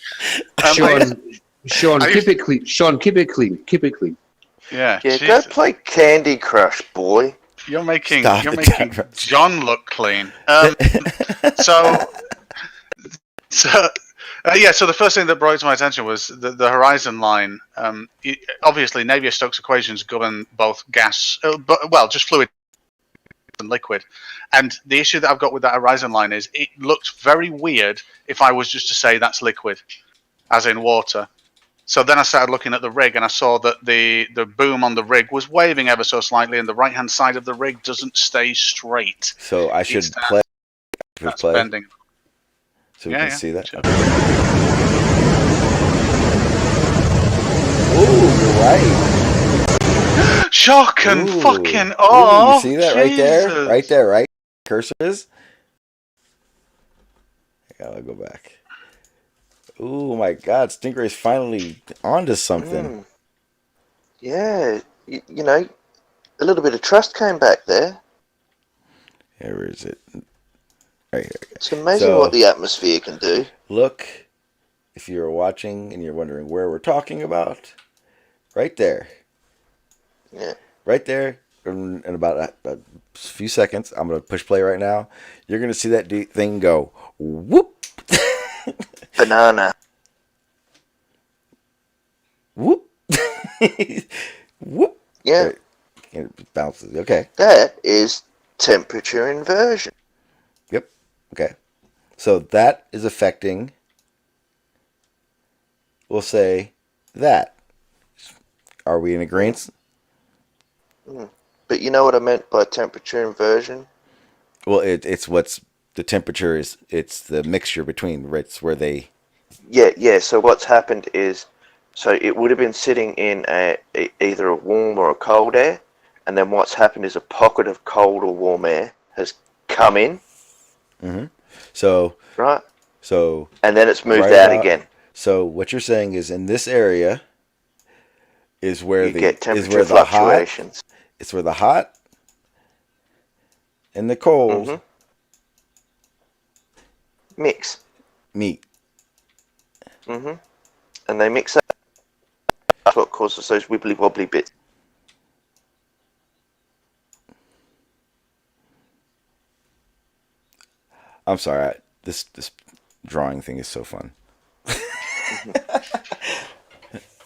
Sean, keep it clean. Yeah. Yeah, Jesus. go play Candy Crush, boy. You're making Stop you're it, making John. John look clean. So yeah. So the first thing that brought it to my attention was the horizon line. Obviously, Navier-Stokes equations govern both gas, just fluid and liquid. And the issue that I've got with that horizon line is it looked very weird if I was just to say that's liquid, as in water. So then I started looking at the rig, and I saw that the boom on the rig was waving ever so slightly, and the right hand side of the rig doesn't stay straight. So I should That's play bending. so we can see that. Sure. Ooh, you're right. Shock and fucking Ooh, you see that Jesus. right there? Right there, right? Cursor is. I gotta go back. Ooh, my God, Stingray's finally onto something. Yeah, you know, a little bit of trust came back there. Yeah, where is it? Right here. It's amazing what the atmosphere can do. Look, if you're watching and you're wondering where we're talking about, right there. Yeah. Right there, in about a few seconds, I'm going to push play right now. You're going to see that thing go, whoop. Banana. Whoop. Whoop. Yeah. Right. It bounces. Okay. That is temperature inversion. Yep. Okay. So that is affecting, we'll say, that. Are we in agreement? But you know what I meant by temperature inversion? Well, it's what's the temperature is. It's the mixture between. It's where they. Yeah. So what's happened is, so it would have been sitting in either a warm or a cold air, and then what's happened is a pocket of cold or warm air has come in. Mm-hmm. So. Right. So. And then it's moved right out again. So what you're saying is in this area. Is where you get temperature the fluctuations. It's where the hot and the cold mix. Meet. And they mix up. That's what causes those wibbly wobbly bits. I'm sorry. This drawing thing is so fun.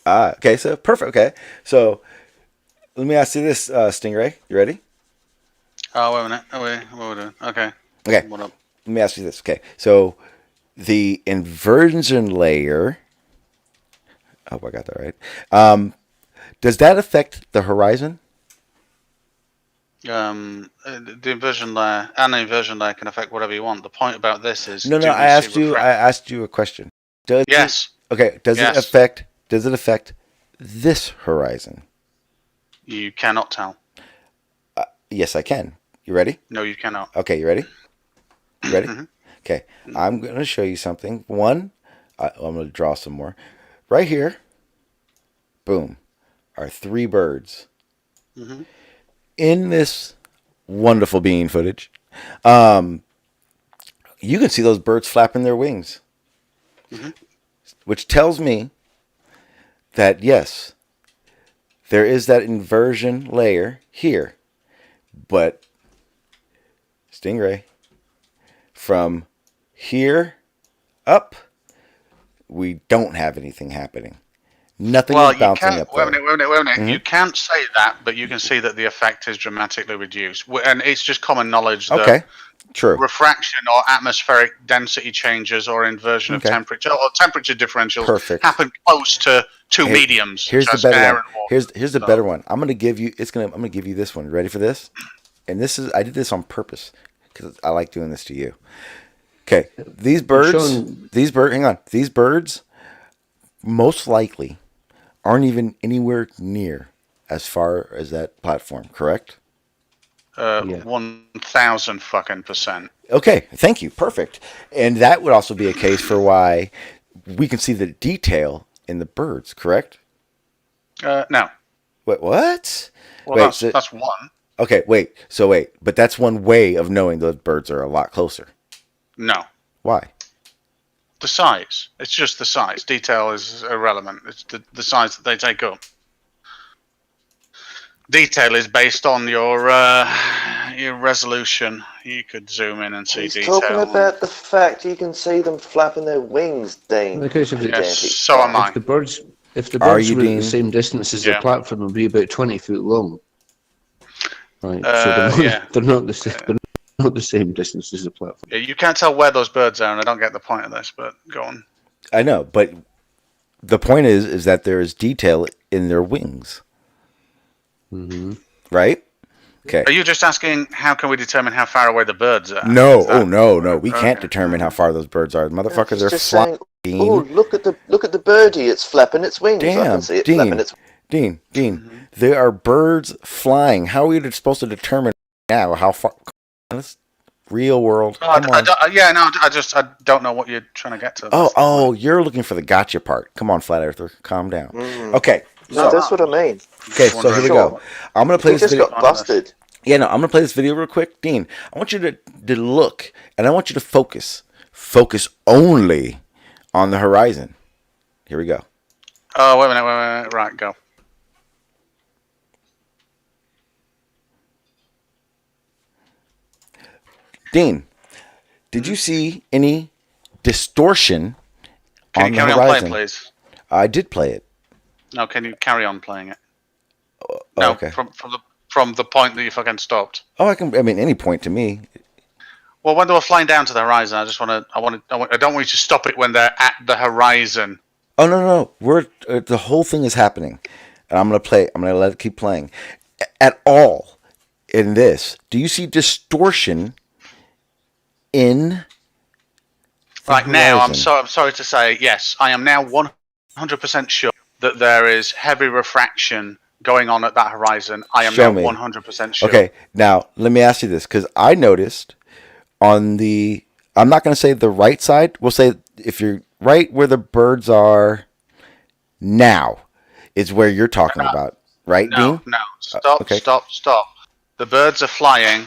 Okay, so perfect. Okay, so let me ask you this, Stingray. You ready? Oh, wait a minute. Oh, wait, what are we doing? Okay. Okay. What up? Let me ask you this. Okay, so the inversion layer. I hope I got that right. Does that affect the horizon? The inversion layer and the inversion layer can affect whatever you want. The point about this is No. I asked you a question. Yes. Does it affect this horizon? You cannot tell. Yes, I can. You ready? No, you cannot. Okay, you ready? You ready? Okay, I'm going to show you something. One, I'm going to draw some more. Right here, boom, are 3 birds. In this wonderful being footage, you can see those birds flapping their wings, which tells me that, yes, there is that inversion layer here. But, Stingray, from here up, we don't have anything happening. Nothing is bouncing up there. Wait a minute. You can't say that, but you can see that the effect is dramatically reduced. And it's just common knowledge that true. Refraction or atmospheric density changes or inversion of temperature or temperature differentials happen close to two mediums. Here's the better one. Here's the better one. I'm gonna give you this one. Ready for this? And I did this on purpose because I like doing this to you. Okay, these birds most likely aren't even anywhere near as far as that platform, correct? 1,000 fucking %. Okay, thank you. Perfect. And that would also be a case for why we can see the detail in the birds, correct? No. Wait, what? Well, that's one. Okay, wait. But that's one way of knowing those birds are a lot closer. No. Why? The size. It's just the size. Detail is irrelevant. It's the size that they take up. Detail is based on your resolution. You could zoom in and see He's detail. talking about the fact you can see them flapping their wings, Dean. Because if Yes, so am I. If the birds Are were you, at the Dean? same distance as the Yeah. platform, would be about 20 foot long. Right. So Yeah. they're not the same. They're not the same distance as the platform. Yeah, you can't tell where those birds are, and I don't get the point of this, but go on. I know, but the point is that there is detail in their wings. Mm-hmm. Right? Okay. Are you just asking how can we determine how far away the birds are? No, Is that- no. We can't Okay. determine how far those birds are. Motherfuckers, He's they're just flying. saying, oh, look at the birdie, it's flapping its wings. I Damn, can see it flapping its Dean, there are birds flying. How are we supposed to determine now how far? This real world. Oh, Come on. I don't know what you're trying to get to. Oh, you're looking for the gotcha part. Come on, flat earther, calm down. Mm. Okay. No, that's what I mean. Okay, so here we go. I'm gonna play He this just video. got busted. Yeah, no, I'm gonna play this video real quick, Dean. I want you to look, and I want you to focus only on the horizon. Here we go. Oh, wait a minute. Right, go. Dean, did you see any distortion Can on you the carry on horizon? playing, please? I did play it. No, can you carry on playing it? Oh, No, okay. from the point that you fucking stopped. Oh, I mean, any point to me. Well, when they were flying down to the horizon, I don't want you to stop it when they're at the horizon. Oh no. The whole thing is happening, and I'm gonna let it keep playing. At all in this, do you see distortion in the Right now, I'm horizon? sorry to say, yes, I am now 100% sure that there is heavy refraction going on at that horizon. I am Show now me. 100% sure. Okay, now let me ask you this, because I noticed on the, I'm not going to say the right side. We'll say if you're right where the birds are now is where you're talking about, right, Dean? No. Stop. Okay. Stop. The birds are flying.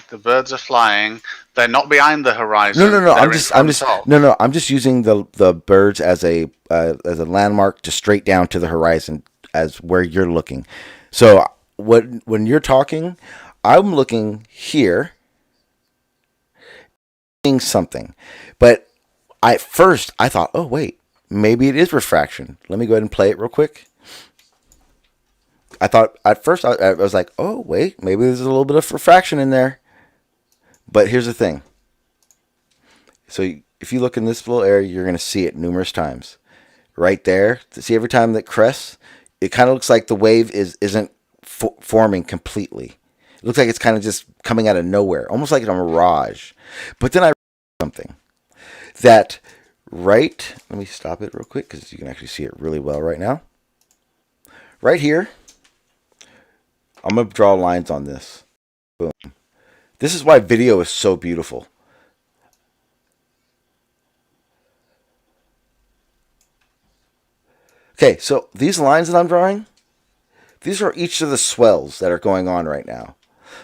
They're not behind the horizon. No. They're I'm in just front of. no. I'm just using the birds as a landmark to straight down to the horizon as where you're looking. So when you're talking, I'm looking here, seeing something, but at first I thought, oh wait, maybe it is refraction. Let me go ahead and play it real quick. I thought at first I was like, oh wait, maybe there's a little bit of refraction in there. But here's the thing. So if you look in this little area, you're going to see it numerous times. Right there, see every time that crests, it kind of looks like the wave isn't forming completely. It looks like it's kind of just coming out of nowhere, almost like a mirage. But then I realized something that let me stop it real quick because you can actually see it really well right now. Right here, I'm going to draw lines on this. Boom. This is why video is so beautiful. Okay, so these lines that I'm drawing, these are each of the swells that are going on right now.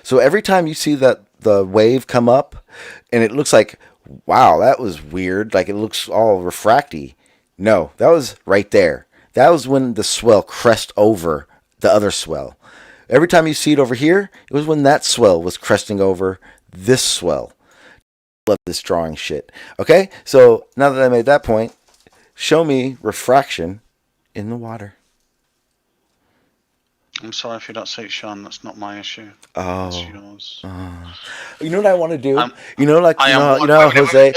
So every time you see that the wave come up, and it looks like, wow, that was weird, like it looks all refracty. No, that was right there. That was when the swell crest over the other swell. Every time you see it over here, it was when that swell was cresting over this swell. I love this drawing shit. Okay, so now that I made that point, show me refraction in the water. I'm sorry if you don't see it, Sean. That's not my issue. Oh, That's yours. You know what I want to do? I'm- You know how Jose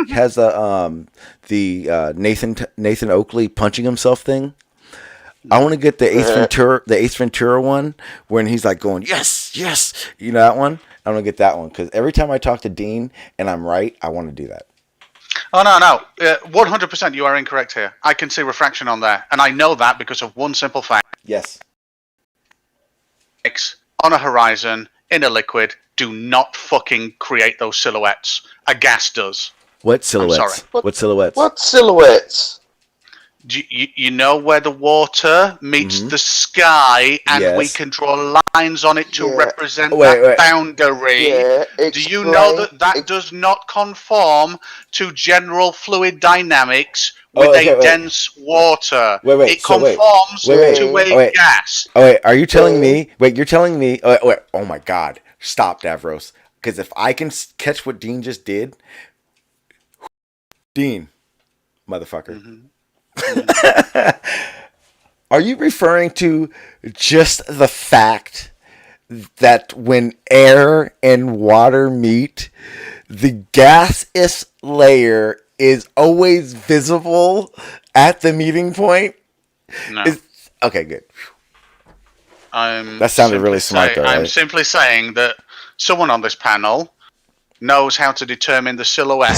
has the Nathan Oakley punching himself thing. I want to get the Ace Ventura one when he's like going yes, you know that one. I want to get that one because every time I talk to Dean and I'm right, I want to do that. Oh, no. 100% you are incorrect here. I can see refraction on there. And I know that because of one simple fact. Yes. On a horizon, in a liquid, do not fucking create those silhouettes. A gas does. What silhouettes? I'm sorry. What silhouettes? What silhouettes? You know where the water meets the sky, and we Yes. can draw lines on it to Yeah. represent Wait, that wait. boundary. Yeah, Do you know that does not conform to general fluid dynamics with a dense water? Wait, It so wait. conforms to Oh, a wait. gas. Oh, wait, are you telling me? Wait, you're telling me? Wait, oh my God! Stop, Davros. Because if I can catch what Dean just did, Dean, motherfucker, are you referring to just the fact that when air and water meet, the gaseous layer is always visible at the meeting point? No. Okay, good. I'm That sounded really simply smart, though, I'm right? simply saying that someone on this panel knows how to determine the silhouette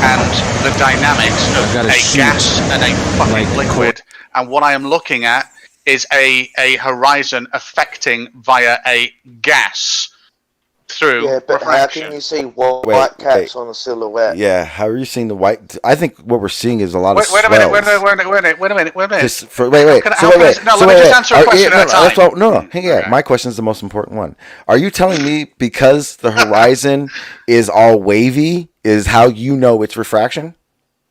and the dynamics of got a a sheet, gas and a fucking like liquid. And what I am looking at is a horizon affecting via a gas through Yeah, but how refraction. can you see white caps on a silhouette? Yeah, how are you seeing the white? I think what we're seeing is a lot of Wait a swells. minute, wait a minute. Just wait. How can I, no, let me just answer a question at a time. No. Hang on. My question is the most important one. Are you telling me because the horizon is all wavy is how you know it's refraction?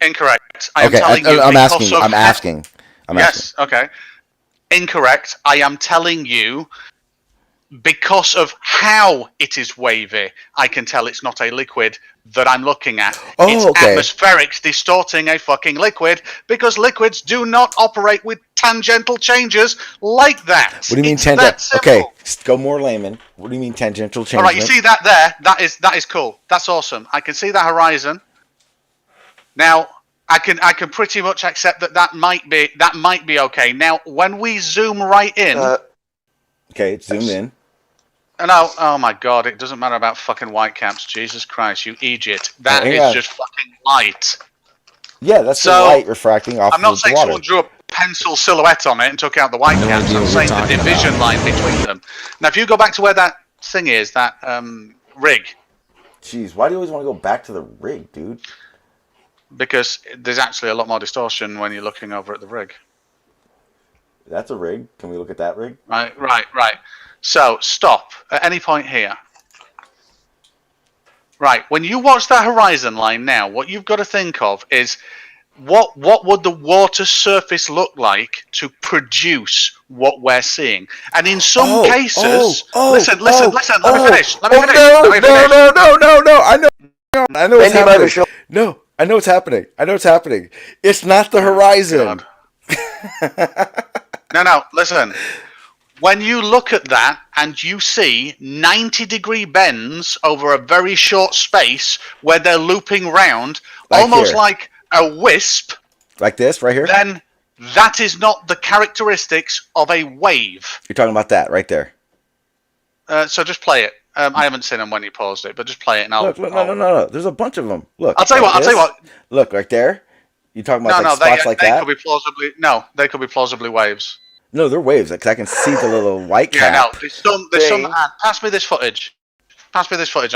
Incorrect. I am Okay, telling you I'm because asking. of I'm asking. Yes, okay. Incorrect. I am telling you because of how it is wavy, I can tell it's not a liquid that I'm looking at. Oh, it's okay. atmospherics distorting a fucking liquid because liquids do not operate with tangential changes like that. What do you mean It's that tangent? simple. Okay, go more layman. What do you mean tangential change? All right, you see that there? That is cool. That's awesome. I can see that horizon. Now, I can pretty much accept that might be okay. Now, when we zoom right in, okay, it's zoomed in. no, oh my God, it doesn't matter about fucking white caps. Jesus Christ, you idiot! That Hang is on. just fucking light. Yeah, that's the So, light refracting off I'm not of the saying water. someone drew a pencil silhouette on it and took out the white caps. idea I'm what saying you're the talking division about. line between them. Now, if you go back to where that thing is, that rig, Jeez, why do you always want to go back to the rig, dude? because there's actually a lot more distortion when you're looking over at the rig. That's a rig. Can we look at that rig? Right. So stop at any point here. Right, when you watch that horizon line now, what you've got to think of is what would the water surface look like to produce what we're seeing? And in some cases, listen, let me finish. No! I know what's happening. No, I know what's happening. It's not the horizon. No, listen. When you look at that and you see 90-degree bends over a very short space where they're looping round, Like almost here. like a wisp, Like this, right here? then that is not the characteristics of a wave. You're talking about that right there. So just play it. I haven't seen them when you paused it, but just play it and I'll... Look, no. There's a bunch of them. Look. I'll tell you what. Look, right there. You talking about spots like that? Could be plausibly waves. No, they're waves, because I can see the little white cap. Yeah, no, there's some. Pass me this footage. I'll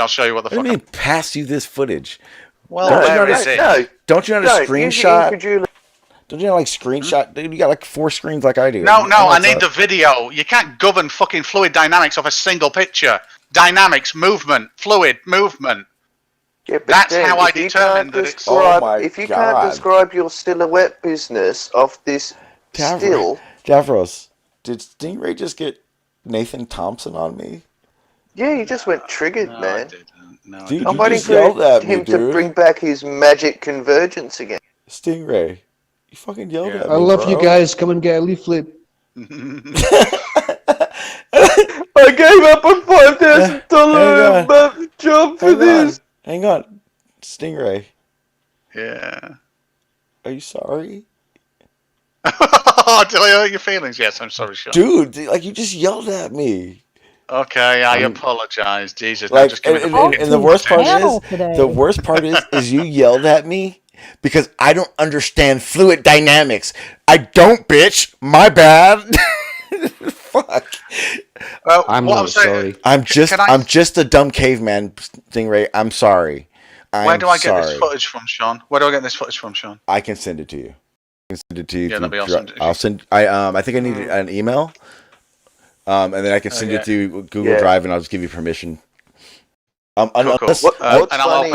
show you what the fuck. What do you mean, pass you this footage? Well, where is it? Don't you know how to screenshot? Don't you know, like, screenshot? Dude, you got like 4 screens like I do. No, I need the video. You can't govern fucking fluid dynamics off a single picture. Dynamics, movement, fluid, movement. Yeah, but That's Dan, how I if you determine can't that it's... describe- If you can't describe your silhouette business of this still... Javros, did Stingray just get Nathan Thompson on me? Yeah, he just went triggered, man. Dude, I'm you waiting just yelled for at me, him to dude. bring back his magic convergence again. Stingray, you fucking yelled at me, I love you bro. guys. Come and get a leaflet. I gave up a $5,000 job for this. Hang on, Stingray. Yeah. Are you sorry? Did I hurt your feelings? Yes, I'm sorry, Sean. Dude, like, you just yelled at me. Okay, I apologize. Jesus, Like, just give me and the worst part is you yelled at me because I don't understand fluid dynamics. I don't, bitch. My bad. Fuck. Well, I'm what not I'm saying, sorry. I'm just a dumb caveman, Stingray. I'm sorry. Where do I get this footage from, Sean? Where do I get this footage from, Sean? I can send it to you. send it to you. Yeah, that'd be through awesome. I'll send. I think I need an email, and then I can send it to Google Drive, and I'll just give you permission. Cool. What's funny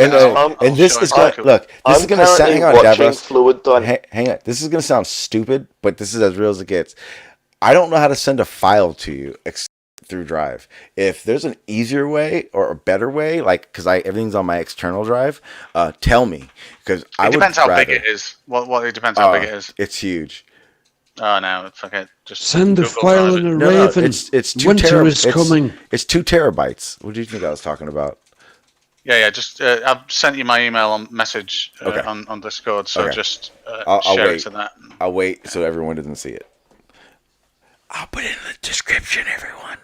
and this is going to look. This is going to sound. Hang on, Davros. Hang on. This is going to sound stupid, but this is as real as it gets. I don't know how to send a file to you through Drive. If there's an easier way or a better way, like because everything's on my external drive, tell me because it depends how big it is. Well, it depends how big it is. It's huge. Oh no, fuck it. Just send the file in a Raven. It's 2 Winter is coming. It's 2 terabytes. What do you think I was talking about? Yeah. Just I've sent you my email on message on Discord, so just I'll share wait. it to that. I'll wait so everyone doesn't see it. I'll put it in the description, everyone.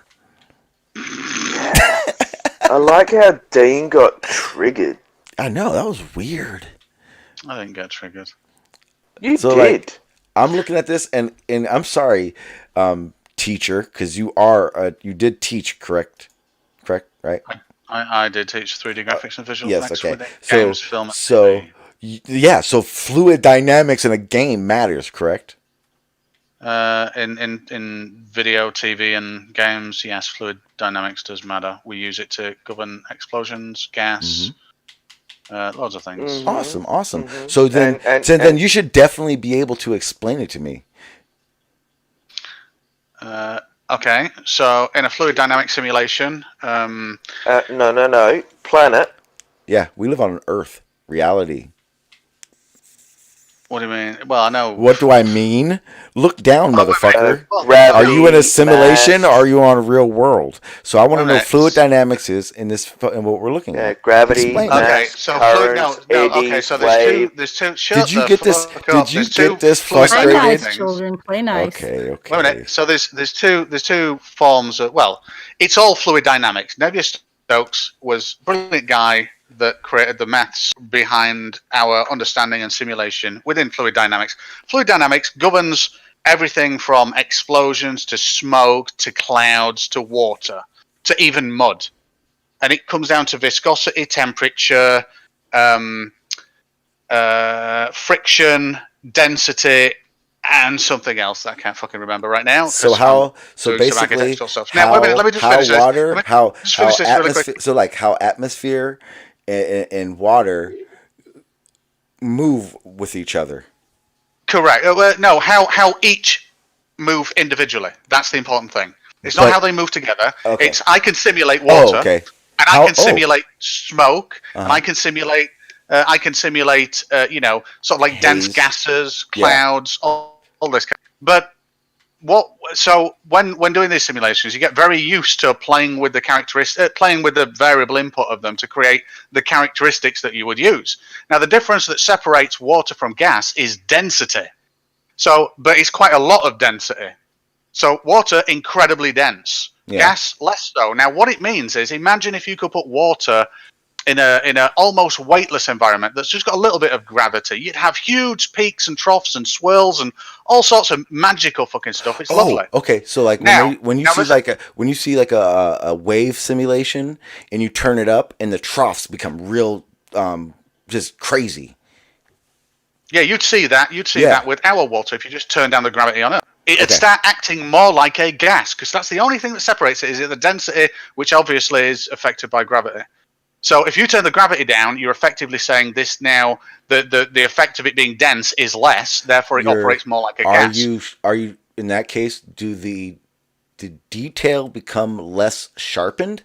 I like how Dean got triggered. I know, that was weird. I didn't get triggered. You did. Like, I'm looking at this, and I'm sorry, teacher, because you did teach, correct, right? I did teach 3D graphics and visual yes, effects okay. within games, film, and so fluid dynamics in a game matters, correct? In video, TV, and games, yes, fluid dynamics does matter. We use it to govern explosions, gas, loads of things. Awesome. So then you should definitely be able to explain it to me. Okay, so in a fluid dynamic simulation, no, planet. Yeah, we live on Earth, reality. What do you mean? Well, I know. What do I mean? Look down, motherfucker. Gravity, are you in a simulation mass. or are you on a real world? So I want to know Okay. fluid dynamics is in what we're looking at. Gravity, Explain. mass, Okay, so currents, okay, so there's two. Did you get this? Did you get this frustrated? Play nice, children. Play nice. Okay. Wait a minute. So there's two forms of, well, it's all fluid dynamics. Navier-Stokes was a brilliant guy that created the maths behind our understanding and simulation within fluid dynamics. Fluid dynamics governs everything from explosions to smoke to clouds to water to even mud. And it comes down to viscosity, temperature, friction, density, and something else that I can't fucking remember right now. So basically, now, wait a minute, let me just finish water, this. how finish this really atmosphere, quick. so like how atmosphere and water move with each other. Correct. No, how each move individually. That's the important thing. It's not how they move together. Okay. It's I can simulate water, okay. and I can simulate smoke, and I can simulate sort of like dense gases, clouds, all this kind. But when doing these simulations, you get very used to playing with the variable input of them to create the characteristics that you would use. Now, the difference that separates water from gas is density. But it's quite a lot of density. So water, incredibly dense. Yeah. Gas, less so. Now, what it means is, imagine if you could put water in a almost weightless environment that's just got a little bit of gravity. You'd have huge peaks and troughs and swirls and all sorts of magical fucking stuff. It's lovely. Okay. So like when you see a wave simulation and you turn it up and the troughs become real just crazy. Yeah, you'd see that. You'd see that with our water if you just turn down the gravity on it. It'd start acting more like a gas, because that's the only thing that separates it, is the density, which obviously is affected by gravity. So if you turn the gravity down, you're effectively saying this now, the effect of it being dense is less, therefore it operates more like a gas. Are you in that case, do the detail become less sharpened?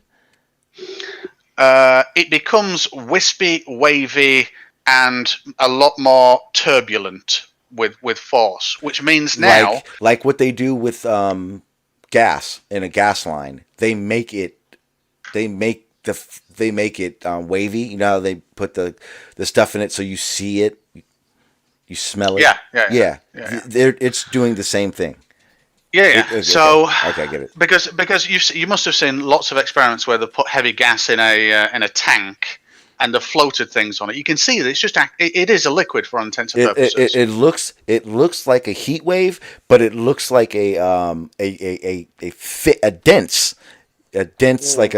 It becomes wispy, wavy, and a lot more turbulent with force, which means now, like what they do with gas in a gas line, they make it wavy. You know how they put the stuff in it so you see it, you smell it. Yeah. It's doing the same thing. So okay, I get it. Because you must have seen lots of experiments where they put heavy gas in a tank and they've floated things on it. You can see that it's just it is a liquid for all intents and purposes. It looks like a heat wave, but it looks like a dense like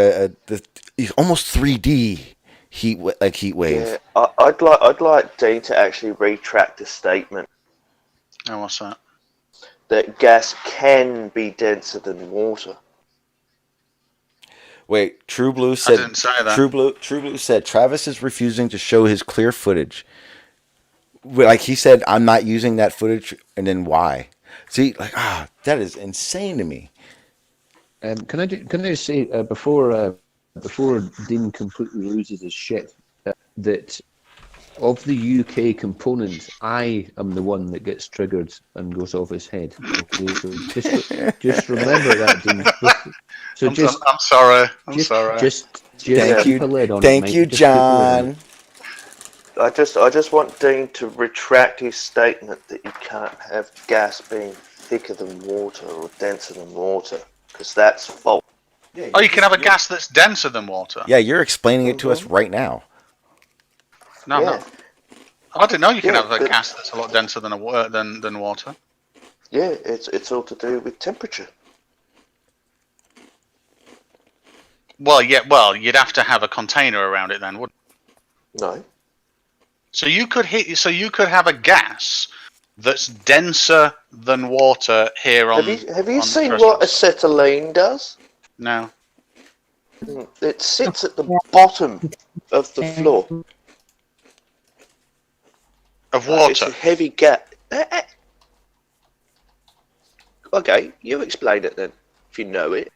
almost 3D heat wave. Yeah, I'd like Dean to actually retract a statement. Oh, what's that? That gas can be denser than water. Wait, True Blue said. I didn't say that. True Blue said Travis is refusing to show his clear footage. Like he said, I'm not using that footage, and then why? See, like that is insane to me. Can I just say before Dean completely loses his shit that of the UK component, I am the one that gets triggered and goes off his head. Okay, so just remember that, Dean. So I'm sorry. I'm sorry. Just Thank keep you. a lid on Thank it, you, mate. Just keep a lid on John. it. I just want Dean to retract his statement that you can't have gas being thicker than water or denser than water, because that's false. Oh, you can have a gas that's denser than water. Yeah, you're explaining it to us right now. No, Yeah. no. I didn't know you can Yeah, have a but- gas that's a lot denser than than water. Yeah, it's all to do with temperature. Well, yeah. Well, you'd have to have a container around it then, wouldn't? No. So you could have a gas that's denser than water here on. Have you on seen terrestrial what acetylene does? No. It sits at the bottom of the floor. Of It's water. a heavy gas. Okay, you explain it then, if you know it.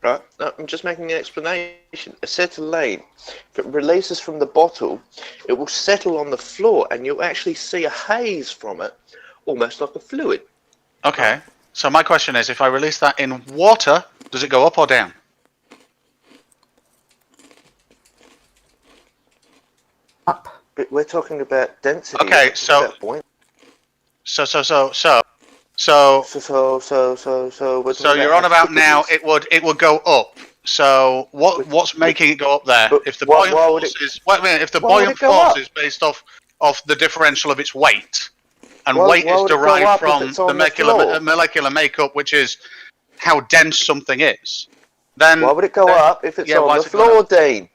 Right? No, I'm just making an explanation. Acetylene, if it releases from the bottle, it will settle on the floor and you'll actually see a haze from it, almost like a fluid. Okay. So my question is, if I release that in water, does it go up or down? But we're talking about density. Okay, at so that point. So you're on about now. It would go up. So what's making it go up there? If the buoyant force is if the buoyant force is based off the differential of its weight, and weight is derived from the molecular makeup, which is how dense something is. Then why would it go up if it's on the it going floor, up? Dean?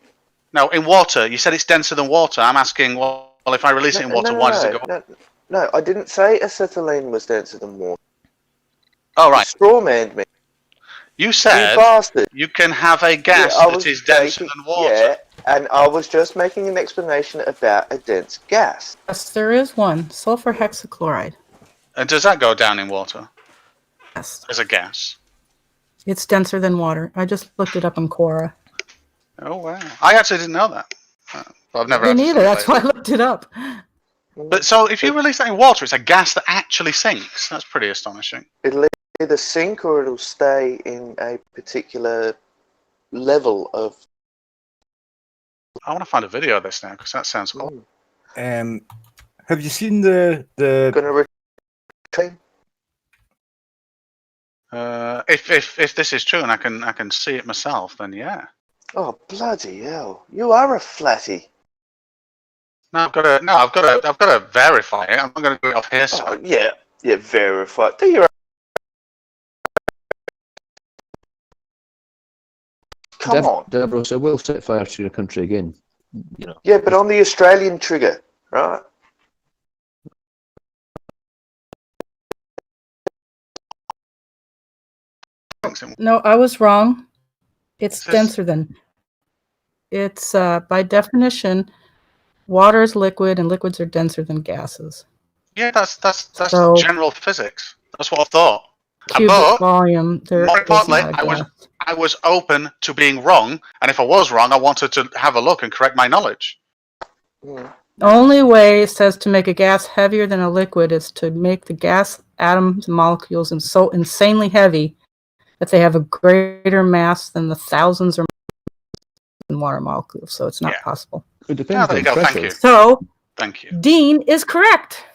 No, in water. You said it's denser than water. I'm asking, well, if I release it in water, why does it go up? No, I didn't say acetylene was denser than water. Oh, right. You strawmanned me. You said you can have a gas that is denser than water. Yeah, and I was just making an explanation about a dense gas. Yes, there is one. Sulfur hexachloride. And does that go down in water? Yes. As a gas? It's denser than water. I just looked it up in Quora. Oh, wow. I actually didn't know that. I've never had Me to neither. That's why I simulate looked it up. But so if you release that in water, it's a gas that actually sinks. That's pretty astonishing. It'll either sink or it'll stay in a particular level of... I want to find a video of this now, because that sounds cool. Have you seen the Gonna retain? If this is true and I can see it myself, then yeah. Oh, bloody hell! You are a flatty. No, I've got to verify it. I'm not going to do it off here. Oh, yeah, verify. Do your... Come on, Davros, I will set fire to your country again. You know. Yeah, but on the Australian trigger, right? No, I was wrong. It's denser than. It's by definition, water is liquid, and liquids are denser than gases. Yeah, that's So- general physics. That's what I thought. Cubic But volume. There more is importantly, not a gas. I was open to being wrong, and if I was wrong, I wanted to have a look and correct my knowledge. The only way it says to make a gas heavier than a liquid is to make the gas atoms and molecules so insanely heavy that they have a greater mass than the thousands or in water molecules. So it's not possible. It depends there you on go. pressure. Thank you. So Thank you. Dean is correct.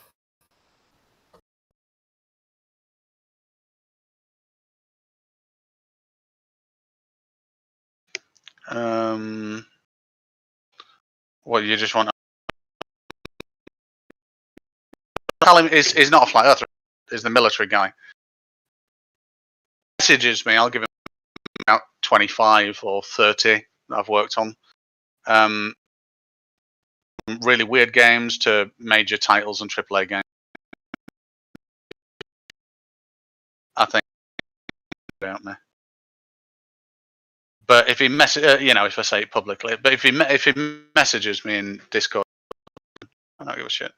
Well, you just want to tell him is not a flat earther, is the military guy. Messages me, I'll give him about 25 or 30 that I've worked on. Really weird games to major titles and AAA games. about me. But if he if I say it publicly, but if he messages me in Discord, I don't give a shit.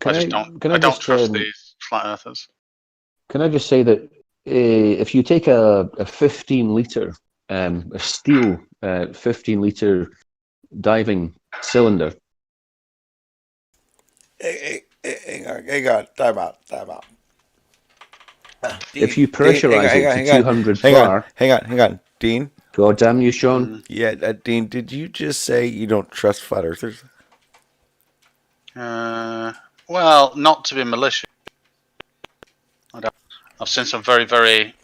I don't trust these flat earthers. Can I just say that if you take a 15-liter, a steel 15-liter diving cylinder. Hang on, time out. If you pressurize it to 200 bar. Hang on. Dean? God damn you, Sean. Yeah, Dean, did you just say you don't trust flat earthers? Well, not to be malicious. I've seen some very, very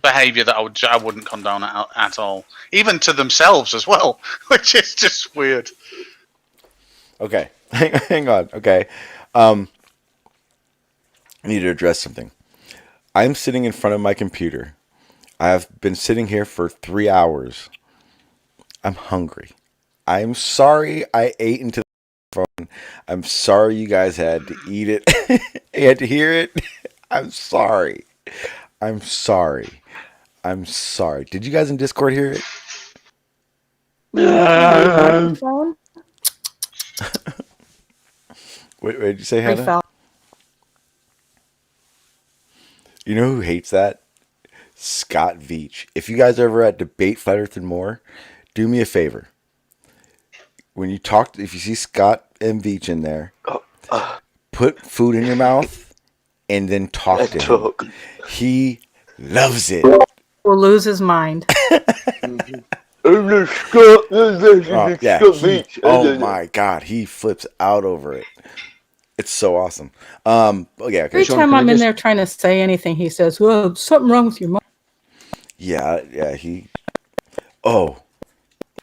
behaviour that I wouldn't condone at all, even to themselves as well, which is just weird. Okay, hang on. Okay, I need to address something. I'm sitting in front of my computer. I have been sitting here for 3 hours. I'm hungry. I'm sorry I ate into the phone. I'm sorry you guys had to eat it. You had to hear it. I'm sorry. Did you guys in Discord hear it? What did you say, Hannah? You know who hates that? Scott Veach. If you guys are ever at Debate Flat Earth and More, do me a favor. When you talk, if you see Scott M. Veach in there, put food in your mouth and then talk to him. He loves it. Will lose his mind. Oh my God, he flips out over it. It's so awesome. Okay. Every time I'm in there trying to say anything, he says, "Well, something wrong with your mom." Yeah. He. Oh.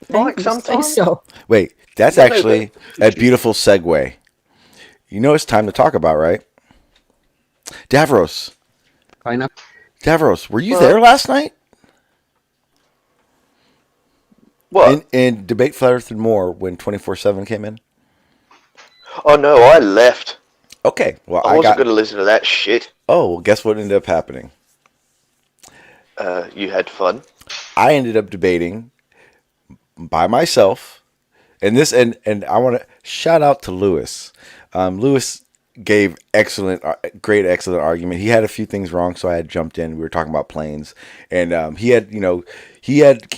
Like sometimes. So. Wait, that's actually a beautiful segue. You know it's time to talk about, right? Davros. Pineapple. Davros, were you there last night? What? In Debate Flat Earth and More when 24/7 came in? Oh no, I left. Okay, well I wasn't going to listen to that shit. Oh, well, guess what ended up happening? You had fun. I ended up debating by myself, and I want to shout out to Lewis. Lewis gave excellent argument. He had a few things wrong, so I had jumped in. We were talking about planes, and he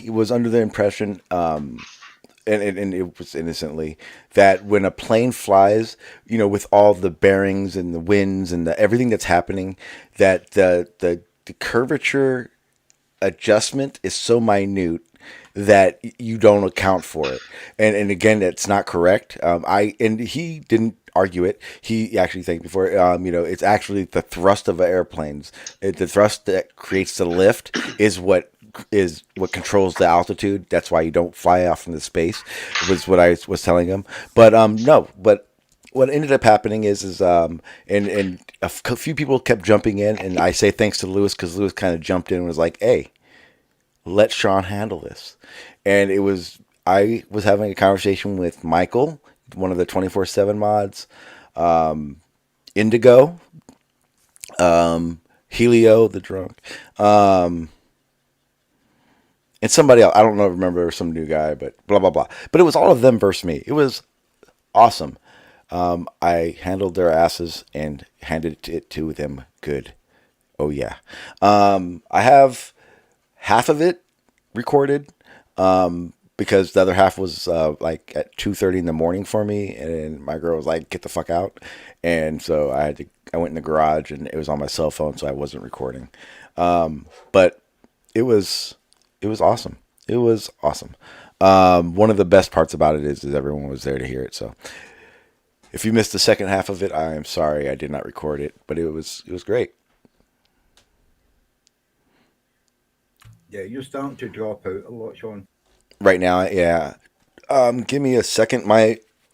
was under the impression, and it was innocently, that when a plane flies, with all the bearings and the winds and everything that's happening, that the curvature adjustment is so minute that you don't account for it. And again, that's not correct. And he didn't argue it. He actually thanked me for it. It's actually the thrust of airplanes. The thrust that creates the lift is what controls the altitude. That's why you don't fly off into space, was what I was telling him. But what ended up happening is and a few people kept jumping in, and I say thanks to Lewis, because Lewis kind of jumped in and was like, "Hey, let Sean handle this." And I was having a conversation with Michael, one of the 24/7 mods, Indigo, Helio the drunk, and somebody else. I don't remember some new guy, but blah blah blah. But it was all of them versus me. It was awesome. I handled their asses and handed it to them good. Oh yeah. I have half of it recorded, because the other half was like at 2:30 in the morning for me, and my girl was like, "Get the fuck out," and so I went in the garage, and it was on my cell phone, so I wasn't recording. But it was awesome. It was awesome. One of the best parts about it is everyone was there to hear it. So if you missed the second half of it, I am sorry I did not record it, but it was great. Yeah, you're starting to drop out a lot, Sean. Right now, yeah. Give me a second.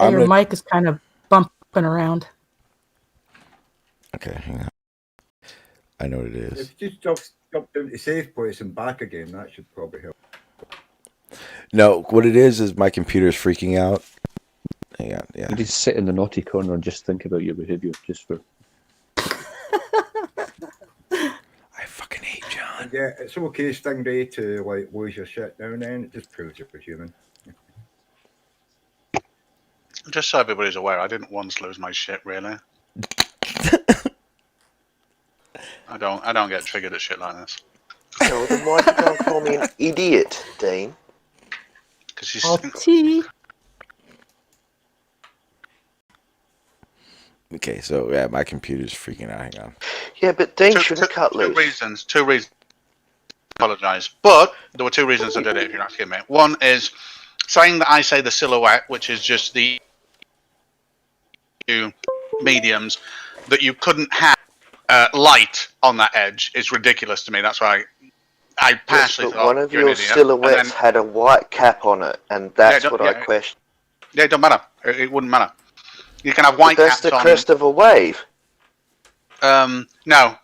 Your mic is kind of bumping around. Okay, hang on. I know what it is. If you just jump down to safe place and back again, that should probably help. No, what it is my computer's freaking out. Hang on, yeah. You just sit in the naughty corner and just think about your behavior, just for. I fucking hate John. Yeah, it's okay, Stingray, to like lose your shit now and then. It just proves you're human. Just so everybody's aware, I didn't once lose my shit, really. I don't get triggered at shit like this. No, then why'd you go and call me an idiot, Dean? Because you. Okay, so yeah, my computer's freaking out. Hang on. Yeah, but Dean shouldn't cut loose. Two reasons. Apologise, but there were two reasons I did it. If you're asking me, one is saying that I say the silhouette, which is just the mediums that you couldn't have light on that edge is ridiculous to me. That's why I partially but thought one of you're an your idiot. silhouettes had a white cap on it, and that's what I questioned. Yeah, it don't matter. It wouldn't matter. You can have white That's caps the on. crest of a wave. No.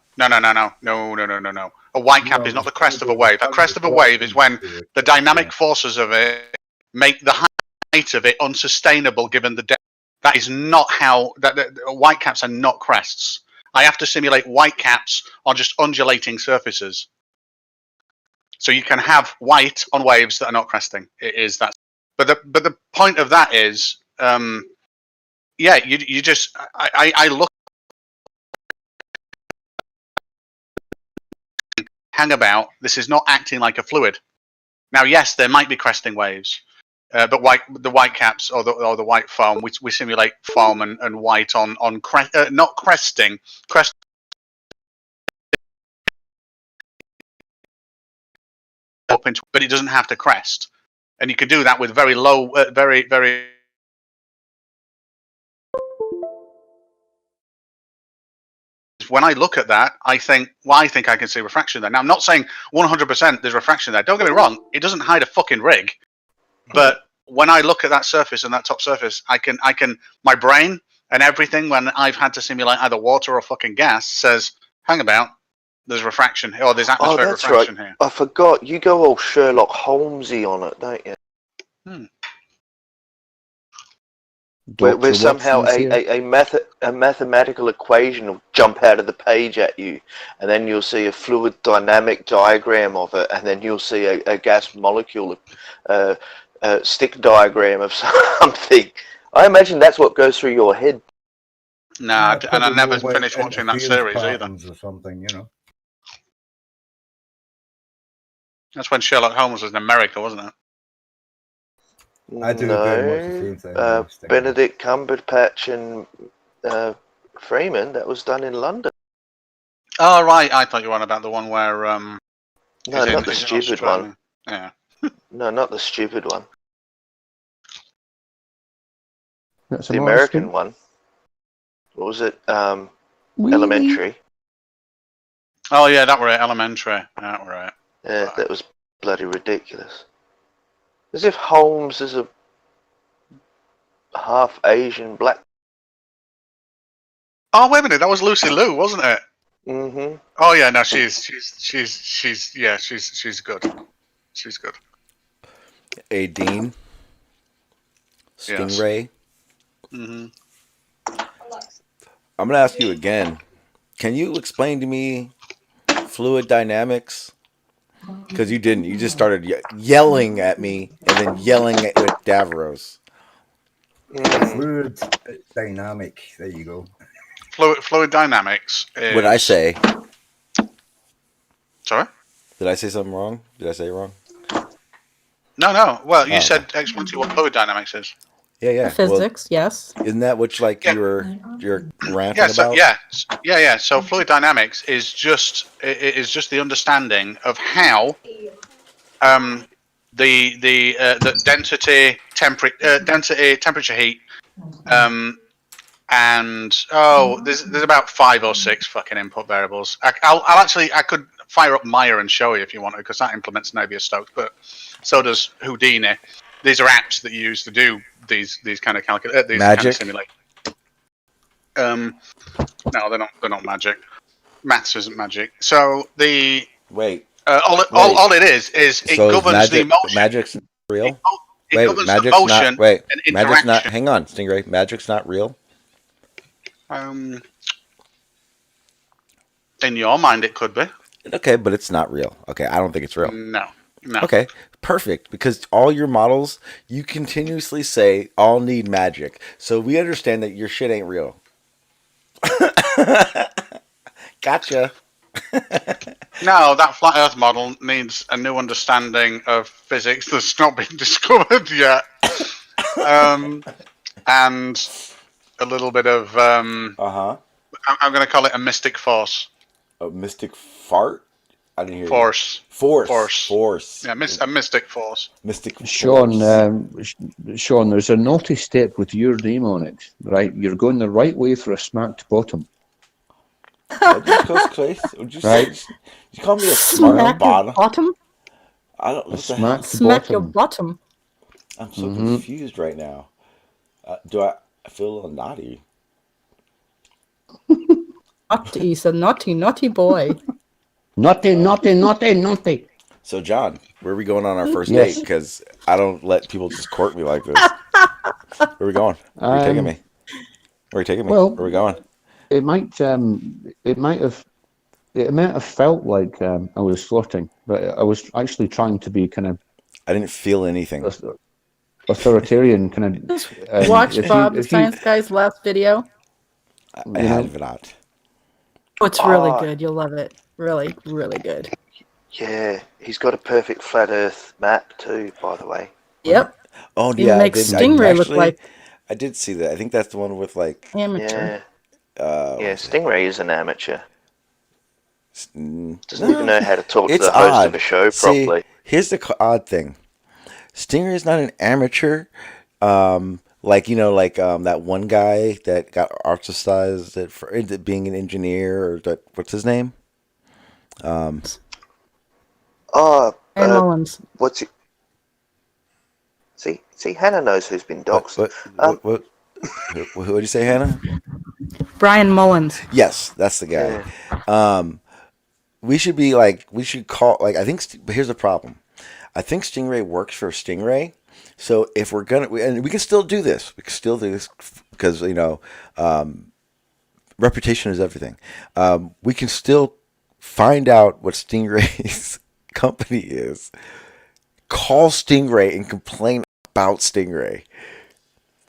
A white cap is not the crest of a wave. A crest of a wave is when the dynamic forces of it make the height of it unsustainable given the depth. That is not how. White caps are not crests. I have to simulate white caps on just undulating surfaces. So you can have white on waves that are not cresting. It is that. But the point of that is, you just. I look. Hang about. This is not acting like a fluid. Now, yes, there might be cresting waves, but the white caps or the white foam, we simulate foam and white on not cresting. Crest. Up into, but it doesn't have to crest, and you can do that with very low, very. When I look at that, I think I can see refraction there. Now, I'm not saying 100% there's refraction there. Don't get me wrong; it doesn't hide a fucking rig. But when I look at that surface and that top surface, I can, my brain and everything, when I've had to simulate either water or fucking gas, says, hang about, there's refraction here, or there's atmospheric refraction here. I forgot. You go all Sherlock Holmesy on it, don't you? Where somehow a mathematical equation will jump out of the page at you, and then you'll see a fluid dynamic diagram of it, and then you'll see a gas molecule stick diagram of something. I imagine that's what goes through your head. Nah, and I never finished watching that series either. Or something, you know. That's when Sherlock Holmes was in America, wasn't it? I do very much the same thing. Benedict Cumberbatch and Freeman, that was done in London. Oh, right. I thought you were on about the one where... no, not the stupid one. Yeah. No, not the stupid one. That's the American one. What was it? Elementary. Oh, yeah, that were it. Elementary. That were it. Yeah, right. That was bloody ridiculous. As if Holmes is a half Asian black. Oh, wait a minute, that was Lucy Liu, wasn't it? Mm-hmm. Oh yeah, no, she's good. She's good. A Dean. Stingray. Yes. Mm-hmm. I'm gonna ask you again. Can you explain to me fluid dynamics? Because you didn't. You just started yelling at me and then yelling with Davros. Fluid dynamic. There you go. Fluid dynamics is... What did I say? Sorry? Did I say something wrong? Did I say it wrong? No. Well, you said explain to you what fluid dynamics is. Yeah. Physics, yes. Isn't that what you're ranting about? Yeah. So fluid dynamics is just the understanding of how the density, temperature, heat, and there's about 5 or 6 fucking input variables. I could fire up Maya and show you if you want to, because that implements Navier-Stokes, but so does Houdini. These are apps that you use to do these kind of these magic? kind of simulate. No, they're not magic. Maths isn't magic. So the all it is it governs the motion. Magic's real. It governs the motion and interaction. Magic's not. Hang on, Stingray. Magic's not real. In your mind, it could be. Okay, but it's not real. Okay, I don't think it's real. No. No. Okay, perfect. Because all your models, you continuously say all need magic. So we understand that your shit ain't real. Gotcha. No, that flat Earth model needs a new understanding of physics that's not been discovered yet, and a little bit of I'm going to call it a mystic force. A mystic fart? I didn't hear Force. You. Force. Force. Yeah, a mystic force. Mystic force. Sean, there's a naughty step with your name on it, right? You're going the right way for a smacked bottom. Would you Right? You call me a smart bottom? Bottom? I don't. What the hell? Smack your bottom. I'm so confused right now. Do I feel a little naughty? Naughty, he's a naughty boy. Naughty. So, John, where are we going on our first Yes. date? Because I don't let people just court me like this. Where are we going? Where are you taking me? Where are you taking me? Well, where are we going? It might have felt like I was flirting, but I was actually trying to be kind of. I didn't feel anything. Authoritarian kind of. Watch Bob the Science Guy's last video. I have not. Oh, it's really good. You'll love it. Really, really good. Yeah, he's got a perfect flat Earth map too, by the way. Yep. Oh He yeah, makes Stingray look like I did see that. I think that's the one with like amateur. Yeah, Stingray is an amateur. Doesn't No, even know how to talk to it's the host odd. of a show See, properly. Here's the odd thing. Stinger is not an amateur. Like that one guy that got ostracized for being an engineer, or that what's his name? Mullins. What's it? See, Hannah knows who's been doxxed. What did you say, Hannah? Brian Mullins. Yes, that's the guy. Yeah. We should call, I think, but here's the problem. I think Stingray works for Stingray. So if we're and we can still do this. We can still do this because, reputation is everything. We can still find out what Stingray's company is. Call Stingray and complain about Stingray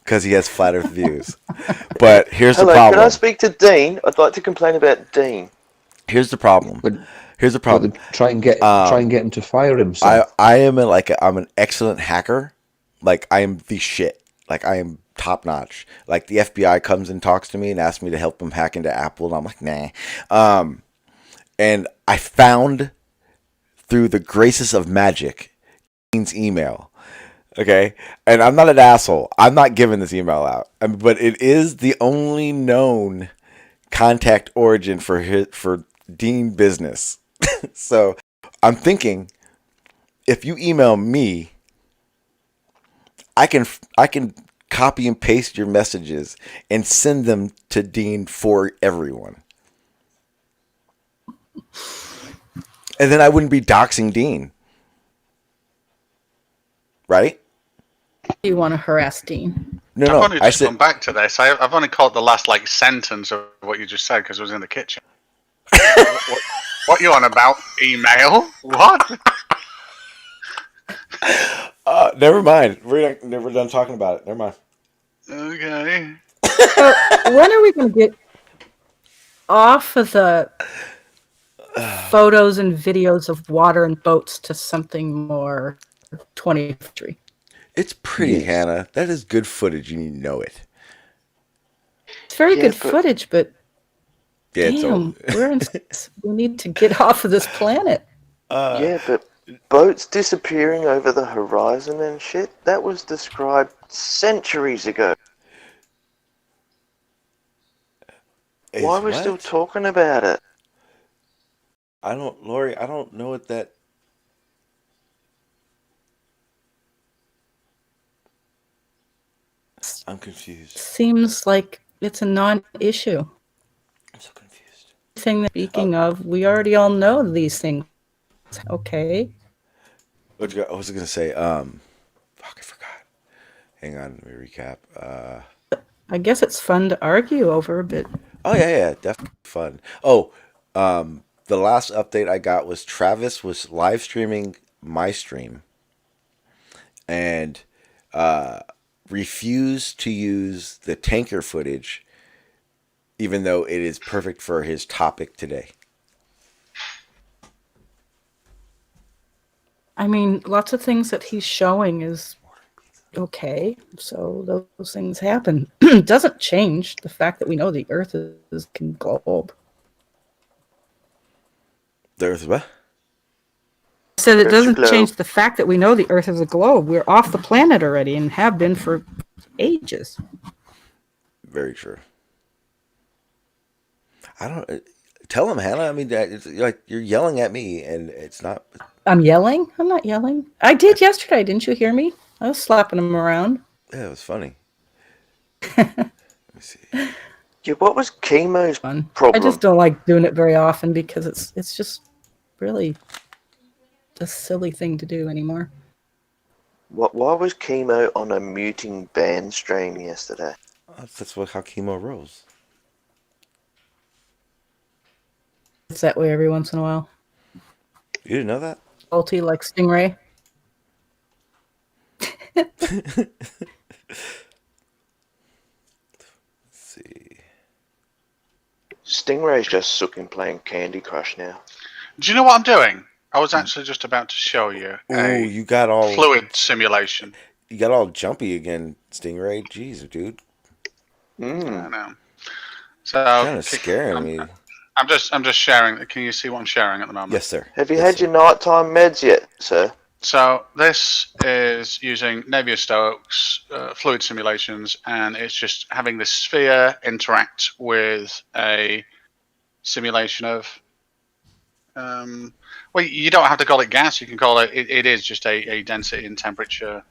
because he has flat Earth views. But here's the problem. Can I speak to Dean? I'd like to complain about Dean. Here's the problem. Here's the problem. Try and get him to fire himself. I'm an excellent hacker. Like, I am the shit. Like, I am top notch. Like, the FBI comes and talks to me and asks me to help them hack into Apple, and I'm like, nah. And I found, through the graces of magic, Dean's email. Okay? And I'm not an asshole. I'm not giving this email out. But it is the only known contact origin for Dean business. So I'm thinking, if you email me, I can copy and paste your messages and send them to Dean for everyone. And then I wouldn't be doxing Dean. Right? You want to harass Dean? I've only just come back to this. I've only caught the last sentence of what you just said because I was in the kitchen. What you on about? Email? What? Never mind. We're done talking about it. Never mind. Okay. So when are we going to get off of the photos and videos of water and boats to something more 20th century? It's pretty, Hannah. That is good footage, and you know it. It's very good footage, but damn, we need to get off of this planet. Yeah, but boats disappearing over the horizon and shit, that was described centuries ago. Why are we still talking about it? Lori, I don't know what that... I'm confused. Seems like it's a non-issue. I'm so confused. Speaking of, we already all know these things. Okay. What was I going to say? Fuck, I forgot. Hang on, let me recap. I guess it's fun to argue over, but... Oh, yeah, definitely fun. Oh, the last update I got was Travis was live streaming my stream and refused to use the tanker footage, even though it is perfect for his topic today. I mean, lots of things that he's showing is okay. So those things happen. It doesn't change the fact that we know the Earth is a globe. The Earth what? I said it Earth's a doesn't globe. change the fact that we know the Earth is a globe. We're off the planet already and have been for ages. Very true. I don't tell him, Hannah. I mean, it's like you're yelling at me, and it's not. I'm yelling? I'm not yelling. I did yesterday. Didn't you hear me? I was slapping him around. Yeah, it was funny. Yeah, what was chemo's I problem? just don't like doing it very often because it's just really a silly thing to do anymore. Why was chemo on a muting band stream yesterday? That's how chemo rolls. It's that way every once in a while. You didn't know that? Salty like Stingray. Stingray's just sucking playing Candy Crush now. Do you know what I'm doing? I was actually just about to show you Ooh, you got all fluid simulation. You got all jumpy again, Stingray. Jeez, dude. I know. So Kind of scaring me. I'm just sharing. Can you see what I'm sharing at the moment? Yes, sir. Have you had your nighttime meds yet, sir? So this is using Navier-Stokes fluid simulations, and it's just having this sphere interact with a simulation of. Well, you don't have to call it gas. You can call it. It is just a density and temperature.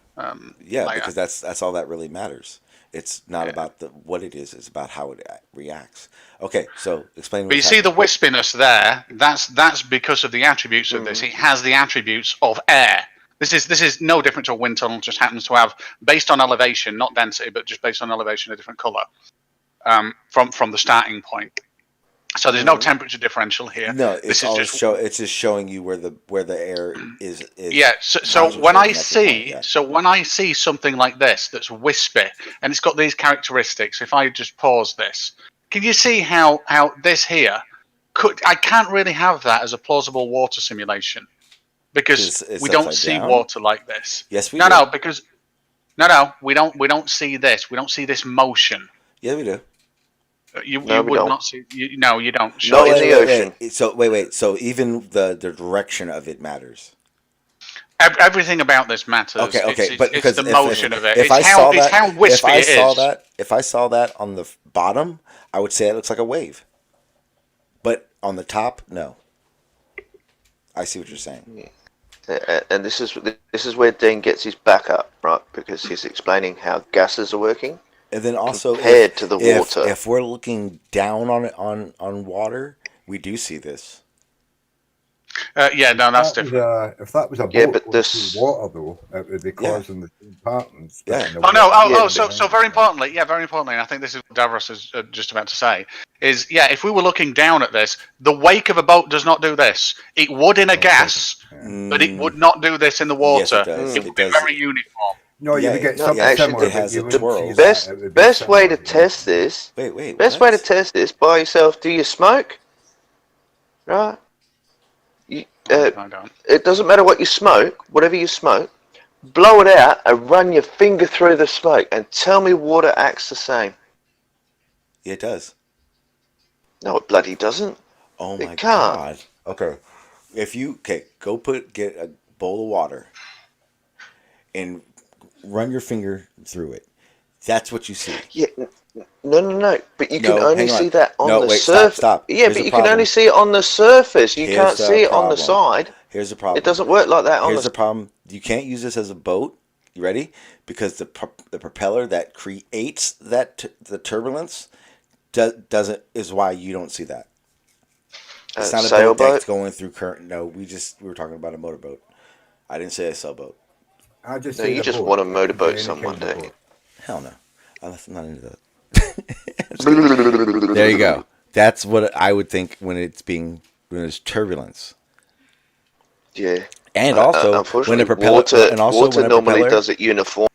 Yeah, layer. because that's all that really matters. It's not about what it is; it's about how it reacts. Okay, so explain. But you see the wispiness there. That's because of the attributes of this. It has the attributes of air. This is no different to a wind tunnel. Just happens to have, based on elevation, not density, but just based on elevation, a different color from the starting point. So there's no temperature differential here. No, this it's is just it's just showing you where the air is. Yeah. So when I see something like this that's wispy and it's got these characteristics, if I just pause this, can you see how this here I can't really have that as a plausible water simulation because It's we don't upside see down? water like this. Yes, we no do. no because no we don't see this. We don't see this motion. Yeah, we do. You No, we would don't. not see. No, you don't. Not in the ocean. So wait. So even the direction of it matters. Everything about this matters. Okay, it's, but it's because the motion of it. If It's I how saw it's that, how wispy it is. If I saw that on the bottom, I would say it looks like a wave. But on the top, no. I see what you're saying. And this is where Dean gets his back up, right? Because he's explaining how gases are working. And then also compared to the water. If we're looking down on it on water, we do see this. Yeah, no, that's different. If that was a boat Yeah, but going this- through water, though, it would be causing the same patterns. Yeah. Oh no! So very importantly, and I think this is what Davros is just about to say. Is if we were looking down at this, the wake of a boat does not do this. It would in a gas, but it would not do this in the water. Yes, it does. It would be very uniform. No, you would get No, something actually, similar. it has but you a wouldn't twirl. see that. It would be Best way to similar. test this. Wait. Best way to test this by yourself. Do you smoke? Right. I don't. It doesn't matter what you smoke. Whatever you smoke, blow it out and run your finger through the smoke, and tell me water acts the same. Yeah, it does. No, it bloody doesn't. Oh It my can't. god. Okay. Go get a bowl of water and run your finger through it. That's what you see. Yeah. No. But you can No, only hang on. see that on No, the wait, surface. stop. Yeah, Here's but the you can problem. only see it on the surface. You Here's can't the see it on the problem. side. Here's the problem. It doesn't work like that on Here's the. the problem. You can't use this as a boat. You ready? Because the propeller that creates the turbulence is why you don't see that. It's not a boat sailboat? that's going through current. No, we were talking about a motorboat. I didn't say a sailboat. I just No, say you the just boat. want to motorboat Any someone, kind of don't you? boat. Hell no. I'm not into that. There you go. That's what I would think when it's being there's turbulence. Yeah. And also unfortunately, when a propeller water normally does it uniform.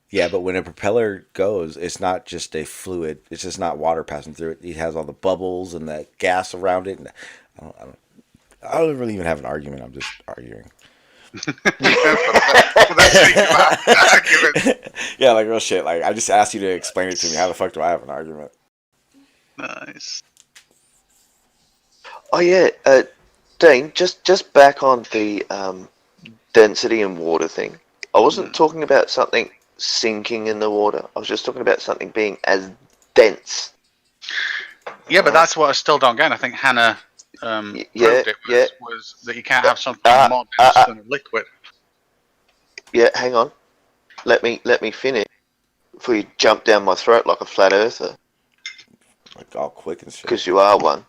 Yeah, but when a propeller goes, it's not just a fluid. It's just not water passing through it. It has all the bubbles and the gas around it. And I don't really even have an argument. I'm just arguing. Yeah, like real shit. Like I just asked you to explain it to me. How the fuck do I have an argument? Nice. Oh yeah, Dean. Just back on the density and water thing. I wasn't talking about something sinking in the water. I was just talking about something being as dense. Yeah, but that's what I still don't get. I think Hannah proved it was that you can't have something more dense than a liquid. Yeah, hang on. Let me finish before you jump down my throat like a flat earther. Like all quick and shit. Because you are one.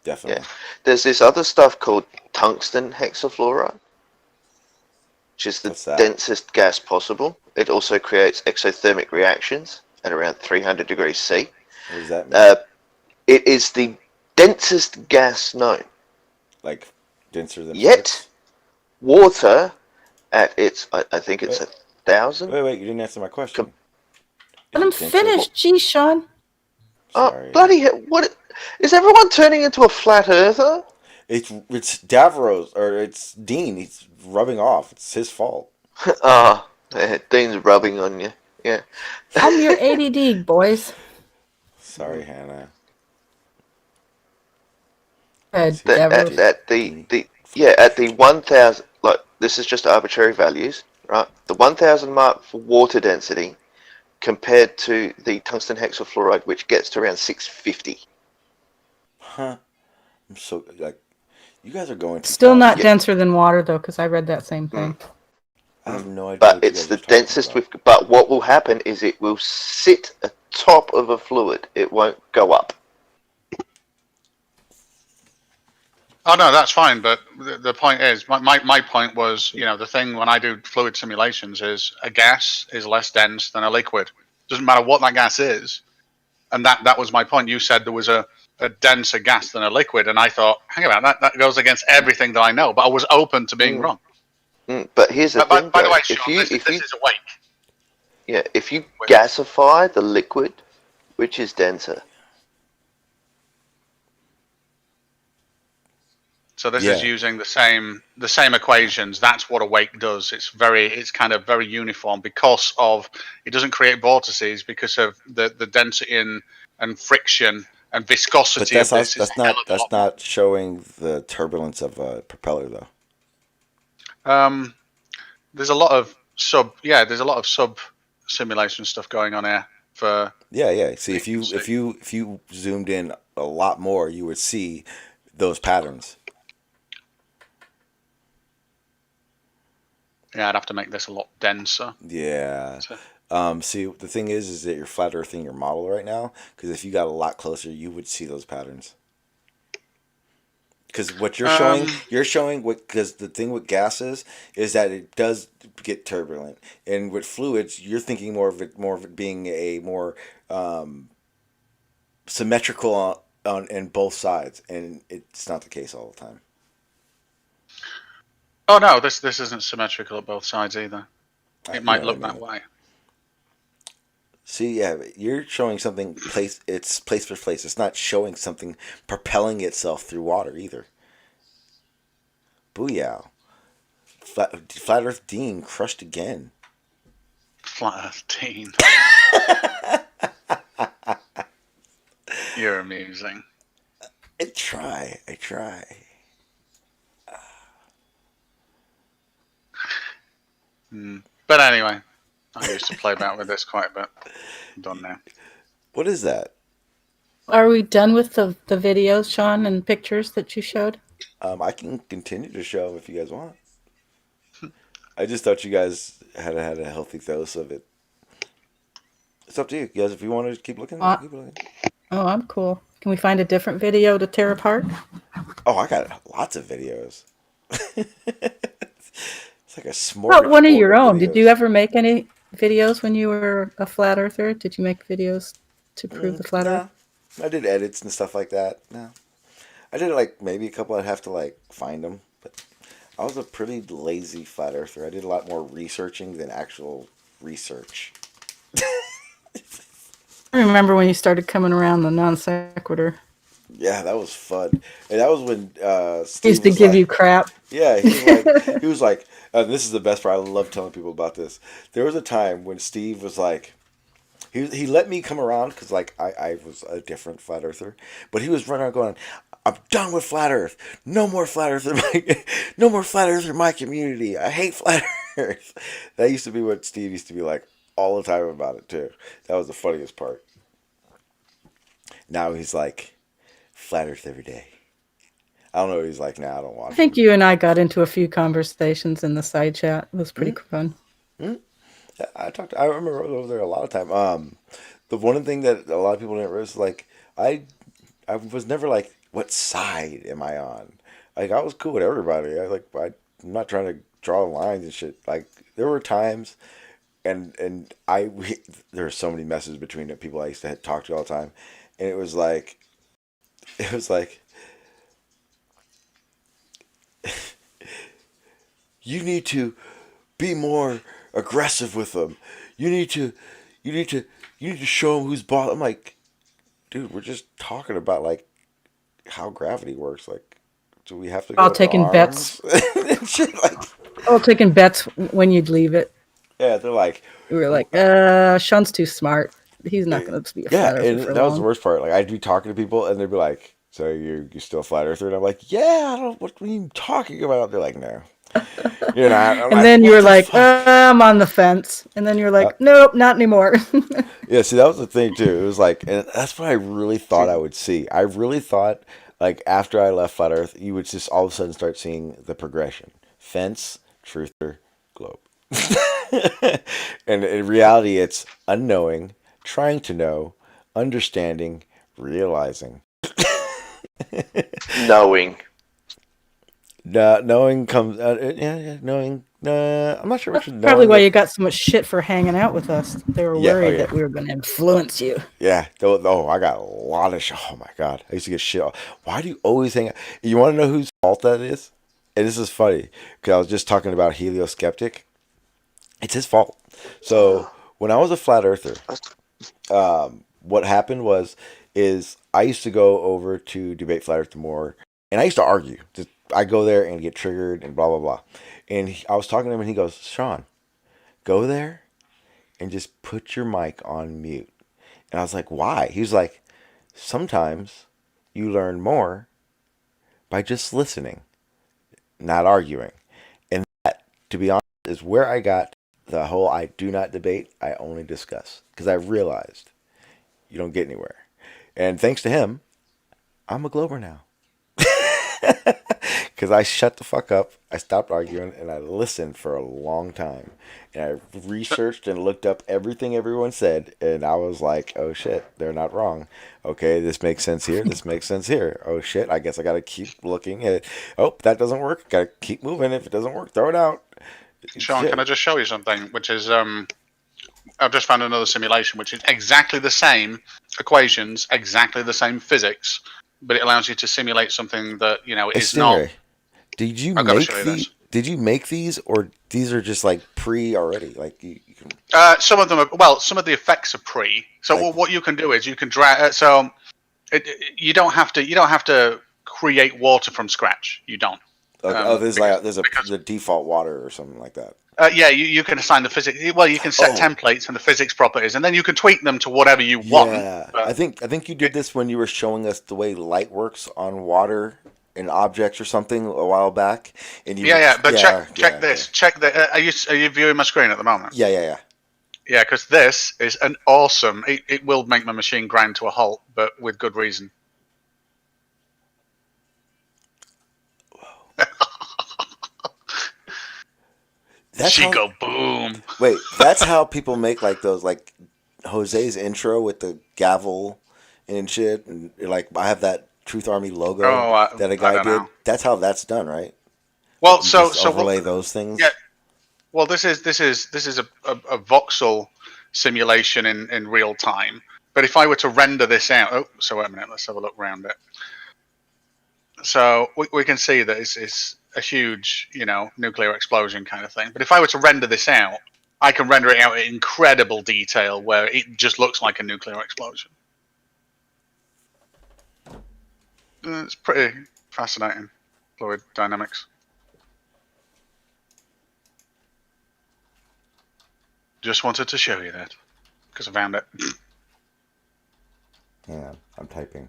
Definitely. Yeah. There's this other stuff called tungsten hexafluoride, which is the densest gas possible. It also creates exothermic reactions at around 300 degrees C. What does that mean? It is the densest gas known. Like denser than Yet, water at its, I think it's 1,000. Wait, you didn't answer my question. Let him finish. Geez, Sean. Oh, bloody hell. What? Is everyone turning into a flat earther? It's Davros, or it's Dean. He's rubbing off. It's his fault. Dean's rubbing on you. Yeah. I'm your ADD, boys. Sorry, Hannah. At the 1,000, like this is just arbitrary values, right? The 1,000 mark for water density compared to the tungsten hexafluoride, which gets to around 650. Huh? I'm so like, you guys are going too Still fast. not denser than water though, because I read that same thing. I have no idea. But it's the densest. But what will happen is it will sit atop of a fluid. It won't go up. Oh no, that's fine. But the point is, my point was, the thing when I do fluid simulations is a gas is less dense than a liquid. Doesn't matter what that gas is, and that was my point. You said there was a denser gas than a liquid, and I thought, hang on, that goes against everything that I know. But I was open to being wrong. But here's the thing. By the way, if Sean, you this is awake. Yeah, if you gasify the liquid, which is denser. So this is using the same equations. That's what a wake does. It's kind of very uniform because of it doesn't create vortices because of the density and friction and viscosity. But that's not showing the turbulence of a propeller though. There's a lot of sub simulation stuff going on here for. Yeah. See, if you zoomed in a lot more, you would see those patterns. Yeah, I'd have to make this a lot denser. Yeah. See, the thing is that you're flat earthing your model right now. Because if you got a lot closer, you would see those patterns. Because what you're showing, because the thing with gases is that it does get turbulent, and with fluids, you're thinking more of it being a more symmetrical on both sides, and it's not the case all the time. Oh no, this isn't symmetrical at both sides either. It might look that way. See, yeah, you're showing something it's place for place. It's not showing something propelling itself through water either. Booyah. Flat Earth Dean crushed again. Flat Earth Dean. You're amusing. I try. But anyway, I used to play about with this quite a bit. I'm done now. What is that? Are we done with the videos, Sean, and pictures that you showed? I can continue to show them if you guys want. I just thought you guys had a healthy dose of it. It's up to you guys. If you want to keep looking, keep looking. Oh, I'm cool. Can we find a different video to tear apart? Oh, I got lots of videos. It's like a smorgasbord. Well, one of your own. Did you ever make any videos when you were a flat earther? Did you make videos to prove the flat earth? I did edits and stuff like that. No. I did like maybe a couple. I'd have to like find them, but I was a pretty lazy flat earther. I did a lot more researching than actual research. I remember when you started coming around the non sequitur. Yeah, that was fun, and that was when He used Steve to was give like, you crap. yeah, he was like, this is the best part. I love telling people about this. There was a time when Steve was like, he let me come around because like I was a different flat earther, but he was running around going, I'm done with flat Earth. No more flat Earth in my, no more flat Earth in my community. I hate flat Earth. That used to be what Steve used to be like all the time about it too. That was the funniest part. Now he's like, flat Earth every day. I don't know what he's like now. I don't watch I think you and I got into a few conversations in the side chat. It was pretty fun. I remember over there a lot of time. The one thing that a lot of people didn't realize is like I was never like, what side am I on? Like I was cool with everybody. I'm not trying to draw lines and shit. Like there were times, and there were so many messages between the people I used to talk to all the time, and it was like you need to be more aggressive with them. You need to show them who's boss. I'm like, dude, we're just talking about like how gravity works. Like, do we have to go All to taking arms? bets. Shit, like, All taking bets when you'd leave it. yeah, they're like, We were like, Sean's too smart. He's not going to be a yeah, flat earther and for that was the long. worst part. Like, I'd be talking to people, and they'd be like, "So you still a flat earther?" And I'm like, "Yeah, I don't. What are you talking about?" They're like, "No, you're not." I'm And like, then you "What were the like, fuck?" I'm on the fence. And then you're like, nope, not anymore. Yeah, see, that was the thing too. It was like, and that's what I really thought I would see. I really thought, like, after I left Flat Earth, you would just all of a sudden start seeing the progression: fence, truther, globe. And in reality, it's unknowing, trying to know, understanding, realizing. Knowing. Knowing comes. Knowing. I'm not sure which one. Probably Knowing why you got so much shit for hanging out with us. They were worried that we were going to influence you. Yeah. Oh, I got a lot of shit. Oh my god, I used to get shit. Why do you always hang out? You want to know whose fault that is? And this is funny because I was just talking about Helioskeptic. It's his fault. So when I was a flat earther, what happened is I used to go over to debate flat earth more, and I used to argue. I go there and get triggered and blah blah blah. And I was talking to him, and he goes, "Sean, go there and just put your mic on mute." And I was like, "Why?" He was like, "Sometimes you learn more by just listening, not arguing." And that, to be honest, is where I got the whole I do not debate, I only discuss. Because I realized you don't get anywhere. And thanks to him, I'm a Glober now. Because I shut the fuck up, I stopped arguing, and I listened for a long time. And I researched and looked up everything everyone said, and I was like, oh shit, they're not wrong. Okay, this makes sense here, this makes sense here. Oh shit, I guess I gotta keep looking at it. Oh, that doesn't work, gotta keep moving. If it doesn't work, throw it out. Sean, Shit. can I just show you something? Which is, I've just found another simulation, which is exactly the same equations, exactly the same physics, but it allows you to simulate something that is not. Did you I've got to make show you these? this. Did you make these, or these are just like pre already? Like you can. Some of them are, some of the effects are pre. So what you can do is you can drag. You don't have to create water from scratch. You don't. Okay, there's the default water or something like that. Yeah, you can assign the physics. Well, you can set templates and the physics properties, and then you can tweak them to whatever you want. Yeah, I think you did this when you were showing us the way light works on water and objects or something a while back. And Check this. Check the. Are you viewing my screen at the moment? Yeah. Yeah, because this is an awesome. It will make my machine grind to a halt, but with good reason. Go boom. Wait, that's how people make like those like Jose's intro with the gavel and shit, and like I have that Truth Army logo that a guy did. That's how that's done, right? Well, like so overlay those things. Yeah. Well, this is a voxel simulation in real time. But if I were to render this out, so wait a minute, let's have a look around it. So we can see that it's a huge, nuclear explosion kind of thing. But if I were to render this out, I can render it out in incredible detail where it just looks like a nuclear explosion. It's pretty fascinating, fluid dynamics. Just wanted to show you that because I found it. Yeah, I'm typing.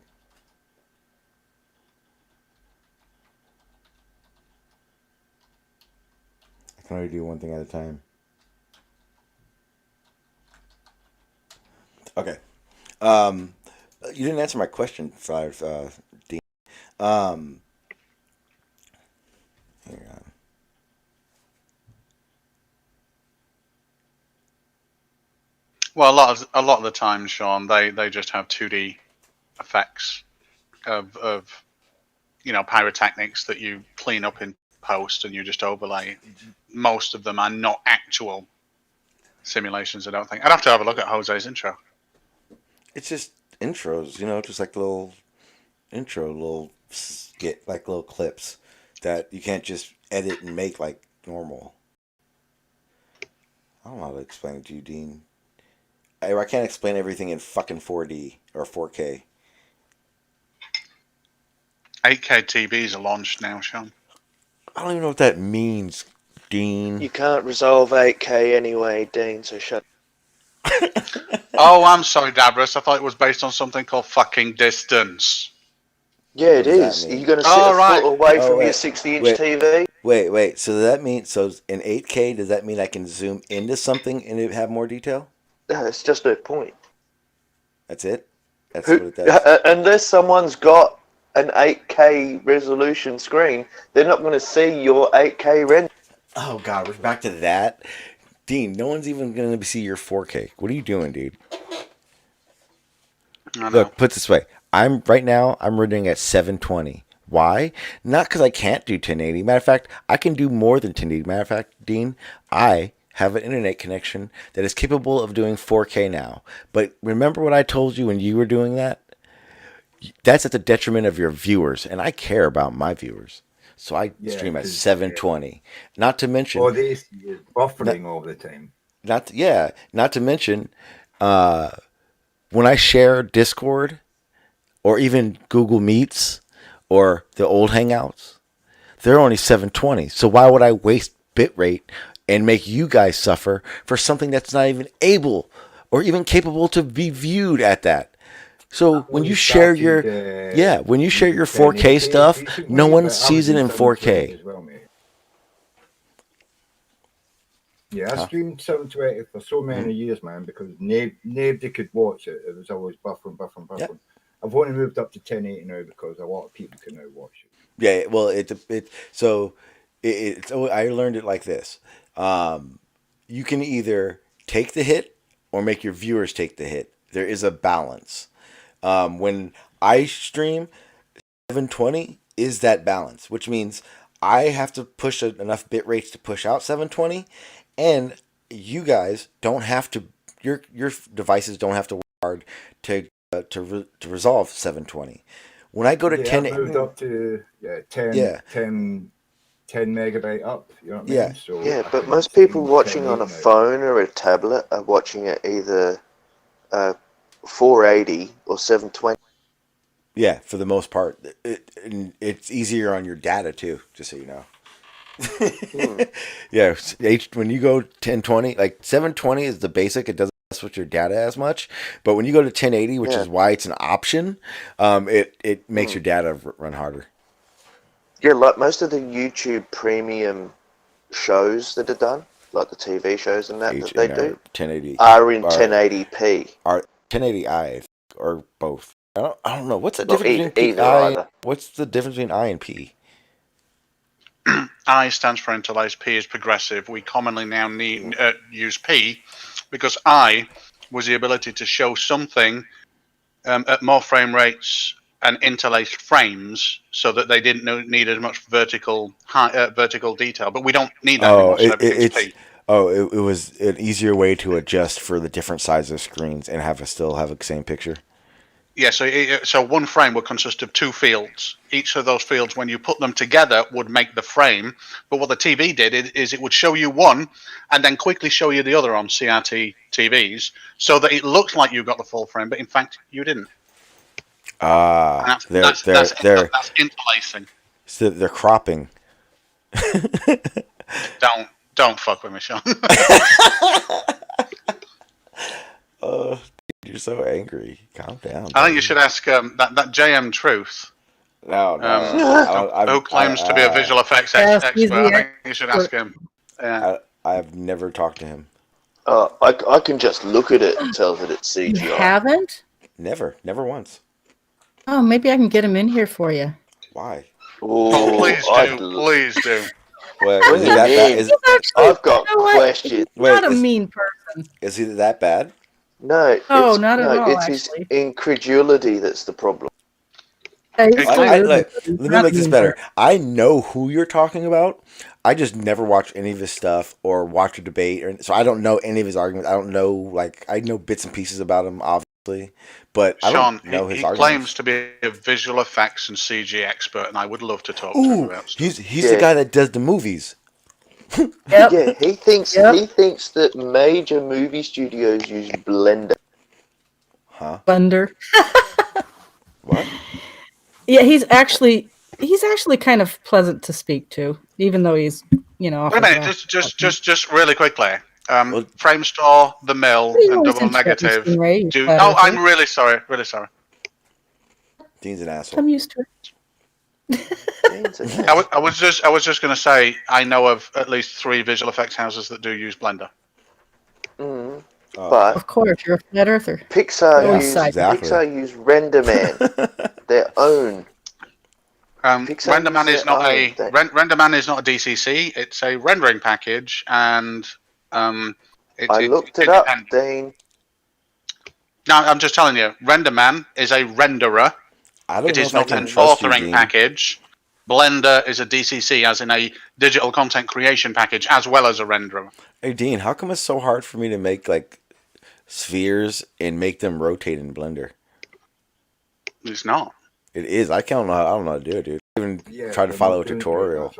I can only do one thing at a time. Okay. You didn't answer my question, Dean. Hang on. Well, a lot of the time, Sean, they just have 2D effects of pyrotechnics that you clean up in post and you just overlay. Most of them are not actual simulations, I don't think. I'd have to have a look at Jose's intro. It's just intros, just like little intro, little skit, like little clips that you can't just edit and make like normal. I don't know how to explain it to you, Dean. I can't explain everything in fucking 4D or 4K. 8K TVs are launched now, Sean. I don't even know what that means, Dean. You can't resolve 8K anyway, Dean, so shut. Oh, I'm sorry, Davros. I thought it was based on something called fucking distance. Yeah, it is. Are you going to sit a foot away from your 60-inch TV? Wait. So does that mean, in 8K, does that mean I can zoom into something and it have more detail? No, it's just a point. That's it? That's what it does? Unless someone's got an 8K resolution screen, they're not going to see your 8K render. Oh, God, we're back to that? Dean, no one's even going to see your 4K. What are you doing, dude? Look, put it this way. Right now, I'm rendering at 720. Why? Not because I can't do 1080. Matter of fact, I can do more than 1080. Matter of fact, Dean, I have an internet connection that is capable of doing 4K now. But remember what I told you when you were doing that? That's at the detriment of your viewers, and I care about my viewers. So I stream at 720. Not to mention... Oh, they buffering all the time. Not to mention, when I share Discord, or even Google Meets, or the old Hangouts, they're only 720. So why would I waste bitrate and make you guys suffer for something that's not even able or even capable to be viewed at that? So when you share your 4K stuff, no one sees it in 4K. Yeah, I streamed 720 for so many years, man, because nobody could watch it. It was always buffering. Yep. I've only moved up to 1080 now because a lot of people can now watch it. Yeah, well, I learned it like this. You can either take the hit or make your viewers take the hit. There is a balance. When I stream, 720 is that balance, which means I have to push enough bit rates to push out 720, and you guys don't have to. Your devices don't have to work hard to resolve 720. When I go to 10, I moved up to 10 megabyte up. You know what I mean? So but most people watching on a phone or a tablet are watching at either 480 or 720. Yeah, for the most part, it's easier on your data too. Just so you know. Yeah, when you go 1020, like 720 is the basic. It doesn't mess with your data as much, but when you go to 1080, which is why it's an option, it makes your data run harder. Yeah, like most of the YouTube premium shows that are done, like the TV shows and that they do, 1080 are in 1080p. Are 1080i or both? I don't know. What's the difference between I? What's the difference between I and P? I stands for interlaced. P is progressive. We commonly now use P because I was the ability to show something at more frame rates and interlaced frames, so that they didn't need as much vertical detail. But we don't need that anymore. So it was an easier way to adjust for the different sizes of screens and still have the same picture. Yeah, so one frame would consist of 2 fields. Each of those fields, when you put them together, would make the frame. But what the TV did is it would show you one and then quickly show you the other on CRT TVs, so that it looks like you got the full frame, but in fact you didn't. Ah, That's interlacing. So they're cropping. Don't fuck with me, Sean. Oh, you're so angry. Calm down. I think you should ask that JM Truth. No. Who claims to be a visual effects expert? I think you should ask him. Yeah. I've never talked to him. I can just look at it and tell that it's CGI. You haven't? Never once. Oh, maybe I can get him in here for you. Why? Oh, please do. Well, is he that bad? I've got questions. Not a mean person. Is he that bad? No. Not at all. It's his incredulity that's the problem. Let me make this better. I know who you're talking about. I just never watch any of his stuff or watch a debate, so I don't know any of his arguments. I don't know, I know bits and pieces about him, obviously, but I don't know his arguments. He claims to be a visual effects and CG expert, and I would love to talk to him about stuff. He's the guy that does the movies. Yep. Yeah, he thinks that major movie studios use Blender. Huh? Blender. What? Yeah, he's actually kind of pleasant to speak to, even though he's, Wait a minute, just really quickly. Frame Store, The Mill, and Double Negative. I'm really sorry. Dean's an asshole. I'm used to it. I was just going to say I know of at least 3 visual effects houses that do use Blender. But of course, you're a flat earther. Pixar use RenderMan, their own. RenderMan is not RenderMan is not a DCC. It's a rendering package, and I looked it up, Dean. No, I'm just telling you, RenderMan is a renderer. It is not an authoring package. Blender is a DCC, as in a digital content creation package, as well as a renderer. Hey Dean, how come it's so hard for me to make spheres and make them rotate in Blender? It's not. It is. I don't know how to do it, dude. I even tried to follow a tutorial.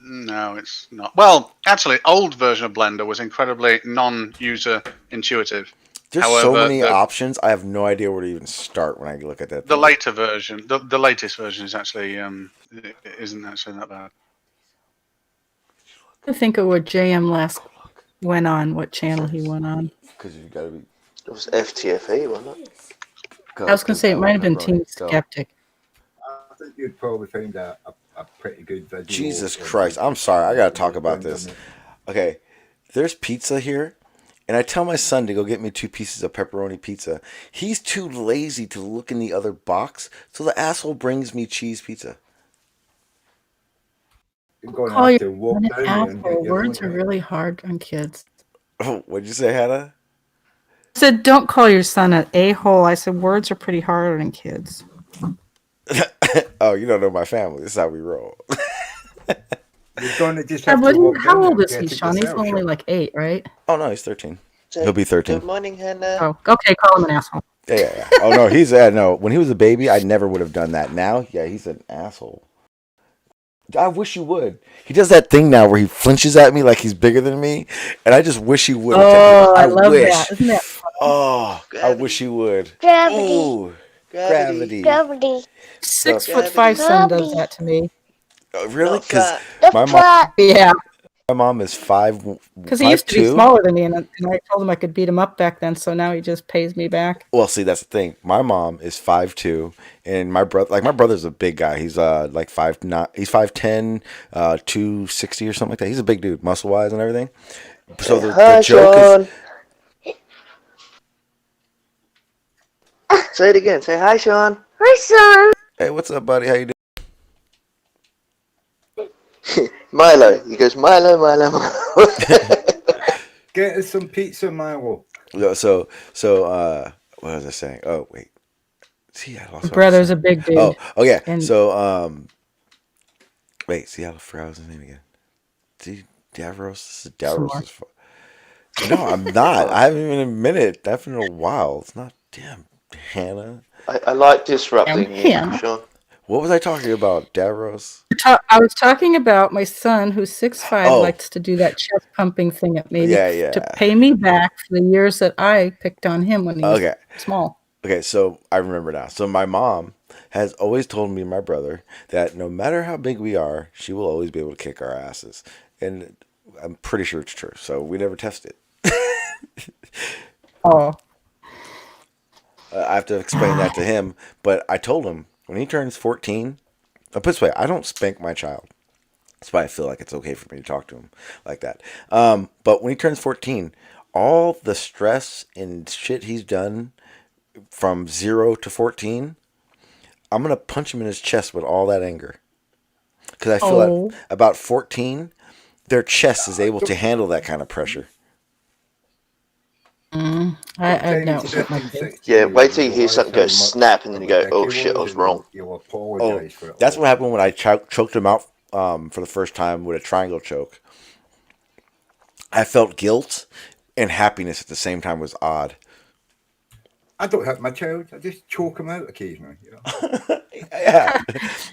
No, it's not. Well, actually, old version of Blender was incredibly non-user intuitive. There's so many options. I have no idea where to even start when I look at that. The later version, the latest version, is actually isn't actually that bad. I think of what JM last went on, what channel he went on. Because you got to be. It was FTFE, wasn't it? I was going to say it might have been Team Skeptic. I think you'd probably find a pretty good video. Jesus Christ. I'm sorry. I got to talk about this. Okay. There's pizza here. And I tell my son to go get me 2 pieces of pepperoni pizza. He's too lazy to look in the other box. So the asshole brings me cheese pizza. Call your an asshole. Words are really hard on kids. Oh, what'd you say, Hannah? I said, don't call your son an a-hole. I said, words are pretty hard on kids. Oh, you don't know my family. This is how we roll. You're going to just how old is he, Sean? He's only 8, right? Oh, no, he's 13. He'll be 13. Good morning, Hannah. Oh, okay, call him an asshole. Yeah. Oh, no, no. When he was a baby, I never would have done that. Now, yeah, he's an asshole. I wish you would. He does that thing now where he flinches at me like he's bigger than me, and I just wish he would. Oh, I love that. Isn't that fun? Oh, I wish he would. Gravity. Ooh, gravity. 6'5" son does that to me. Really? Because my mom is 5'. Because he used to be smaller than me, and I told him I could beat him up back then. So now he just pays me back. Well, see, that's the thing. My mom is 5'2", and my brother's a big guy. He's 5'9". He's 5'10", 260 or something like that. He's a big dude, muscle wise and everything. So the joke is. Say it again. Say hi, Sean. Hi, Sean. Hey, what's up, buddy? How you doing? Milo. He goes, Milo. Get us some pizza, Milo. So, what was I saying? Oh, wait. See, I lost. Brother's a big dude. Oh, yeah. So, wait. See, I forgot his name again. See, Davros. This is Davros. No, I'm not. I haven't even admitted it. That's been a while. It's not. Damn. Hannah. I like disrupting you, Hannah. Sean. What was I talking about, Davros? I was talking about my son, who's 6'5", Oh. likes to do that chest pumping thing at me Yeah. to pay me back for the years that I picked on him when he was small. Okay, so I remember now. So my mom has always told me and my brother that no matter how big we are, she will always be able to kick our asses. And I'm pretty sure it's true. So we never test it. Oh. I have to explain that to him. But I told him when he turns 14, I'll put it this way, I don't spank my child. That's why I feel like it's okay for me to talk to him like that. But when he turns 14, all the stress and shit he's done from 0 to 14, I'm going to punch him in his chest with all that anger. Because I feel like about 14, their chest is able to handle that kind of pressure. I've never put my kids. Yeah, wait till you hear something go snap and then you go, oh shit, I was wrong. Oh, that's what happened when I choked him out for the first time with a triangle choke. I felt guilt and happiness at the same time. Was odd. I don't hurt my child. I just choke him out occasionally. You know? Yeah,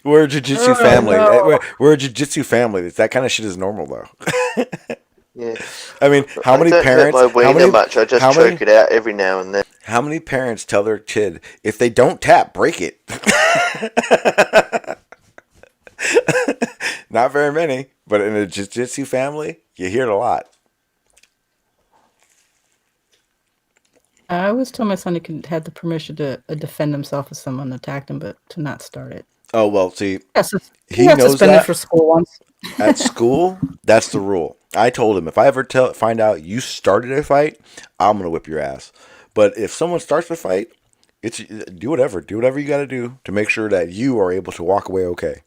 we're a jiu-jitsu family. No. We're a jiu-jitsu family. That kind of shit is normal, though. Yeah. I mean, how many parents? I don't hurt my wiener much. I just choke it out every now and then. How many parents tell their kid, if they don't tap, break it? Not very many, but in a jiu-jitsu family, you hear it a lot. I always told my son he had the permission to defend himself if someone attacked him, but to not start it. Oh, well, see, he knows suspended that for school once. At school, that's the rule. I told him, if I ever find out you started a fight, I'm going to whip your ass. But if someone starts a fight, do whatever you got to do to make sure that you are able to walk away okay.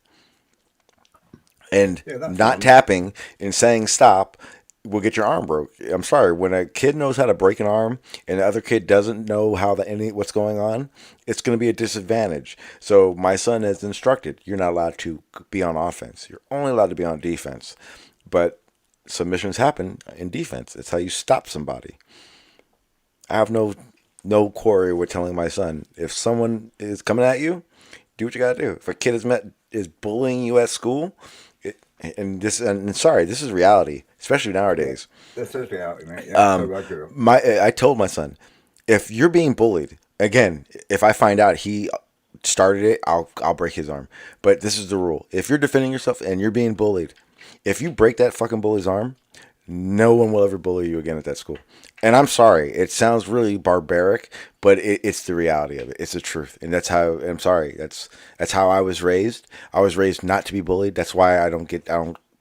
And not tapping and saying stop will get your arm broke. I'm sorry, when a kid knows how to break an arm and the other kid doesn't know what's going on, it's going to be a disadvantage. So my son has instructed, you're not allowed to be on offense. You're only allowed to be on defense. But submissions happen in defense. It's how you stop somebody. I have no quarry with telling my son, if someone is coming at you, do what you got to do. If a kid is bullying you at school, this is reality, especially nowadays. This is reality, man. Yeah, I told my son, if you're being bullied, again, if I find out he started it, I'll break his arm. But this is the rule: if you're defending yourself and you're being bullied, if you break that fucking bully's arm, no one will ever bully you again at that school. And I'm sorry, it sounds really barbaric, but it's the reality of it. It's the truth, and that's how. I'm sorry, that's how I was raised. I was raised not to be bullied. That's why I don't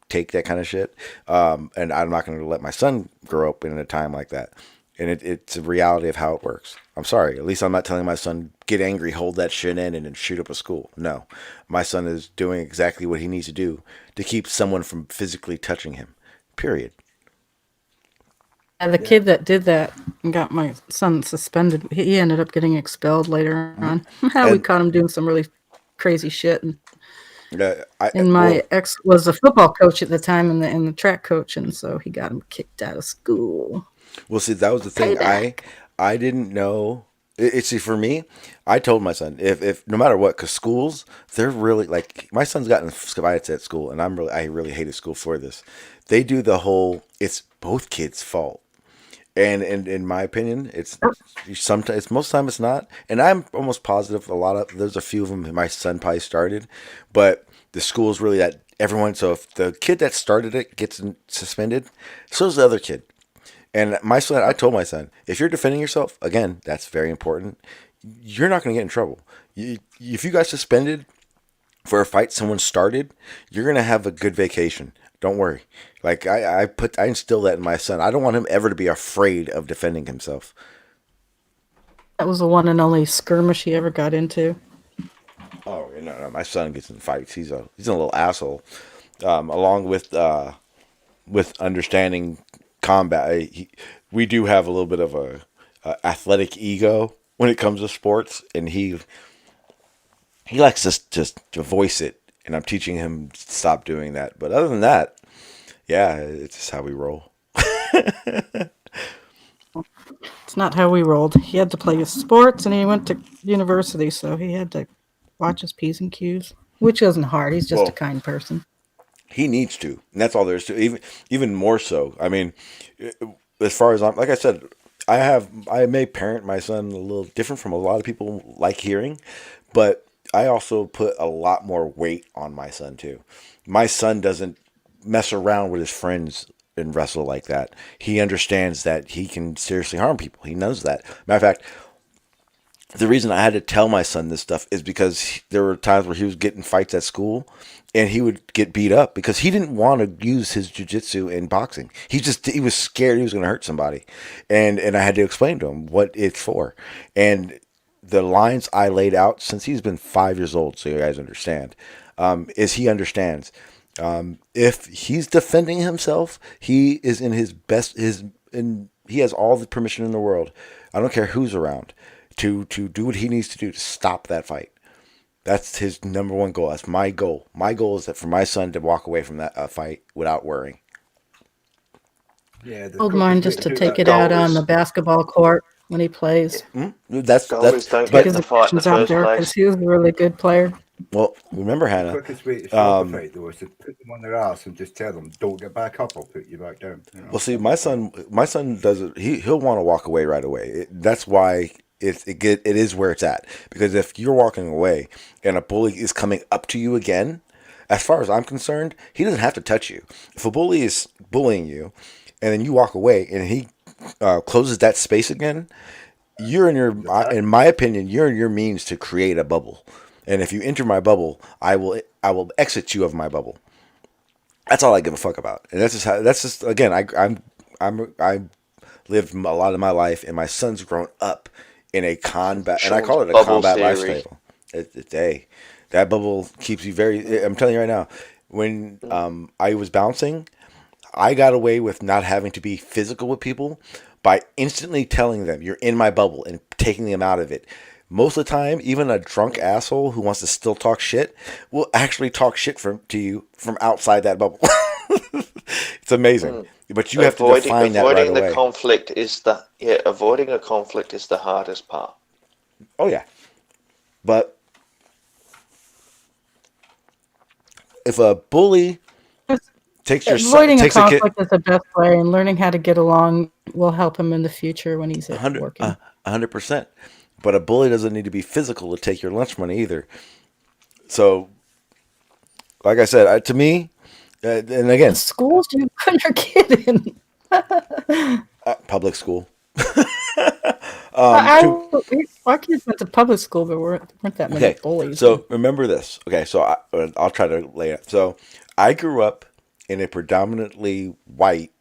take that kind of shit. And I'm not going to let my son grow up in a time like that. And it's a reality of how it works. I'm sorry. At least I'm not telling my son, get angry, hold that shit in, and then shoot up a school. No, my son is doing exactly what he needs to do to keep someone from physically touching him. Period. The kid that did that and got my son suspended, he ended up getting expelled later on. We caught him doing some really crazy shit. And my ex was a football coach at the time and the track coach, and so he got him kicked out of school. Well, see, that was the thing. I didn't know. See, for me, I told my son, if no matter what, because schools, they're really like, my son's gotten fights at school, and I really hated school for this. They do the whole, it's both kids' fault. And in my opinion, sometimes most time it's not. And I'm almost positive there's a few of them my son probably started, but the school's really that everyone. So if the kid that started it gets suspended, so's the other kid. And my son, I told my son, if you're defending yourself, again, that's very important. You're not going to get in trouble. If you got suspended for a fight someone started, you're going to have a good vacation. Don't worry. Like I instill that in my son. I don't want him ever to be afraid of defending himself. That was the one and only skirmish he ever got into. Oh no! My son gets in fights. He's a little asshole. Along with understanding combat, we do have a little bit of a athletic ego when it comes to sports, and he likes to voice it. And I'm teaching him to stop doing that. But other than that, yeah, it's just how we roll. It's not how we rolled. He had to play sports, and he went to university, so he had to watch his P's and Q's, which isn't hard. He's just a kind person. He needs to, and that's all there is to it. Even more so. I mean, as far as like I said, I may parent my son a little different from a lot of people like hearing, but I also put a lot more weight on my son too. My son doesn't mess around with his friends and wrestle like that. He understands that he can seriously harm people. He knows that. Matter of fact, the reason I had to tell my son this stuff is because there were times where he was getting fights at school and he would get beat up because he didn't want to use his jiu-jitsu in boxing. He was scared he was going to hurt somebody. And I had to explain to him what it's for. And the lines I laid out since he's been 5 years old, so you guys understand, is he understands. If he's defending himself, he is in his best, he has all the permission in the world. I don't care who's around to do what he needs to do to stop that fight. That's his number one goal. That's my goal. My goal is that for my son to walk away from that fight without worrying. Yeah, Told mine just to take it out on the basketball court when he plays. That's Take his emotions out there because he was a really good player. Well, remember, The Hannah. quickest way to stop a fight, though, is to put them on their ass and just tell them, "Don't get back up. I'll put you back down." You know? Well, see, my son does it. He'll want to walk away right away. That's why it is where it's at. Because if you're walking away and a bully is coming up to you again, as far as I'm concerned, he doesn't have to touch you. If a bully is bullying you, and then you walk away and he closes that space again, in my opinion, you're in your means to create a bubble. And if you enter my bubble, I will exit you of my bubble. That's all I give a fuck about. And again, I lived a lot of my life, and my son's grown up in a combat, and I call it a combat lifestyle. That bubble keeps you very. I'm telling you right now, when I was bouncing, I got away with not having to be physical with people by instantly telling them you're in my bubble and taking them out of it. Most of the time, even a drunk asshole who wants to still talk shit will actually talk shit to you from outside that bubble. It's amazing. But you have to define that right away. Avoiding a conflict is the hardest part. Oh, yeah. But if a bully takes your son... Avoiding a conflict is the best way, and learning how to get along will help him in the future when he's working. 100%. But a bully doesn't need to be physical to take your lunch money either. So, like I said, to me, and again... What schools do you put your kid in? Public school. Our kids went to public school, but weren't that many bullies. So, remember this. Okay, so I'll try to lay it. So, I grew up in a predominantly white,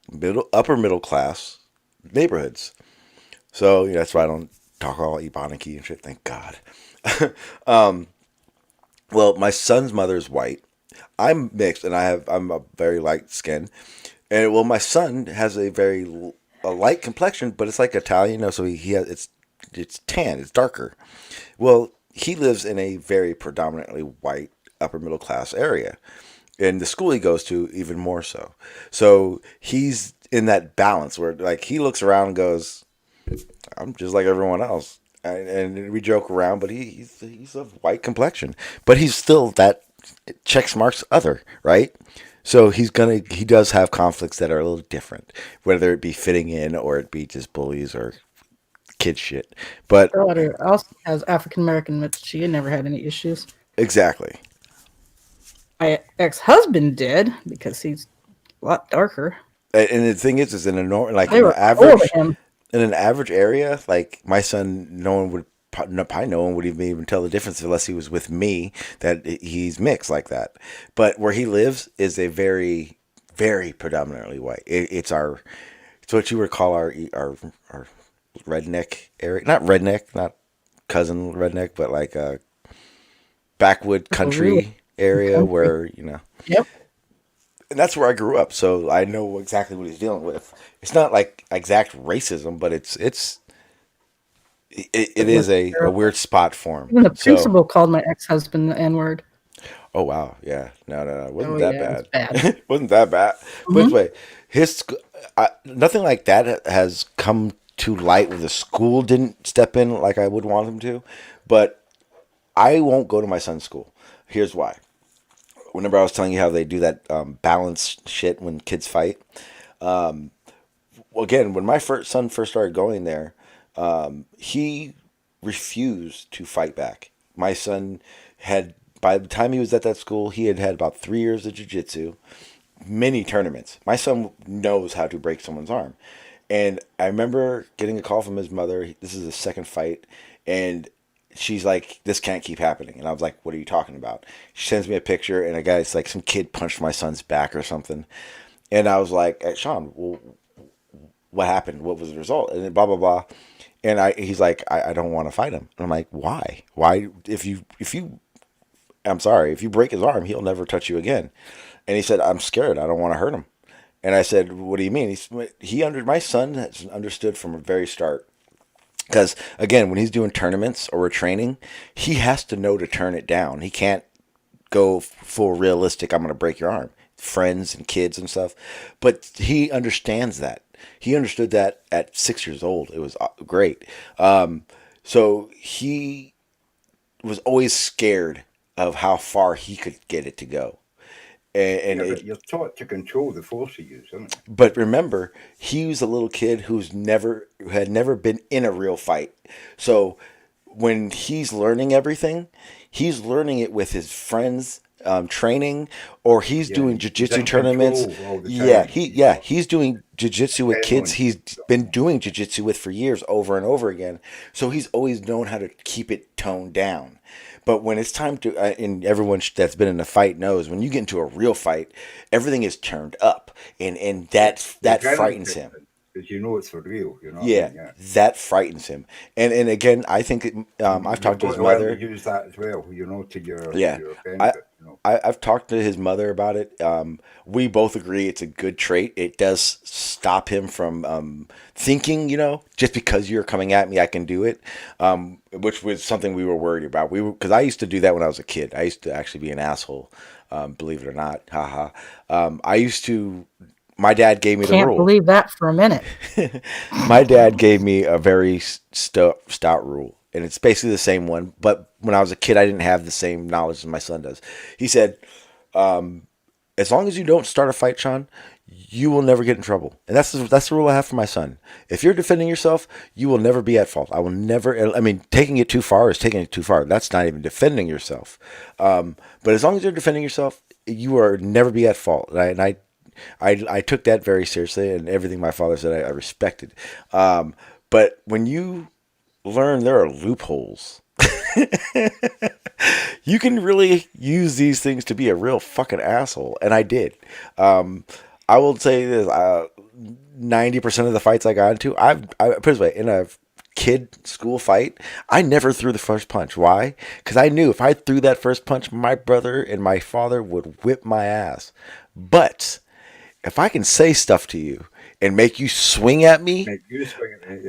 upper middle class neighborhoods. So, that's why I don't talk all Ebonicky and shit, thank God. Well, my son's mother is white. I'm mixed, and I'm a very light skin. And my son has a light complexion, but it's like Italian, so he has it's tan, it's darker. Well, he lives in a very predominantly white upper middle class area, and the school he goes to even more so. So he's in that balance where he looks around and goes, I'm just like everyone else, and we joke around. But he's of white complexion, but he's still that checks marks other, right? So he does have conflicts that are a little different, whether it be fitting in or it be just bullies or kid shit. But my daughter also has African American, but she never had any issues. Exactly. My ex-husband did because he's a lot darker. And the thing is in an average area, like my son, no one would even tell the difference unless he was with me that he's mixed like that. But where he lives is a very, very predominantly white. It's what you would call our redneck area. Not redneck, not cousin redneck, but like a backwood country area where, Yep. And that's where I grew up, so I know exactly what he's dealing with. It's not like exact racism, but it is a weird spot for him. Even the principal called my ex-husband the N-word. Oh wow, yeah, no, it wasn't that bad. It was bad. Wasn't that bad. But anyway, nothing like that has come too light where the school didn't step in like I would want them to. But I won't go to my son's school. Here's why. Whenever I was telling you how they do that balance shit when kids fight. Again, when my son first started going there, he refused to fight back. My son had, by the time he was at that school, he had about 3 years of jiu-jitsu, many tournaments. My son knows how to break someone's arm. And I remember getting a call from his mother. This is his second fight. And she's like, this can't keep happening. And I was like, what are you talking about? She sends me a picture, and a guy's like, some kid punched my son's back or something. And I was like, hey, Sean, well, what happened? What was the result? And then blah, blah, blah. And he's like, I don't want to fight him. And I'm like, why? Why? I'm sorry, if you break his arm, he'll never touch you again. And he said, I'm scared. I don't want to hurt him. And I said, what do you mean? My son has understood from the very start. Because, again, when he's doing tournaments or we're training, he has to know to turn it down. He can't go full realistic, I'm going to break your arm. Friends and kids and stuff. But he understands that. He understood that at 6 years old. It was great. So he was always scared of how far he could get it to go. And you're taught to control the force you use, isn't it? But remember, he was a little kid who had never been in a real fight. So when he's learning everything, he's learning it with his friends, training, or he's doing jiu-jitsu tournaments. He's doing jiu-jitsu with kids he's been doing jiu-jitsu with for years, over and over again. So he's always known how to keep it toned down. But when it's time to, and everyone that's been in a fight knows, when you get into a real fight, everything is turned up, and that frightens him. Because you know it's for real, you know. Yeah, that frightens him. And again, I think I've talked to his mother. Use that as well, you know, to your benefit. I've talked to his mother about it. We both agree it's a good trait. It does stop him from thinking, just because you're coming at me, I can do it, which was something we were worried about. Because I used to do that when I was a kid. I used to actually be an asshole, believe it or not. Haha. My dad gave me the rule. Can't believe that for a minute. My dad gave me a very stout rule. And it's basically the same one. But when I was a kid, I didn't have the same knowledge as my son does. He said, as long as you don't start a fight, Sean, you will never get in trouble. And that's the rule I have for my son. If you're defending yourself, you will never be at fault. I will never, taking it too far is taking it too far. That's not even defending yourself. But as long as you're defending yourself, you are never be at fault. And I took that very seriously, and everything my father said I respected. But when you learn there are loopholes, you can really use these things to be a real fucking asshole. And I did. I will say this, 90% of the fights I got into, I put it this way, in a kid school fight, I never threw the first punch. Why? Because I knew if I threw that first punch, my brother and my father would whip my ass. But if I can say stuff to you and make you swing at me,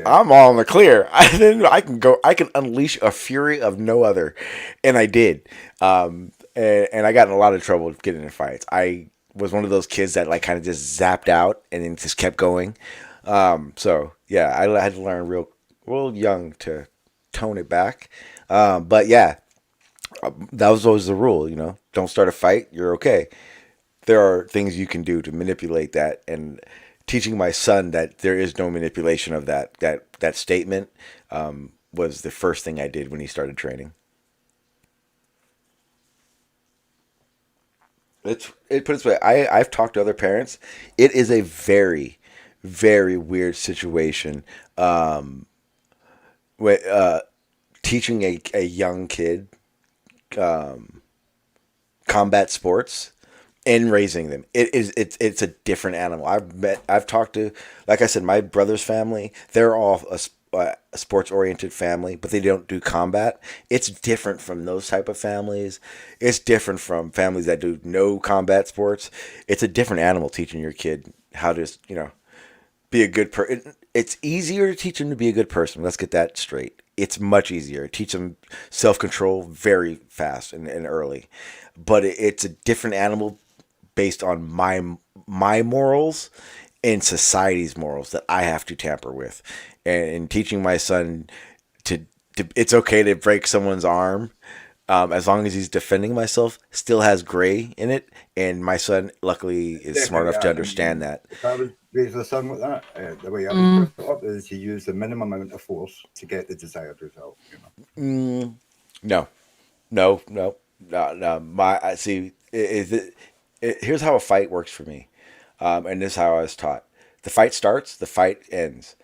I'm all in the clear. I can unleash a fury of no other. And I did. And I got in a lot of trouble getting in fights. I was one of those kids that kind of just zapped out and then just kept going. So yeah, I had to learn real young to tone it back. But yeah, that was always the rule, don't start a fight. You're okay. There are things you can do to manipulate that, and teaching my son that there is no manipulation of that statement was the first thing I did when he started training. Put it this way, I've talked to other parents. It is a very, very weird situation teaching a young kid combat sports and raising them. It's a different animal. I've talked to, like I said, my brother's family. They're all a sports oriented family, but they don't do combat. It's different from those type of families. It's different from families that do no combat sports. It's a different animal teaching your kid how to, be a good person. It's easier to teach them to be a good person. Let's get that straight. It's much easier. Teach them self-control very fast and early. But it's a different animal based on my morals in society's morals that I have to tamper with, and teaching my son to it's okay to break someone's arm, as long as he's defending myself, still has gray in it. And my son, luckily, is smart enough to understand that. If I was raised a son like that, the way I was brought up is to use the minimum amount of force to get the desired result. No. I see. Here's how a fight works for me, and this is how I was taught. The fight starts, the fight ends.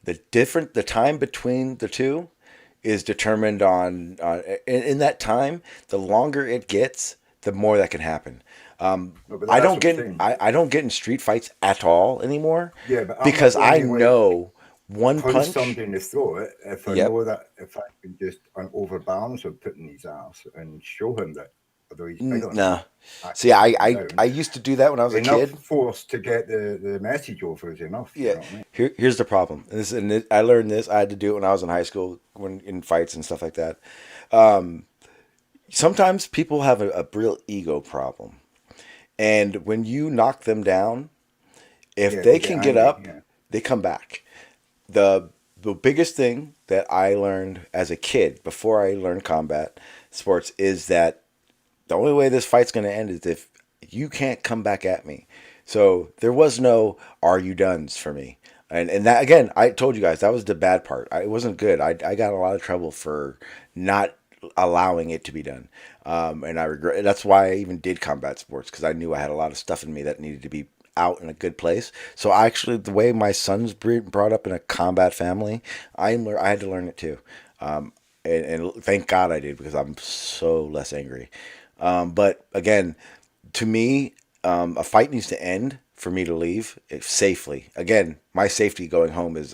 The time between the two is determined on in that time. The longer it gets, the more that can happen. I don't get in street fights at all anymore. Yeah, but because I know one punch somebody in the throat. If I know that if I can just overbalance or put in his ass and show him that. No. See, I used to do that when I was a kid. Enough force to get the message over is enough. Yeah. You know what I mean? Here's the problem. I learned this. I had to do it when I was in high school, when in fights and stuff like that. Sometimes people have a real ego problem, and when you knock them down, if they can get up, they come back. The biggest thing that I learned as a kid before I learned combat sports is that the only way this fight's going to end is if you can't come back at me. So there was no "are you done's" for me. And that, again, I told you guys, that was the bad part. It wasn't good. I got in a lot of trouble for not allowing it to be done. And I regret. That's why I even did combat sports, because I knew I had a lot of stuff in me that needed to be out in a good place. So actually, the way my son's brought up in a combat family, I had to learn it too. And thank God I did, because I'm so less angry. But again, to me, a fight needs to end for me to leave safely. Again, my safety going home is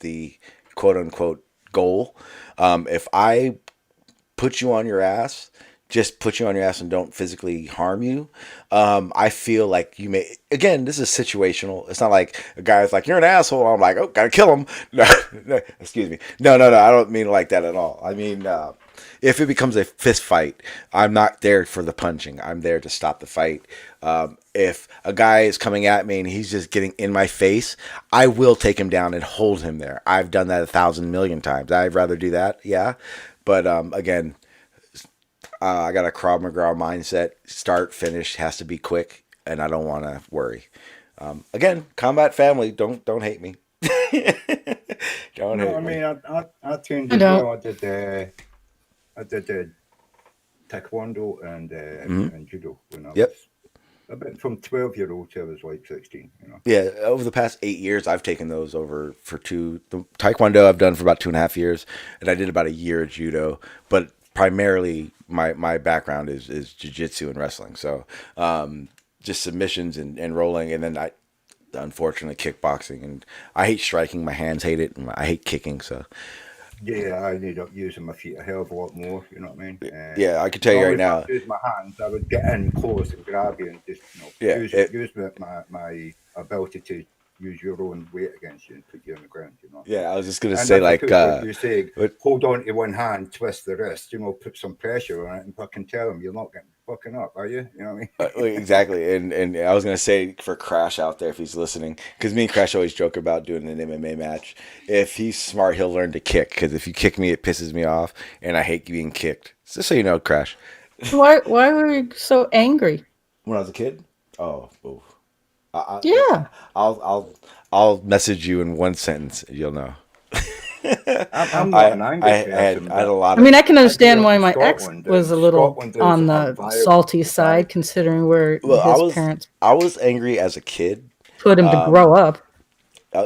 the quote unquote goal. If I put you on your ass, just put you on your ass and don't physically harm you, I feel like you may, again, this is situational. It's not like a guy's like, "You're an asshole." I'm like, "Oh, gotta kill him." No, excuse me. No, I don't mean it like that at all. I mean, if it becomes a fist fight, I'm not there for the punching. I'm there to stop the fight. If a guy is coming at me and he's just getting in my face, I will take him down and hold him there. I've done that 1,000 million times. I'd rather do that, yeah. But again, I got a Krav Maga mindset. Start, finish has to be quick, and I don't want to worry. Again, combat family, don't hate me. Don't hate me. I mean, I trained as well. I did taekwondo and judo when I was about from 12-year-old to I was like 16. Yeah, over the past 8 years, I've taken those over for two. The taekwondo I've done for about 2.5 years, and I did about a year of judo. But primarily, my background is jiu-jitsu and wrestling. So just submissions and rolling, and then unfortunately kickboxing. And I hate striking. My hands hate it, and I hate kicking. So. Yeah, I ended up using my feet a hell of a lot more. You know what I mean? Yeah, I can tell you right now. If I use my hands, I would get in close and grab you and just use my ability to use your own weight against you and put you on the ground. You know? Yeah, I was just gonna say, like, you say, hold on to one hand, twist the wrist. Put some pressure on it, and fucking tell him you're not getting fucking up, are you? You know what I mean? Exactly. And I was gonna say for Crash out there, if he's listening, because me and Crash always joke about doing an MMA match. If he's smart, he'll learn to kick. Because if you kick me, it pisses me off, and I hate being kicked. Just so you know, Crash. Why were you so angry? When I was a kid? Oh. Yeah. I'll message you in one sentence. You'll know. I'm not an angry I had a lot. I mean, I can understand why my ex was a little on the salty side, considering where his parents. I was angry as a kid. Put him to grow up.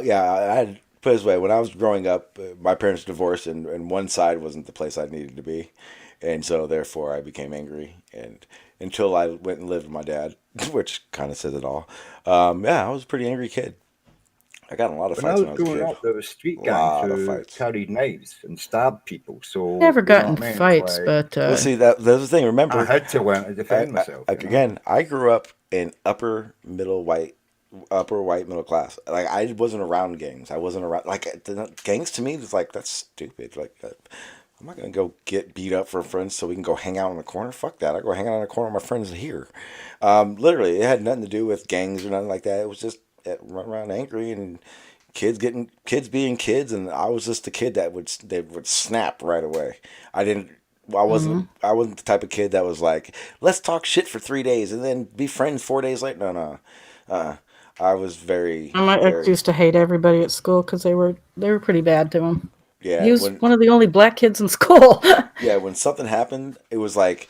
Yeah, I had put it this way. When I was growing up, my parents divorced, and one side wasn't the place I needed to be, and so therefore I became angry. And until I went and lived with my dad, which kind of says it all. Yeah, I was a pretty angry kid. I got in a lot of fights when I was growing up. There was street gangs who carried knives and stabbed people. So never got in fights, but well, see, that's the thing. Remember, I had to win to defend myself. Again, I grew up in upper white middle class. Like, I wasn't around gangs. I wasn't around gangs. To me, it's like, that's stupid. Like, I'm not gonna go get beat up for friends so we can go hang out in the corner. Fuck that. I go hang out in the corner with my friends here. Literally, it had nothing to do with gangs or nothing like that. It was just run around angry and kids being kids, and I was just the kid that would snap right away. I wasn't the type of kid that was like, let's talk shit for 3 days and then be friends 4 days later. No. I was My ex used to hate everybody at school because they were pretty bad to him. Yeah, He was one of the only black kids in school. yeah, when something happened, it was like,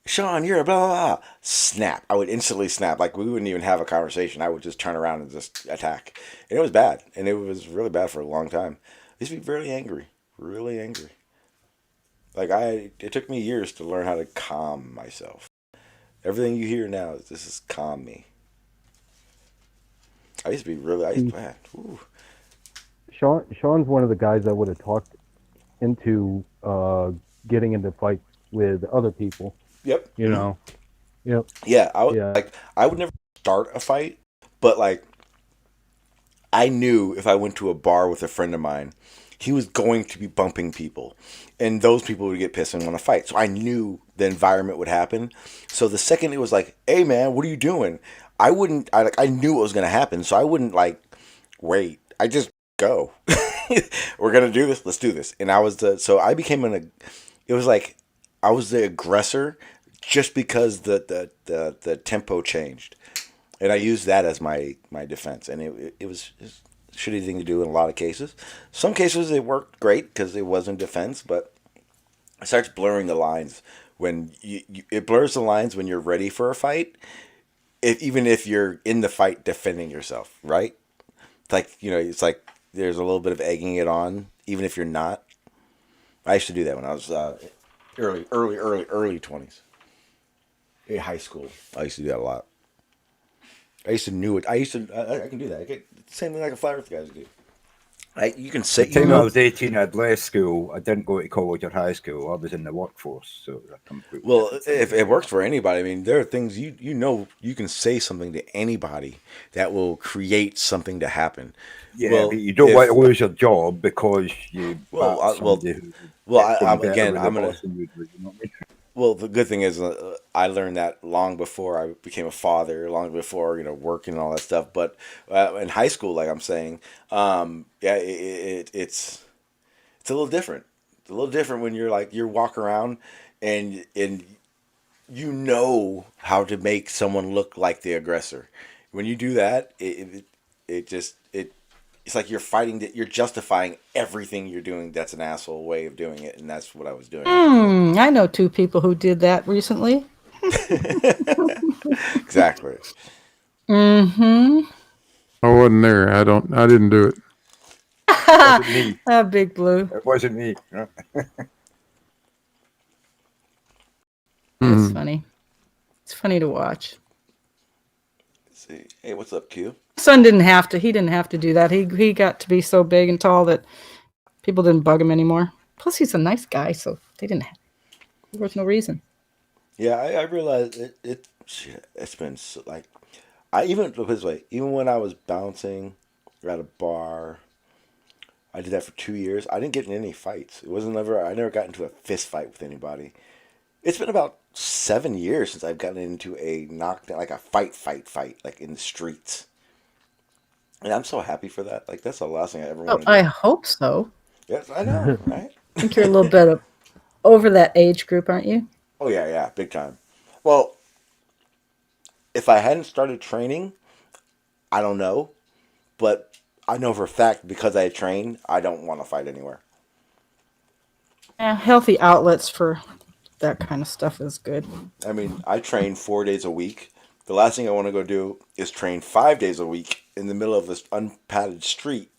Sean, you're a blah, blah, blah. Snap. I would instantly snap. Like, we wouldn't even have a conversation. I would just turn around and just attack. And it was bad. And it was really bad for a long time. I used to be really angry. Really angry. Like, it took me years to learn how to calm myself. Everything you hear now, this is calm me. I used to be man. Ooh. Sean's one of the guys that would have talked into getting into fights with other people. Yep. You know. Yep. Yeah, I would never start a fight, but like I knew if I went to a bar with a friend of mine, he was going to be bumping people, and those people would get pissed and want to fight. So I knew the environment would happen. So the second it was like, "Hey man, what are you doing?" I knew what was going to happen, so I wouldn't like wait. I just go. We're gonna do this. Let's do this. And I was I became it was like I was the aggressor just because the tempo changed, and I used that as my defense. And it was a shitty thing to do in a lot of cases. Some cases it worked great because it wasn't defense, but it starts blurring the lines when it blurs the lines when you're ready for a fight. Even if you're in the fight defending yourself, right? Like, it's like there's a little bit of egging it on, even if you're not. I used to do that when I was early 20s. In high school, I used to do that a lot. I can do that. Same thing like a flat earth guys do. You can say. The time I was 18, I'd left school. I didn't go to college or high school. I was in the workforce, so that completely. Well, if it works for anybody, I mean, there are things you can say something to anybody that will create something to happen. Yeah, but you don't want to lose your job because you. Well, the good thing is I learned that long before I became a father, long before working and all that stuff. But in high school, like I'm saying, it's a little different. It's a little different when you walk around and you know how to make someone look like the aggressor. When you do that, it's like you're fighting that you're justifying everything you're doing. That's an asshole way of doing it, and that's what I was doing. I know 2 people who did that recently. Exactly. Mm-hmm. I wasn't there. I didn't do it. It wasn't me. Big Blue. It wasn't me. It's funny. It's funny to watch. Let's see. Hey, what's up, Q? Son didn't have to do that. He got to be so big and tall that people didn't bug him anymore. Plus, he's a nice guy, so there was no reason. Yeah, I realized it's been so, like even look this way. Even when I was bouncing at a bar, I did that for 2 years. I didn't get in any fights. I never got into a fist fight with anybody. It's been about 7 years since I've gotten into a knockdown, like a fight, like in the streets. And I'm so happy for that. Like, that's the last thing I ever want to do. I hope so. Yes, I know, right? I think you're a little bit over that age group, aren't you? Oh, yeah, big time. Well, if I hadn't started training, I don't know. But I know for a fact, because I train, I don't want to fight anywhere. Yeah, healthy outlets for that kind of stuff is good. I mean, I train 4 days a week. The last thing I want to go do is train 5 days a week in the middle of this unpadded street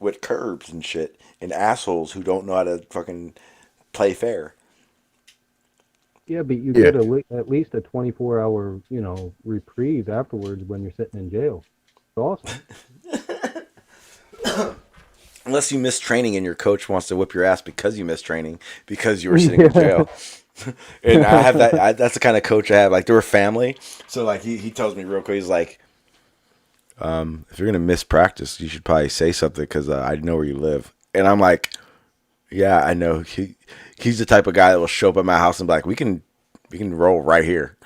with curbs and shit and assholes who don't know how to fucking play fair. Yeah, but you get at least a 24-hour, reprieve afterwards when you're sitting in jail. It's awesome. Unless you miss training and your coach wants to whip your ass because you missed training because you were sitting in jail. And I have that. That's the kind of coach I have. Like, they're a family, so like he tells me real quick. He's like, if you're gonna miss practice, you should probably say something because I know where you live. And I'm like, yeah, I know. He's the type of guy that will show up at my house and be like, we can roll right here.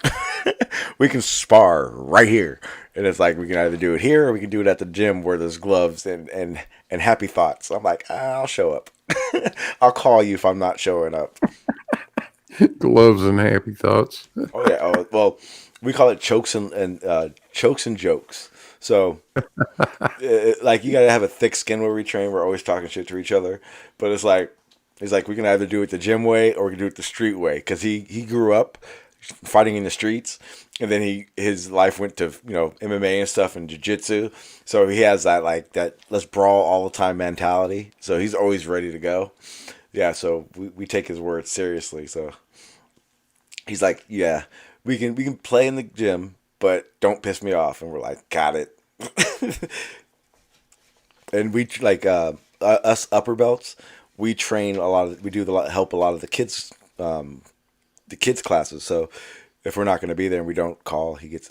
we can spar right here. And it's like, we can either do it here or we can do it at the gym where there's gloves and happy thoughts. I'm like, I'll show up. I'll call you if I'm not showing up. Gloves and happy thoughts. Oh yeah. Oh well, we call it chokes and jokes. So, like, you gotta have a thick skin where we train. We're always talking shit to each other, but it's like we can either do it the gym way or we can do it the street way. Because he grew up fighting in the streets, and then his life went to MMA and stuff and jiu-jitsu. So he has that let's brawl all the time mentality. So he's always ready to go. Yeah. So we take his words seriously. So he's like, yeah, we can play in the gym, but don't piss me off. And we're like, got it. And we us upper belts, we train a lot of, help a lot of the kids classes. So if we're not going to be there and we don't call, he gets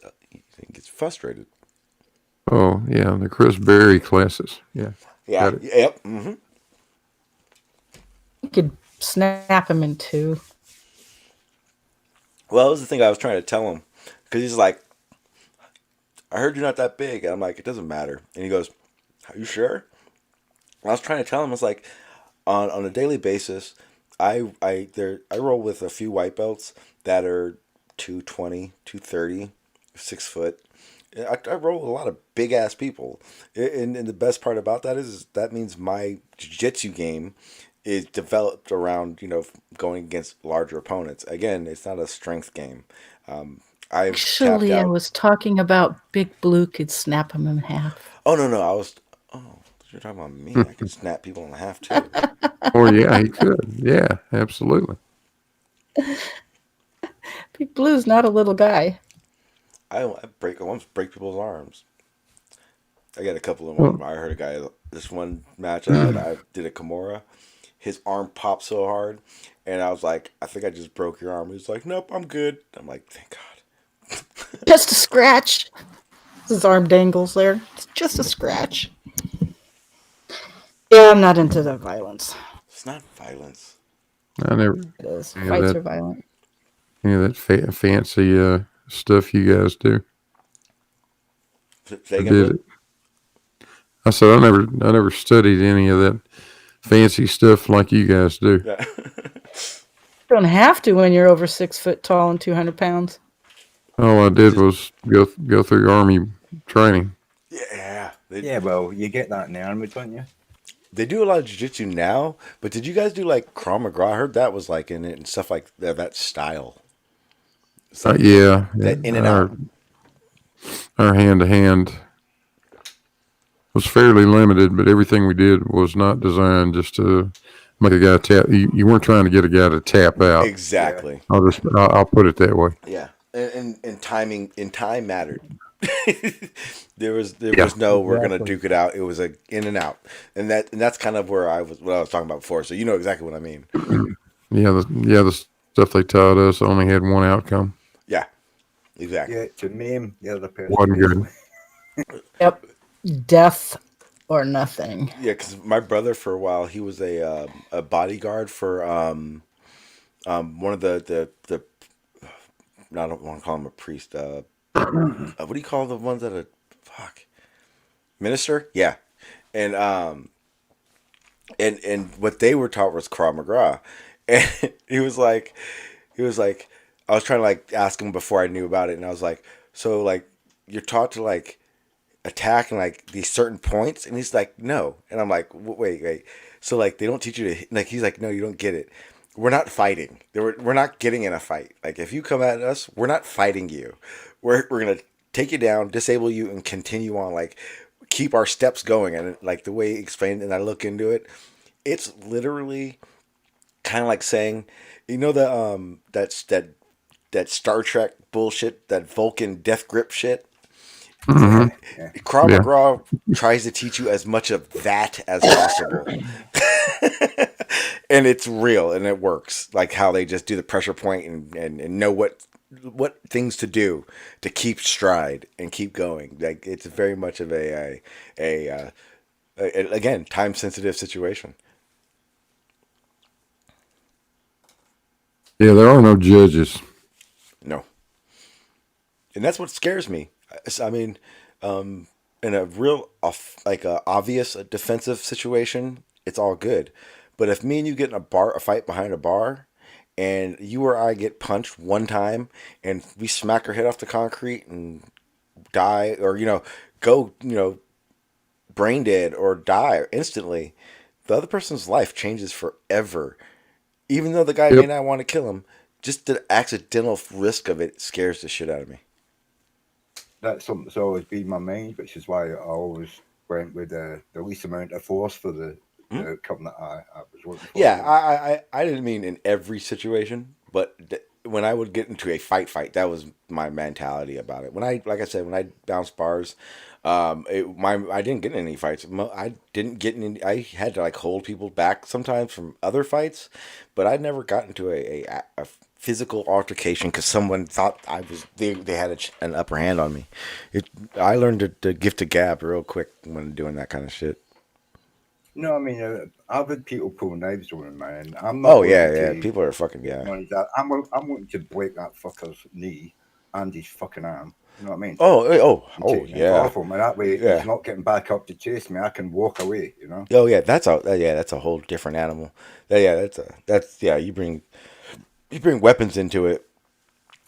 frustrated. Oh yeah, the Chris Berry classes. Yeah. Yeah. Yep. Mm-hmm. You could snap him in two. Well, that was the thing I was trying to tell him, because he's like, I heard you're not that big. And I'm like, it doesn't matter. And he goes, are you sure? And I was trying to tell him, it's like, on a daily basis, I roll with a few white belts that are 220, 230, 6 foot. I roll with a lot of big ass people. And the best part about that is that means my jiu-jitsu game is developed around, going against larger opponents. Again, it's not a strength game. Actually, I was talking about Big Blue could snap him in half. Oh, no. You're talking about me. I could snap people in half, too. Oh, yeah, he could. Yeah, absolutely. Big Blue's not a little guy. I almost break people's arms. I got a couple of them. I heard a guy, this one match I did a Kimura. His arm popped so hard, and I was like, I think I just broke your arm. He was like, nope, I'm good. I'm like, thank God. Just a scratch. His arm dangles there. It's just a scratch. Yeah, I'm not into the violence. It's not violence. I never. It is. Fights are violent. Yeah, that fancy stuff you guys do. I did it. I said I never studied any of that fancy stuff like you guys do. Yeah. Don't have to when you're over 6 foot tall and 200 pounds. All I did was go through army training. Yeah. Yeah, well, you get that in the army, don't you? They do a lot of jiu-jitsu now, but did you guys do like Krav Maga? I heard that was like in it and stuff like that style. Like yeah. That in and out. Our hand-to-hand was fairly limited, but everything we did was not designed just to make a guy tap. You weren't trying to get a guy to tap out. Exactly. I'll put it that way. Yeah, and time mattered. there was no we're gonna duke it out. It was a in and out, and that's kind of what I was talking about before. So you know exactly what I mean. The stuff they taught us only had one outcome. Yeah, exactly. Yeah, to maim the other person. Wasn't good. Yep, death or nothing. Yeah, because my brother for a while he was a bodyguard for one of the I don't want to call him a priest. What do you call the ones that are minister? Yeah, and what they were taught was Krav Maga, and he was like, I was trying to like ask him before I knew about it, and I was like, so like you're taught to like attack in like these certain points, and he's like, no, and I'm like, wait, so like they don't teach you to like, he's like, no, you don't get it. We're not fighting. We're not getting in a fight. Like if you come at us, we're not fighting you. We're gonna take you down, disable you, and continue on. Like keep our steps going. And like the way he explained it, and I look into it, it's literally kind of like saying, you know, that Star Trek bullshit, that Vulcan death grip shit. Mm-hmm. Krav Maga tries to teach you as much of that as possible. And it's real and it works. Like how they just do the pressure point and know what things to do to keep stride and keep going. Like it's very much of a again, time sensitive situation. Yeah, there are no judges. No. and that's what scares me. I mean, in a real like a obvious defensive situation, it's all good. But if me and you get in a fight behind a bar, and you or I get punched one time, and we smack our head off the concrete and die, or go brain dead or die instantly, the other person's life changes forever. Even though the guy may Yep. not want to kill him, just the accidental risk of it scares the shit out of me. That's something that's always been my mind, which is why I always went with the least amount of force for the outcome that I was looking for. Yeah, I didn't mean in every situation, but when I would get into a fight, that was my mentality about it. Like I said, when I bounced bars, I didn't get in any fights. I didn't get in. I had to like hold people back sometimes from other fights, but I never got into a physical altercation because someone thought they had an upper hand on me. I learned to gift a gab real quick when doing that kind of shit. No, I mean, I've had people pull knives on me, and I'm not. Oh yeah. People are fucking I'm wanting to break that fucker's knee and his fucking arm. You know what I mean? Oh yeah. Off him, and that way he's not getting back up to chase me. I can walk away. You know? Oh yeah, that's a whole different animal. You bring weapons into it.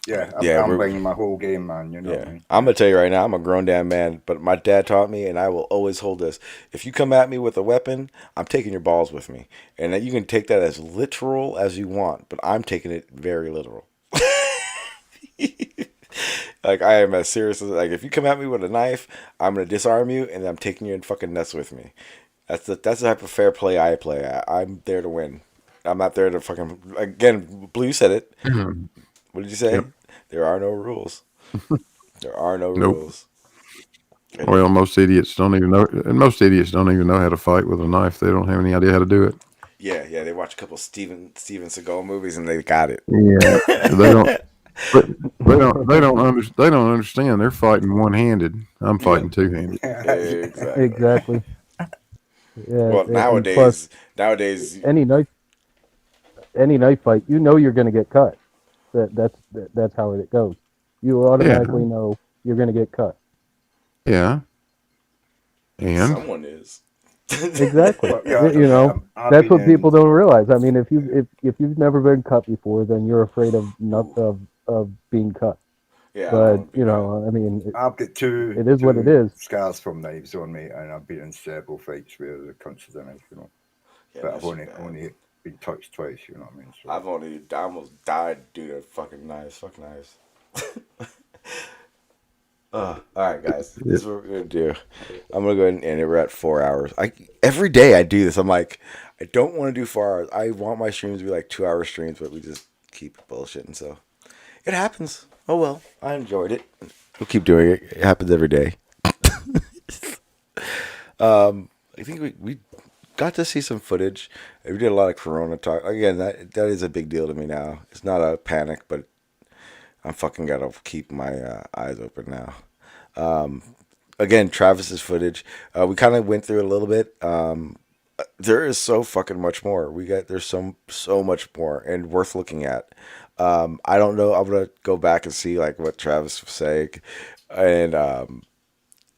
Yeah, I'm bringing my whole game, man. You know what I mean? I'm gonna tell you right now, I'm a grown damn man, but my dad taught me, and I will always hold this: if you come at me with a weapon, I'm taking your balls with me, and you can take that as literal as you want, but I'm taking it very literal. Like I am as serious as if you come at me with a knife, I'm gonna disarm you, and I'm taking you in fucking nuts with me. That's the type of fair play I play. I'm there to win. I'm not there to fucking again. Blue said it. What did you say? Yep. There are no rules. There are no rules. Well, most idiots don't even know how to fight with a knife. They don't have any idea how to do it. Yeah. They watch a couple Steven Seagal movies and they got it. Yeah, they don't. They don't understand. They're fighting one-handed. I'm fighting two-handed. Exactly. Yeah. Well, nowadays, any knife fight, you're going to get cut. That's how it goes. You automatically know you're going to get cut. Yeah. And someone is. Exactly. That's what people don't realize. I mean, if you've never been cut before, then you're afraid of being cut. Yeah. But I mean, I've got two. It is what it is. Scars from knives on me, and I've been in several fights where the country's in it. Yeah, but I've only been touched twice. You know what I mean? So. I almost died due to fucking knives. Fuck knives. All right, guys. This is what we're gonna do. I'm gonna go ahead and end it. We're at 4 hours. Every day I do this. I'm like, I don't want to do 4 hours. I want my streams to be like 2-hour streams, but we just keep bullshitting. So it happens. Oh well. I enjoyed it. We'll keep doing it. It happens every day. I think we got to see some footage. We did a lot of Corona talk. Again, that is a big deal to me now. It's not a panic, but I'm fucking gotta keep my eyes open now. Again, Travis's footage. We kind of went through it a little bit. There is so fucking much more. There's so much more and worth looking at. I don't know. I'm gonna go back and see like what Travis was saying, and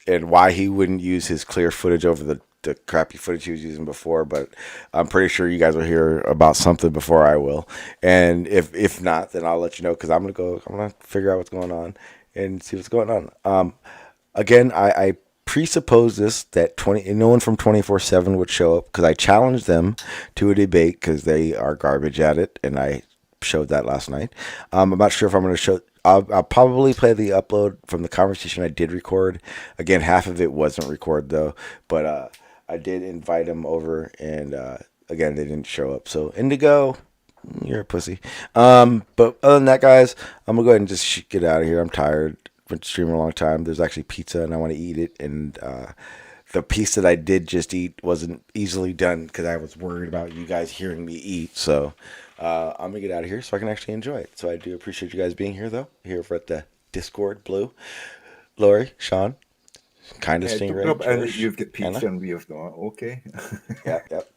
why he wouldn't use his clear footage over the crappy footage he was using before. But I'm pretty sure you guys will hear about something before I will. And if not, then I'll let you know because I'm gonna figure out what's going on and see what's going on. Again, I presuppose this that no one from 24/7 would show up because I challenged them to a debate because they are garbage at it, and I showed that last night. I'm not sure if I'm going to show. I'll probably play the upload from the conversation I did record. Again, half of it wasn't recorded though, but I did invite them over, and again, they didn't show up. So Indigo, you're a pussy. But other than that, guys, I'm gonna go ahead and just get out of here. I'm tired. Been streaming a long time. There's actually pizza, and I want to eat it. And the piece that I did just eat wasn't easily done because I was worried about you guys hearing me eat. So I'm gonna get out of here so I can actually enjoy it. So I do appreciate you guys being here, though. Here for at the Discord, Blue, Lori, Sean, kind of Stingray. And you've got pizza and we've not. Okay. Yep.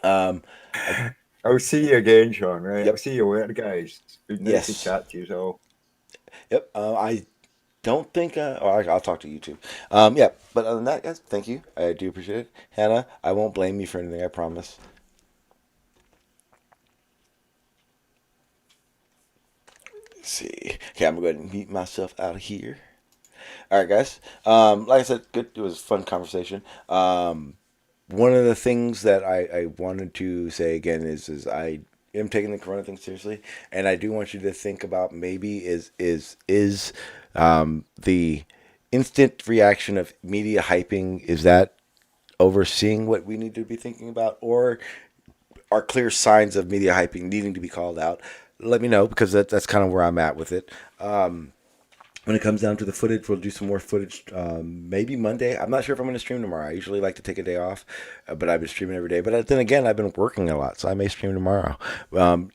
I'll see you again, Sean. Right. Yep. I'll see you later, guys. Good night to chat to you all. Yep. I don't think. I'll talk to YouTube. Yeah, but other than that, guys, thank you. I do appreciate it, Hannah. I won't blame you for anything. I promise. Let's see. Okay, I'm gonna go ahead and mute myself out of here. All right, guys. Like I said, good. It was a fun conversation. One of the things that I wanted to say again is I am taking the corona thing seriously, and I do want you to think about maybe is the instant reaction of media hyping, is that overseeing what we need to be thinking about, or are clear signs of media hyping needing to be called out? Let me know, because that's kind of where I'm at with it. When it comes down to the footage, we'll do some more footage maybe Monday. I'm not sure if I'm going to stream tomorrow. I usually like to take a day off, but I've been streaming every day. But then again, I've been working a lot, so I may stream tomorrow.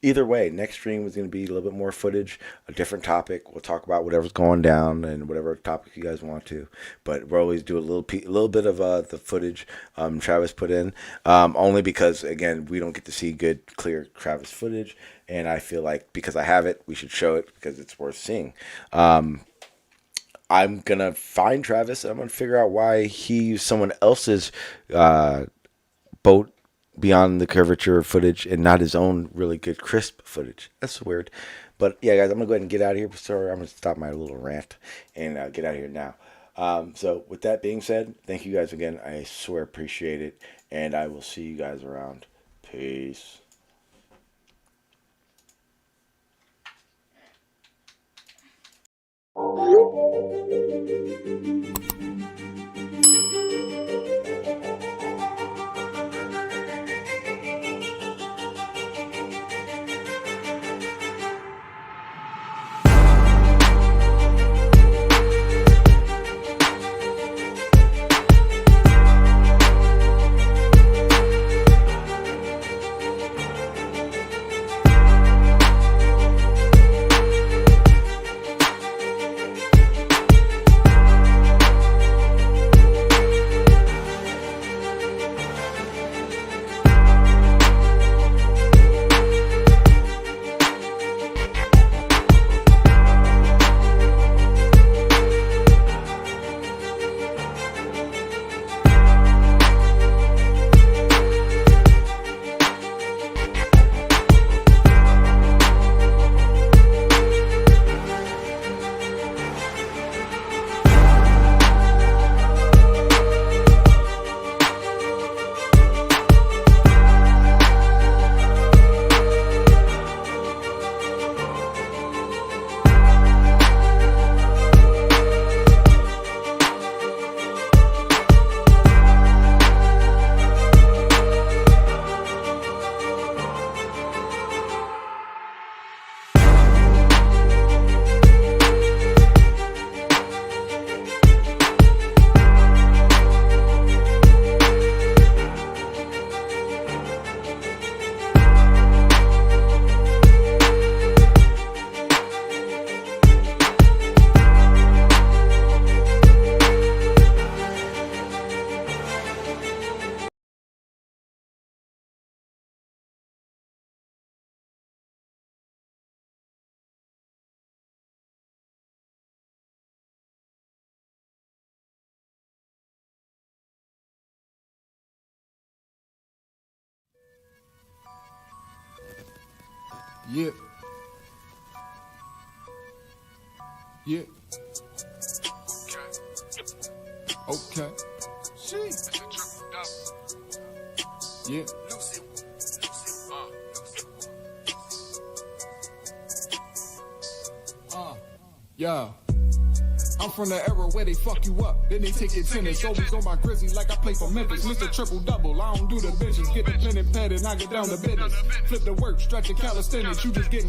Either way, next stream is going to be a little bit more footage, a different topic. We'll talk about whatever's going down and whatever topic you guys want to. But we'll always do a little bit of the footage Travis put in, only because, again, we don't get to see good, clear Travis footage. And I feel like because I have it, we should show it because it's worth seeing. I'm going to find Travis, and I'm going to figure out why he used someone else's boat beyond the curvature footage and not his own really good crisp footage. That's weird. But yeah, guys, I'm going to go ahead and get out of here. Sorry, I'm going to stop my little rant and get out of here now. So with that being said, thank you guys again. I swear appreciate it. And I will see you guys around. Peace. Yeah. Yeah. Okay. Yeah. Yeah. I'm from the era where they fuck you up, then they take your tennis. Always on my grizzly like I play for Memphis. Mr. Triple Double, I don't do the bitches. Get the pen and pad and I get down to business. Flip the work, stretch the calisthenics, you just getting